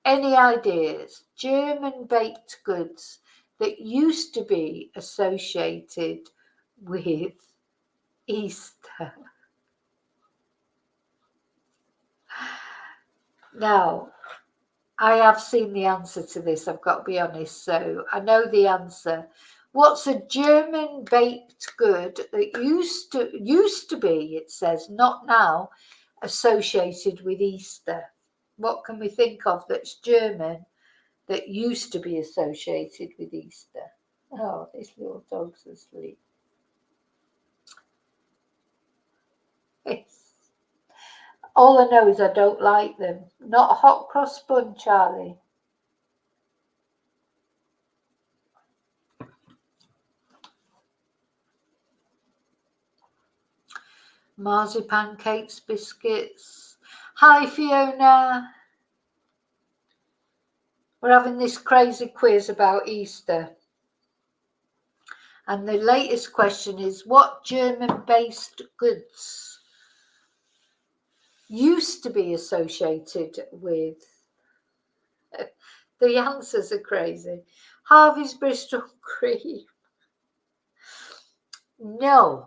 Any ideas? German baked goods that used to be associated with Easter. Now, I have seen the answer to this, I've got to be honest, so I know the answer. What's a German baked good that used to be, it says, not now, associated with Easter? What can we think of that's German that used to be associated with Easter? Oh, this little dog's asleep. All I know is I don't like them. Not a hot cross bun, Charlie. Marzipan cakes, biscuits. Hi, Fiona. We're having this crazy quiz about Easter. And the latest question is, what German-based goods used to be associated with? The answers are crazy. Harvey's Bristol cream. No,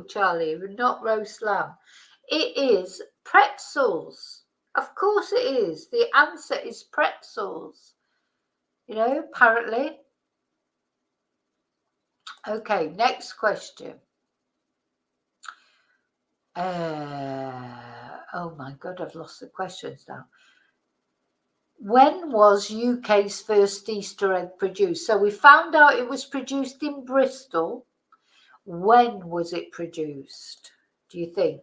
Charlie, not roast lamb. It is pretzels. Of course it is. The answer is pretzels. You know, apparently. Okay, next question. Oh my God, I've lost the questions now. When was UK's first Easter egg produced? So we found out it was produced in Bristol. When was it produced, do you think?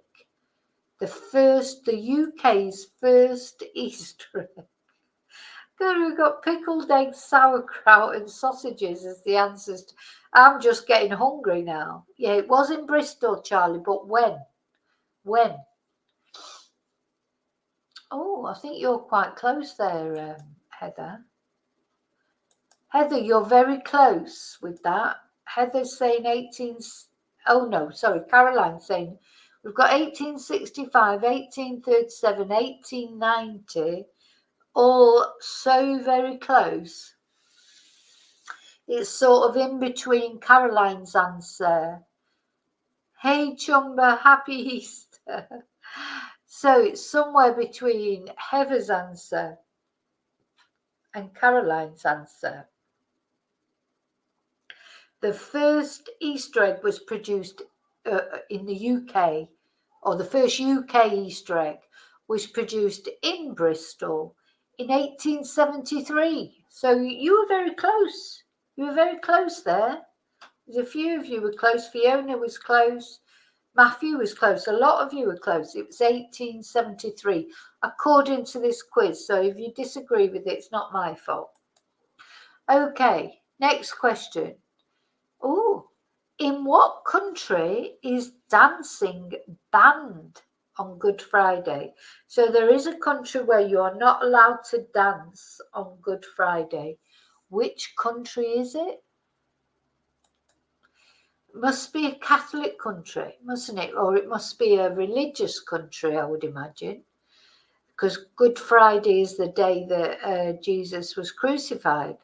The UK's first Easter egg. God, we've got pickled eggs, sauerkraut and sausages as the answers. I'm just getting hungry now. Yeah, it was in Bristol, Charlie, but when? When? Oh, I think you're quite close there, Heather. Heather, you're very close with that. Heather's saying 18... Oh, no, sorry, Caroline's saying we've got 1865, 1837, 1890, all so very close. It's sort of in between Caroline's answer. Hey, Chumba, happy Easter. So it's somewhere between Heather's answer and Caroline's answer. The first Easter egg was produced in the UK, or the first UK Easter egg was produced in Bristol in 1873. So you were very close. You were very close there. There's a few of you were close. Fiona was close. Matthew was close. A lot of you were close. It was 1873, according to this quiz. So if you disagree with it, it's not my fault. Okay, next question. Oh, in what country is dancing banned on Good Friday? So there is a country where you are not allowed to dance on Good Friday. Which country is it? Must be a Catholic country, mustn't it? Or it must be a religious country, I would imagine. Because Good Friday is the day that Jesus was crucified.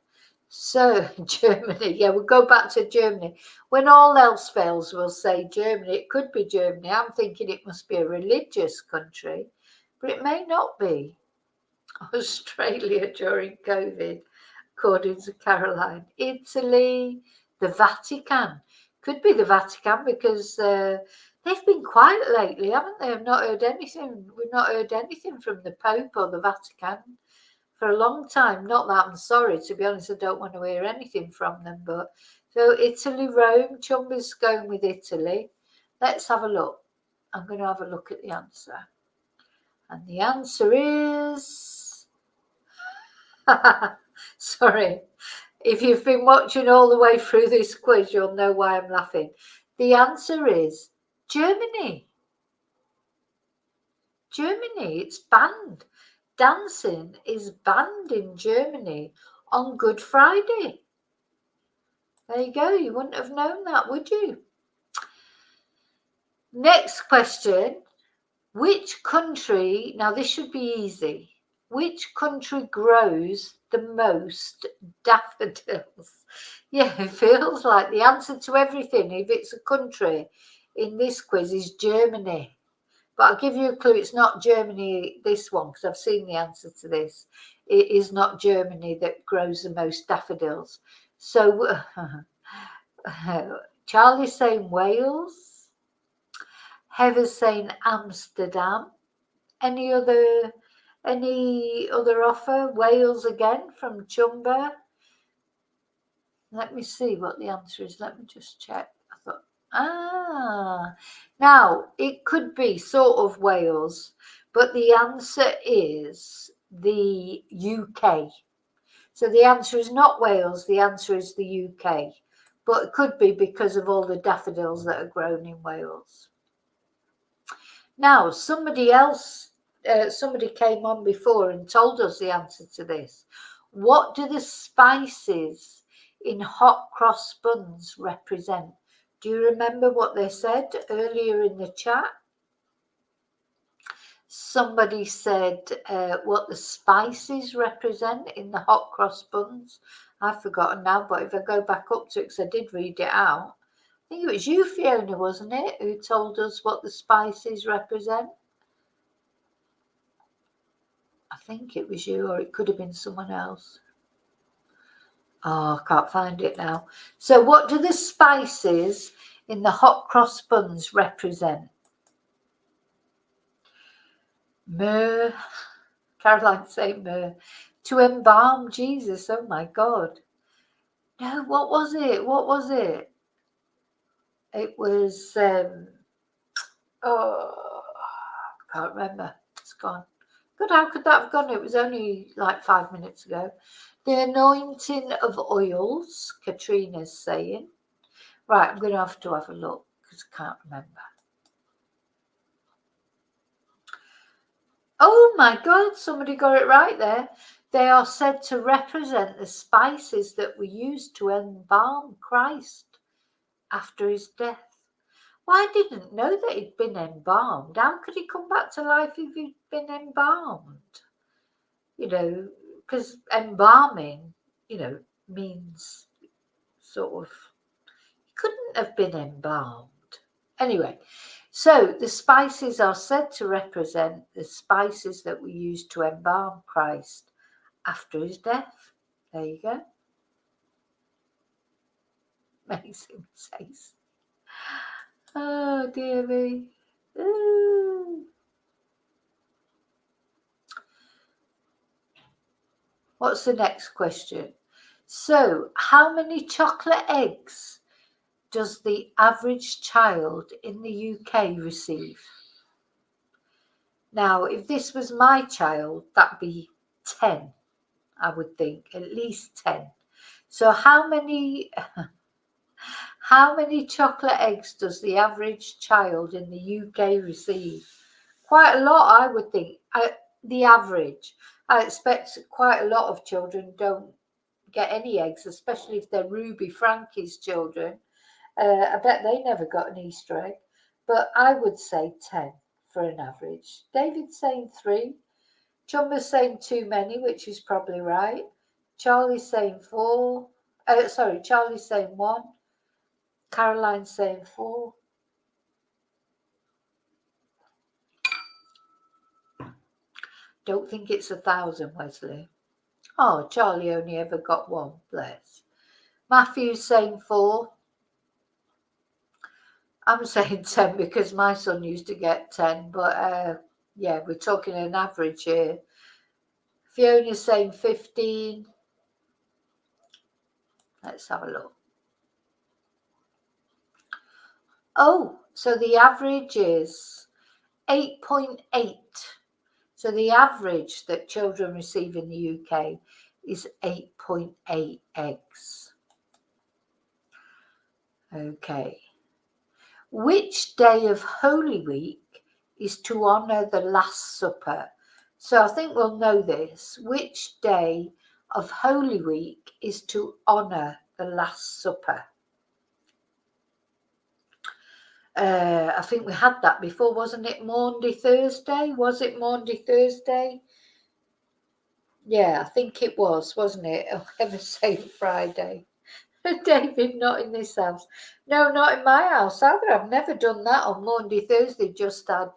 So Germany, yeah, we'll go back to Germany. When all else fails, we'll say Germany. It could be Germany. I'm thinking it must be a religious country. but it may not be. Australia during COVID, according to Caroline. Italy, the Vatican. Could be the Vatican because they've been quiet lately, haven't they? I've not heard anything. We've not heard anything from the Pope or the Vatican for a long time. Not that I'm sorry, to be honest, I don't want to hear anything from them. But so Italy, Rome, Chumba's going with Italy. Let's have a look. I'm going to have a look at the answer. And the answer is... sorry. If you've been watching all the way through this quiz, you'll know why I'm laughing. The answer is Germany. Germany, it's banned. Dancing is banned in Germany on Good Friday. There you go. You wouldn't have known that, would you? Next question. Which country, now this should be easy, which country grows the most daffodils? Yeah, it feels like the answer to everything, if it's a country in this quiz, is Germany. But I'll give you a clue, it's not Germany, this one, because I've seen the answer to this. It is not Germany that grows the most daffodils. So, Charlie's saying Wales. Heather's saying Amsterdam. Any other offer? Wales again from Chumba. Let me see what the answer is. Let me just check. I thought, now it could be sort of Wales, but the answer is the UK. So the answer is not Wales, the answer is the UK. But it could be because of all the daffodils that are grown in Wales. Now, somebody came on before and told us the answer to this. What do the spices in hot cross buns represent? Do you remember what they said earlier in the chat? Somebody said what the spices represent in the hot cross buns. I've forgotten now, but if I go back up to it, because I did read it out, I think it was you, Fiona, wasn't it, who told us what the spices represent? I think it was you, or it could have been someone else. Oh, I can't find it now. So what do the spices in the hot cross buns represent? Myrrh. Caroline saying myrrh. To embalm Jesus. Oh my God. No, what was it? What was it? It was, I can't remember. It's gone. Good, how could that have gone? It was only like 5 minutes ago. The anointing of oils, Katrina's saying. Right, I'm going to have a look because I can't remember. Oh my God, somebody got it right there. They are said to represent the spices that were used to embalm Christ after his death. Well, I didn't know that he'd been embalmed. How could he come back to life if he'd been embalmed? You know, because embalming, means sort of, he couldn't have been embalmed. Anyway, so the spices are said to represent the spices that were used to embalm Christ after his death. There you go. Amazing taste. Oh, dear me. Ooh. What's the next question? So, how many chocolate eggs does the average child in the UK receive? Now, if this was my child, that'd be 10, I would think, at least 10. So how many chocolate eggs does the average child in the UK receive? Quite a lot, I would think. The average. I expect quite a lot of children don't get any eggs, especially if they're Ruby Frankie's children. I bet they never got an Easter egg. But I would say 10 for an average. David's saying 3. Chumba's saying too many, which is probably right. Charlie's saying 4. Charlie's saying 1. Caroline's saying 4. Don't think it's 1,000, Wesley. Oh, Charlie only ever got one, bless. Matthew's saying 4. I'm saying 10 because my son used to get 10, but yeah, we're talking an average here. Fiona's saying 15. Let's have a look. Oh, so the average is 8.8. So the average that children receive in the UK is 8.8 eggs. Okay. Which day of Holy Week is to honour the Last Supper? So I think we'll know this. Which day of Holy Week is to honour the Last Supper? I think we had that before, wasn't it? Maundy Thursday? Was it Maundy Thursday? Yeah, I think it was, wasn't it? Oh, Heaven Save Friday. David, not in this house. No, not in my house either. I've never done that on Maundy Thursday, just had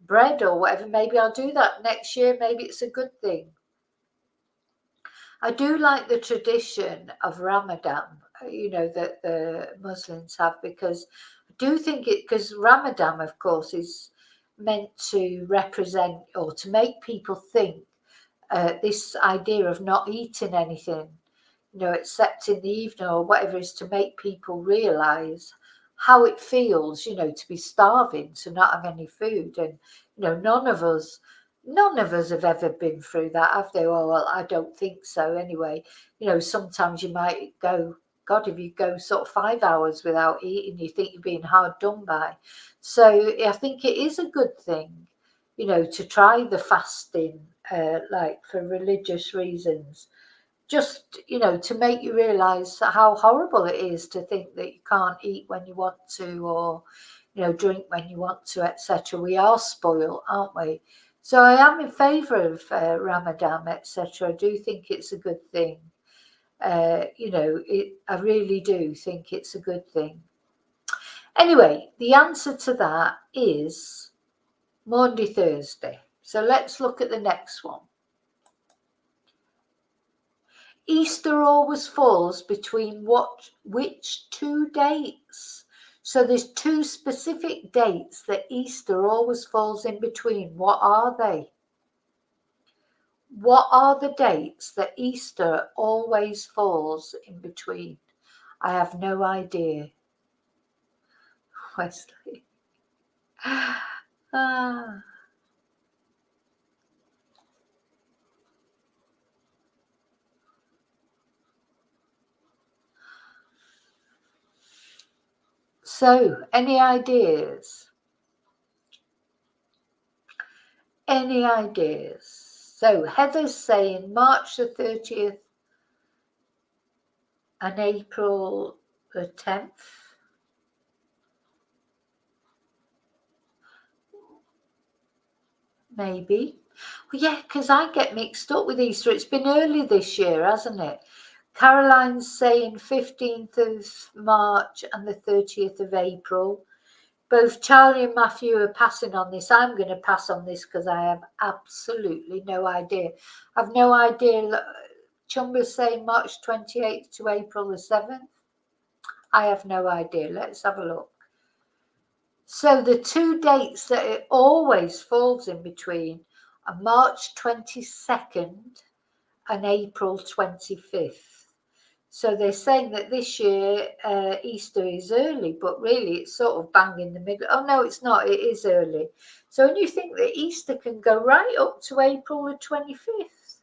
bread or whatever. Maybe I'll do that next year. Maybe it's a good thing. I do like the tradition of Ramadan, that the Muslims have, because I do think because Ramadan, of course, is meant to represent or to make people think this idea of not eating anything, except in the evening or whatever, is to make people realise how it feels, to be starving, to not have any food. And, none of us have ever been through that, have they? Oh, well, I don't think so anyway. Sometimes you might go, God, if you go sort of 5 hours without eating, you think you're being hard done by. So I think it is a good thing, to try the fasting, like for religious reasons. Just, to make you realise how horrible it is to think that you can't eat when you want to, or, drink when you want to, etc. We are spoiled, aren't we? So I am in favour of Ramadan, etc. I do think it's a good thing. I really do think it's a good thing. Anyway, the answer to that is Maundy Thursday. So let's look at the next one. Easter always falls between which 2 dates? So there's 2 specific dates that Easter always falls in between. What are they? What are the dates that Easter always falls in between? I have no idea. Wesley. Ah. So, any ideas? Any ideas? So, Heather's saying March the 30th and April the 10th. Maybe. Well, yeah, because I get mixed up with Easter. It's been early this year, hasn't it? Caroline's saying 15th of March and the 30th of April. Both Charlie and Matthew are passing on this. I'm going to pass on this because I have absolutely no idea. I've no idea. Chumba's saying March 28th to April the 7th. I have no idea. Let's have a look. So the 2 dates that it always falls in between are March 22nd and April 25th. So they're saying that this year Easter is early, but really it's sort of bang in the middle. Oh, no, it's not. It is early. So when you think that Easter can go right up to April the 25th,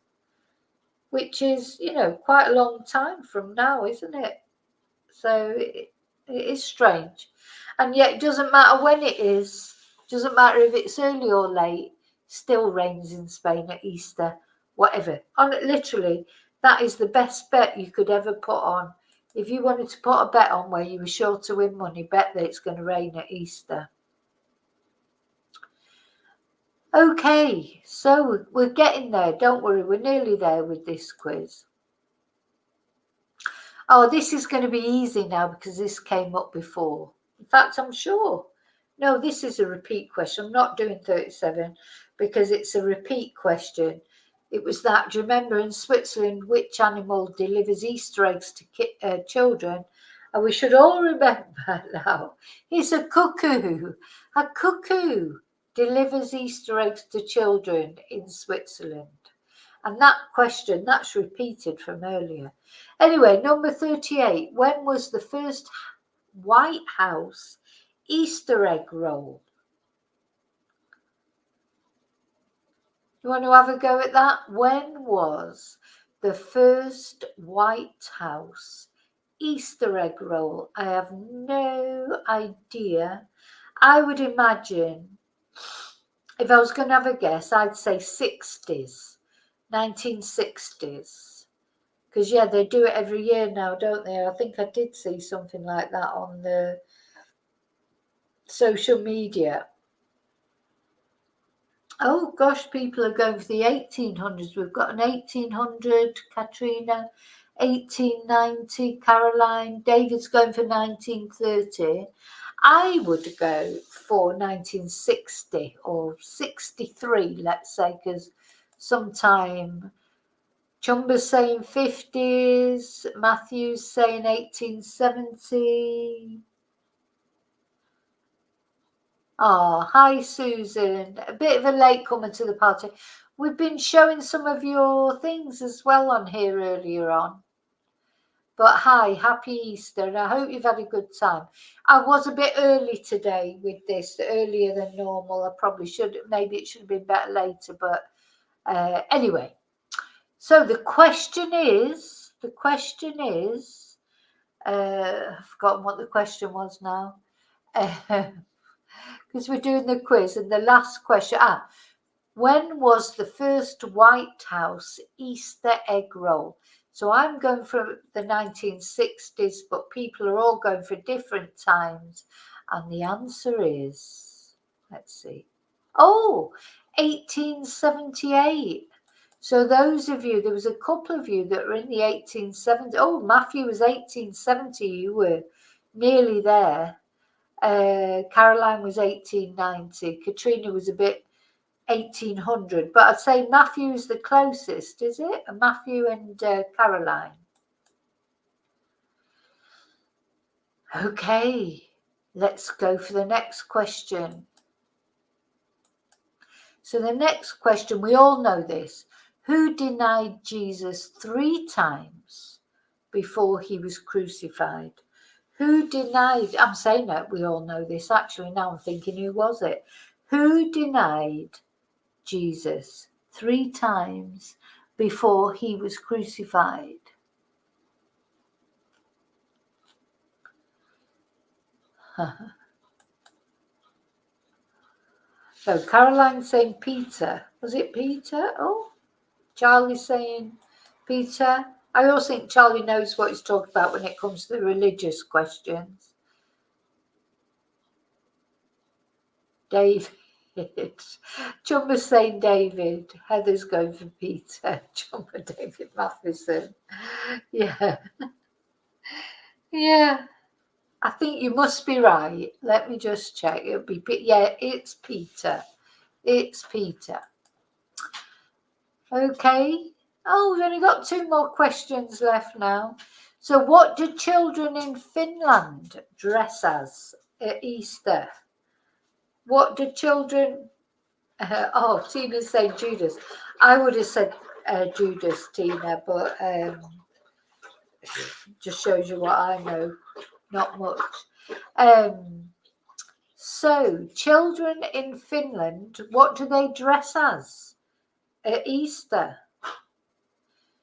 which is, quite a long time from now, isn't it? So it is strange. And yet it doesn't matter when it is. It doesn't matter if it's early or late. Still rains in Spain at Easter, whatever. Literally, that is the best bet you could ever put on. If you wanted to put a bet on where you were sure to win money, bet that it's going to rain at Easter. Okay, so we're getting there. Don't worry, we're nearly there with this quiz. Oh, this is going to be easy now because this came up before. In fact, I'm sure No, this is a repeat question. I'm not doing 37 because it's a repeat question. It was that, do you remember in Switzerland, which animal delivers Easter eggs to children? And we should all remember now, it's a cuckoo. A cuckoo delivers Easter eggs to children in Switzerland. And that question, that's repeated from earlier. Anyway, number 38. When was the first White House Easter egg roll? You want to have a go at that? When was the first White House Easter egg roll? I have no idea. I would imagine, if I was going to have a guess, I'd say 60s, 1960s. Because, yeah, they do it every year now, don't they? I think I did see something like that on the social media. Oh, gosh, people are going for the 1800s. We've got an 1800, Katrina, 1890, Caroline. David's going for 1930. I would go for 1960 or 63, let's say, because sometime Chumba's saying 50s, Matthew's saying 1870. Oh, hi, Susan. A bit of a late comer to the party. We've been showing some of your things as well on here earlier on. But hi, happy Easter, and I hope you've had a good time. I was a bit early today with this, earlier than normal. I probably should, maybe it should have been better later, but anyway. So the question is, I've forgotten what the question was now. Because we're doing the quiz, and the last question, when was the first White House Easter egg roll? So I'm going for the 1960s, but people are all going for different times. And the answer is, let's see, 1878. So those of you, there was a couple of you that were in the 1870s. Oh, Matthew was 1870. You were nearly there. Caroline was 1890. Katrina was a bit 1800. But I'd say Matthew's the closest, is it? Matthew and Caroline. Okay, let's go for the next question. So the next question, we all know this. Who denied Jesus 3 times before he was crucified? Who denied, I'm saying that we all know this, actually now I'm thinking, who was it? Who denied Jesus 3 times before he was crucified? So Caroline's saying Peter. Was it Peter? Oh, Charlie's saying Peter. I also think Charlie knows what he's talking about when it comes to the religious questions. David. Chumba's saying David. Heather's going for Peter. Chumba David Matheson. Yeah. Yeah. I think you must be right. Let me just check. It'll be, yeah, it's Peter. It's Peter. Okay. Oh, we've only got 2 more questions left now. So what do children in Finland dress as at Easter? What do children... Tina's saying Judas. I would have said Judas, Tina, but just shows you what I know. Not much. So, children in Finland, what do they dress as at Easter?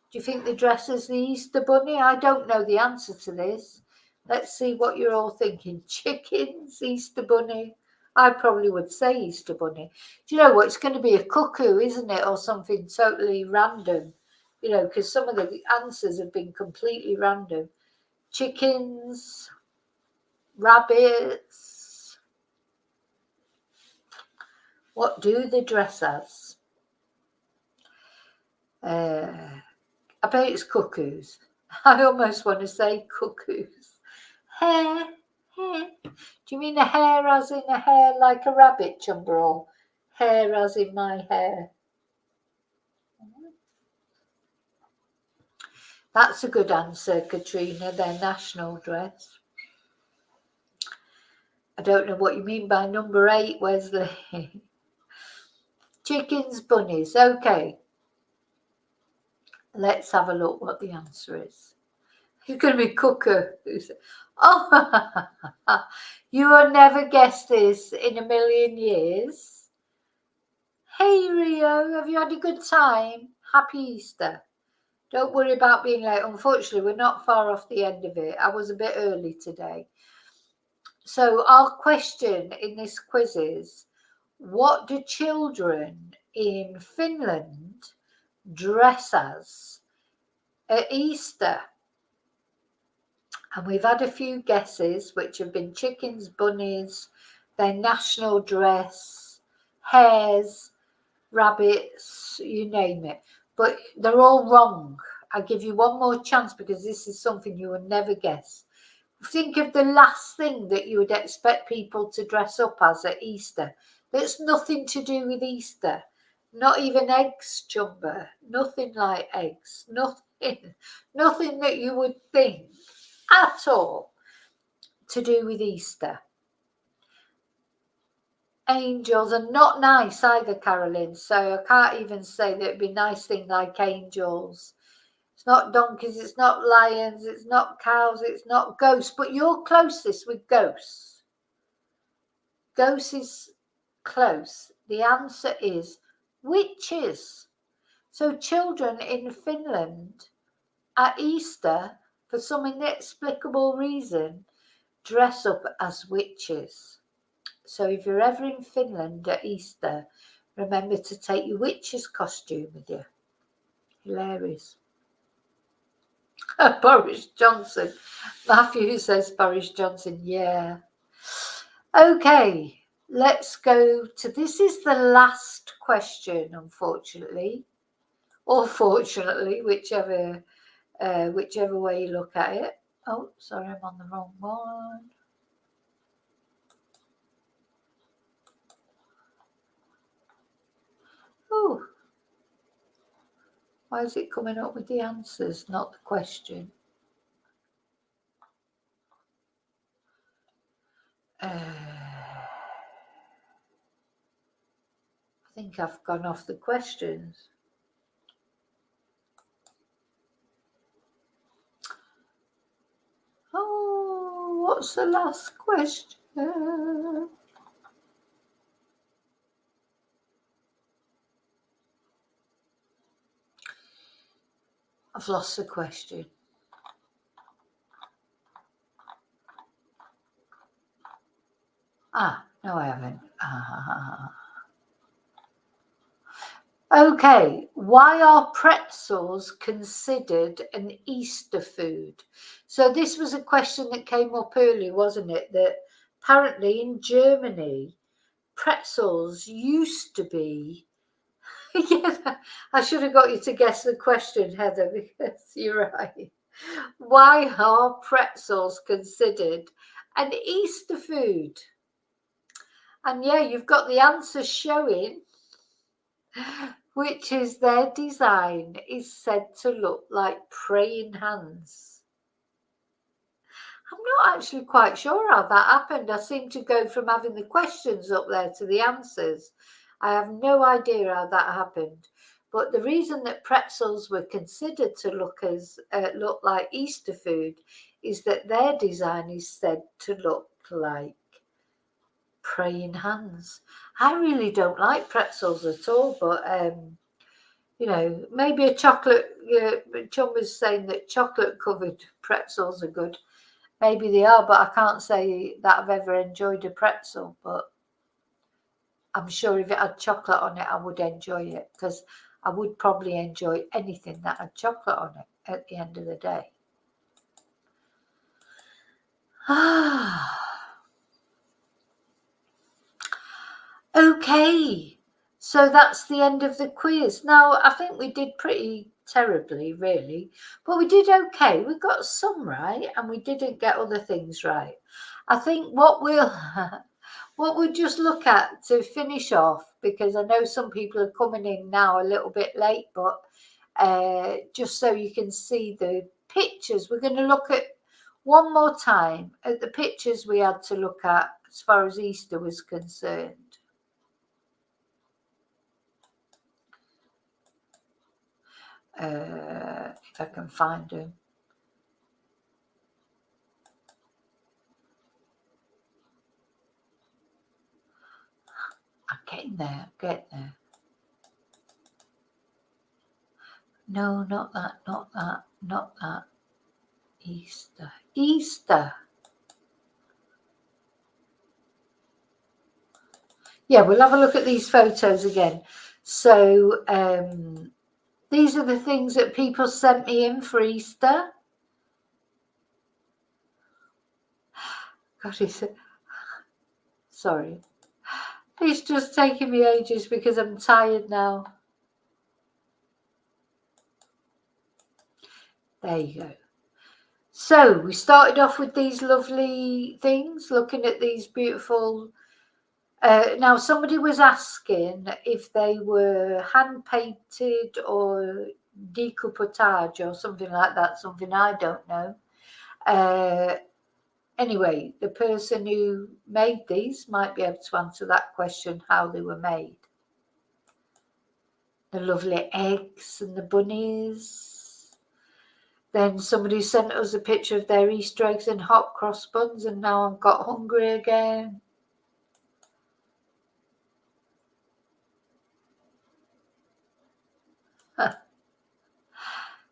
Do you think they dress as the Easter Bunny? I don't know the answer to this. Let's see what you're all thinking. Chickens, Easter Bunny? I probably would say Easter Bunny. Do you know what? It's going to be a cuckoo, isn't it? Or something totally random. You know, because some of the answers have been completely random. Chickens, rabbits. What do they dress as? I bet it's cuckoos. I almost want to say cuckoos. Hare, Do you mean a hair as in a hair like a rabbit, Chumba, or hair as in my hair? That's a good answer, Katrina, their national dress. I don't know what you mean by number 8, Wesley. Chickens, bunnies. Okay. Let's have a look what the answer is. He's going to be Cooker. Oh, you will never guess this in a million years. Hey, Rio, have you had a good time? Happy Easter. Don't worry about being late. Unfortunately, we're not far off the end of it. I was a bit early today. So our question in this quiz is, what do children in Finland dress as at Easter? And we've had a few guesses, which have been chickens, bunnies, their national dress, hares, rabbits, you name it. But they're all wrong. I'll give you one more chance because this is something you will never guess. Think of the last thing that you would expect people to dress up as at Easter. That's nothing to do with Easter. Not even eggs, Chumba. Nothing like eggs. Nothing that you would think at all to do with Easter. Angels are not nice either, Carolyn. So I can't even say that it'd be a nice thing like angels. It's not donkeys, it's not lions, it's not cows, it's not ghosts. But you're closest with ghosts. Ghosts is close. The answer is witches. So children in Finland at Easter, for some inexplicable reason, dress up as witches. So if you're ever in Finland at Easter, remember to take your witch's costume with you. Hilarious. Boris Johnson. Matthew says Boris Johnson, yeah. Okay, let's go to, this is the last question, unfortunately, or fortunately, whichever way you look at it. Oh, sorry, I'm on the wrong one. Oh, why is it coming up with the answers, not the question? I think I've gone off the questions. Oh, what's the last question? I've lost the question. No, I haven't. Okay, why are pretzels considered an Easter food? So this was a question that came up earlier, wasn't it? That apparently in Germany, pretzels used to be... Yeah, I should have got you to guess the question, Heather, because you're right. Why are pretzels considered an Easter food? And yeah, you've got the answer showing, which is their design is said to look like praying hands. I'm not actually quite sure how that happened. I seem to go from having the questions up there to the answers. I have no idea how that happened. But the reason that pretzels were considered to look like Easter food is that their design is said to look like praying hands. I really don't like pretzels at all, but maybe a chocolate. Chum was saying that chocolate covered pretzels are good. Maybe they are, but I can't say that I've ever enjoyed a pretzel. But I'm sure if it had chocolate on it, I would enjoy it, because I would probably enjoy anything that had chocolate on it at the end of the day. Okay, so that's the end of the quiz. Now, I think we did pretty terribly, really, but we did okay. We got some right and we didn't get other things right. I think what we'll just look at to finish off, because I know some people are coming in now a little bit late, but just so you can see the pictures, we're going to look at one more time at the pictures we had to look at as far as Easter was concerned. If I can find them. I'm getting there, No, not that. Easter. Yeah, we'll have a look at these photos again. So these are the things that people sent me in for Easter. God, sorry. It's just taking me ages because I'm tired now. There you go. So we started off with these lovely things, looking at these beautiful. Now somebody was asking if they were hand painted or decoupage or something like that, something I don't know. Anyway, the person who made these might be able to answer that question, how they were made. The lovely eggs and the bunnies. Then somebody sent us a picture of their Easter eggs and hot cross buns, and now I've got hungry again.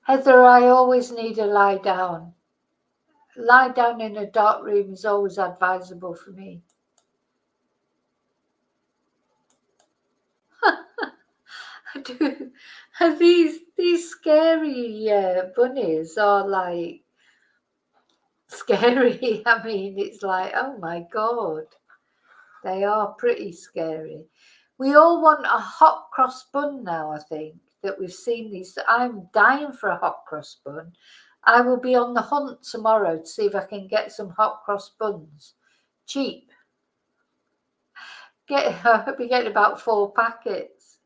Heather, I always need to lie down. Lie down in a dark room is always advisable for me. These scary bunnies are like scary. I mean, it's like, oh my God, they are pretty scary. We all want a hot cross bun now, I think, that we've seen these. I'm dying for a hot cross bun. I will be on the hunt tomorrow to see if I can get some hot cross buns. Cheap. I'll be getting about 4 packets.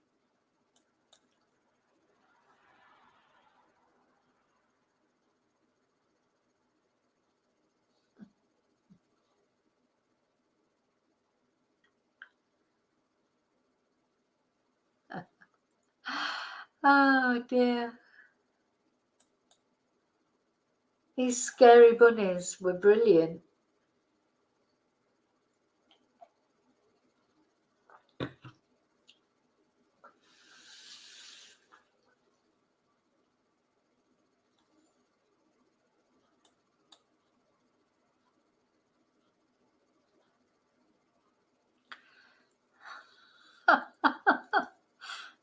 Oh dear. These scary bunnies were brilliant.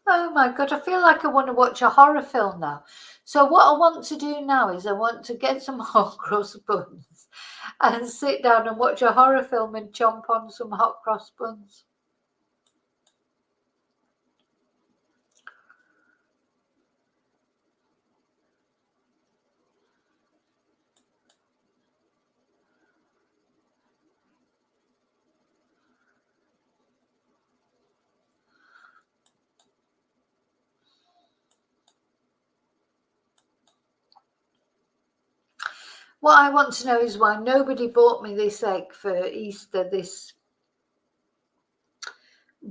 Oh my God, I feel like I want to watch a horror film now. So what I want to do now is I want to get some hot cross buns and sit down and watch a horror film and chomp on some hot cross buns. What I want to know is why nobody bought me this egg for Easter, this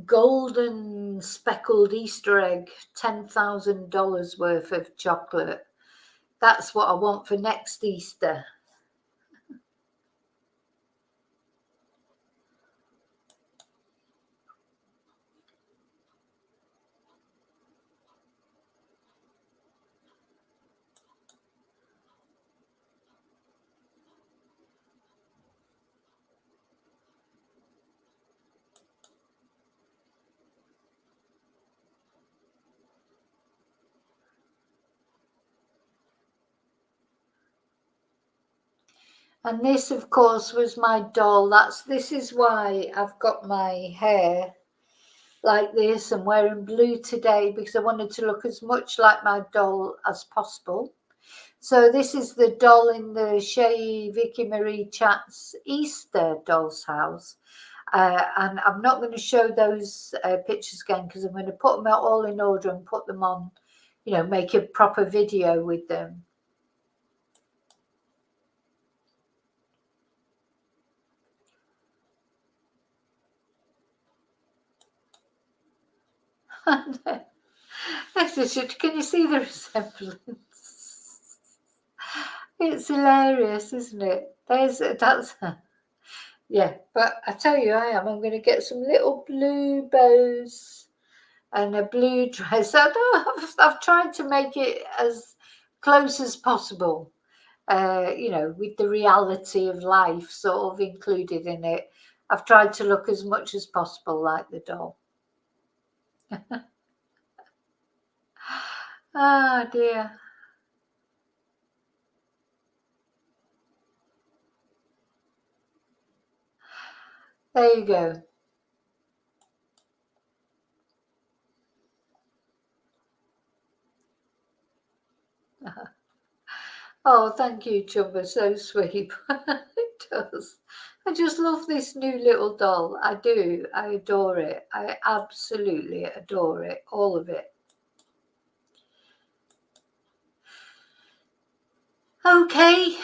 golden speckled Easter egg, $10,000 worth of chocolate. That's what I want for next Easter. And this, of course, was my doll. This is why I've got my hair like this and wearing blue today, because I wanted to look as much like my doll as possible. So this is the doll in the Shay Vicky Marie Chat's Easter doll's house. And I'm not going to show those pictures again because I'm going to put them out all in order and put them on, you know, make a proper video with them. Can you see the resemblance? It's hilarious, isn't it? That's yeah. But I tell you, I'm going to get some little blue bows and a blue dress. I've tried to make it as close as possible. You know, with the reality of life sort of included in it. I've tried to look as much as possible like the doll. Ah, dear. There you go. Oh, thank you, Chumba. So sweet. It does. I just love this new little doll. I do. I adore it. I absolutely adore it. All of it. Okay.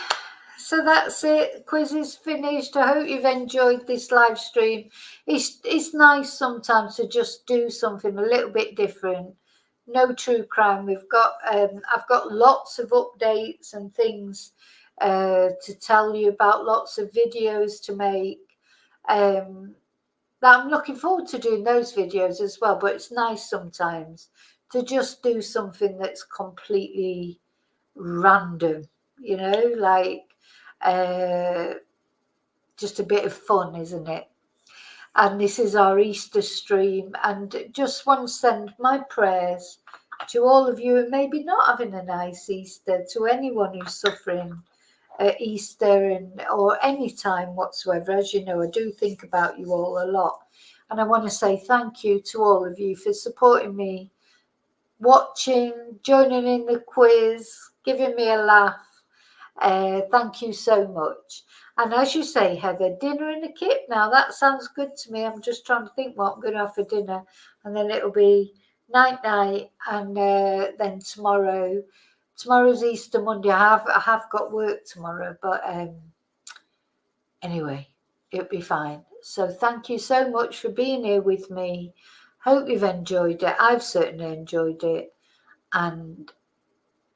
So that's it. Quiz is finished. I hope you've enjoyed this live stream. It's nice sometimes to just do something a little bit different. No true crime. I've got lots of updates and things to tell you about. Lots of videos to make. That I'm looking forward to doing those videos as well. But it's nice sometimes to just do something that's completely random. You know, like just a bit of fun, isn't it? And this is our Easter stream, and just want to send my prayers to all of you, and maybe not having a nice Easter, to anyone who's suffering at Easter or any time whatsoever. As you know, I do think about you all a lot, and I want to say thank you to all of you for supporting me, watching, joining in the quiz, giving me a laugh. Thank you so much. And as you say, Heather, dinner in a kit now. That sounds good to me. I'm just trying to think what I'm going to have for dinner. And then it'll be night. And then tomorrow's Easter Monday. I have got work tomorrow. But anyway, it'll be fine. So thank you so much for being here with me. Hope you've enjoyed it. I've certainly enjoyed it. And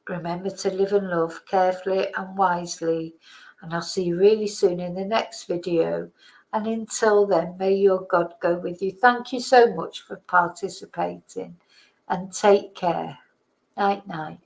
remember to live and love carefully and wisely, and I'll see you really soon in the next video. And until then, may your God go with you. Thank you so much for participating, and take care. Night.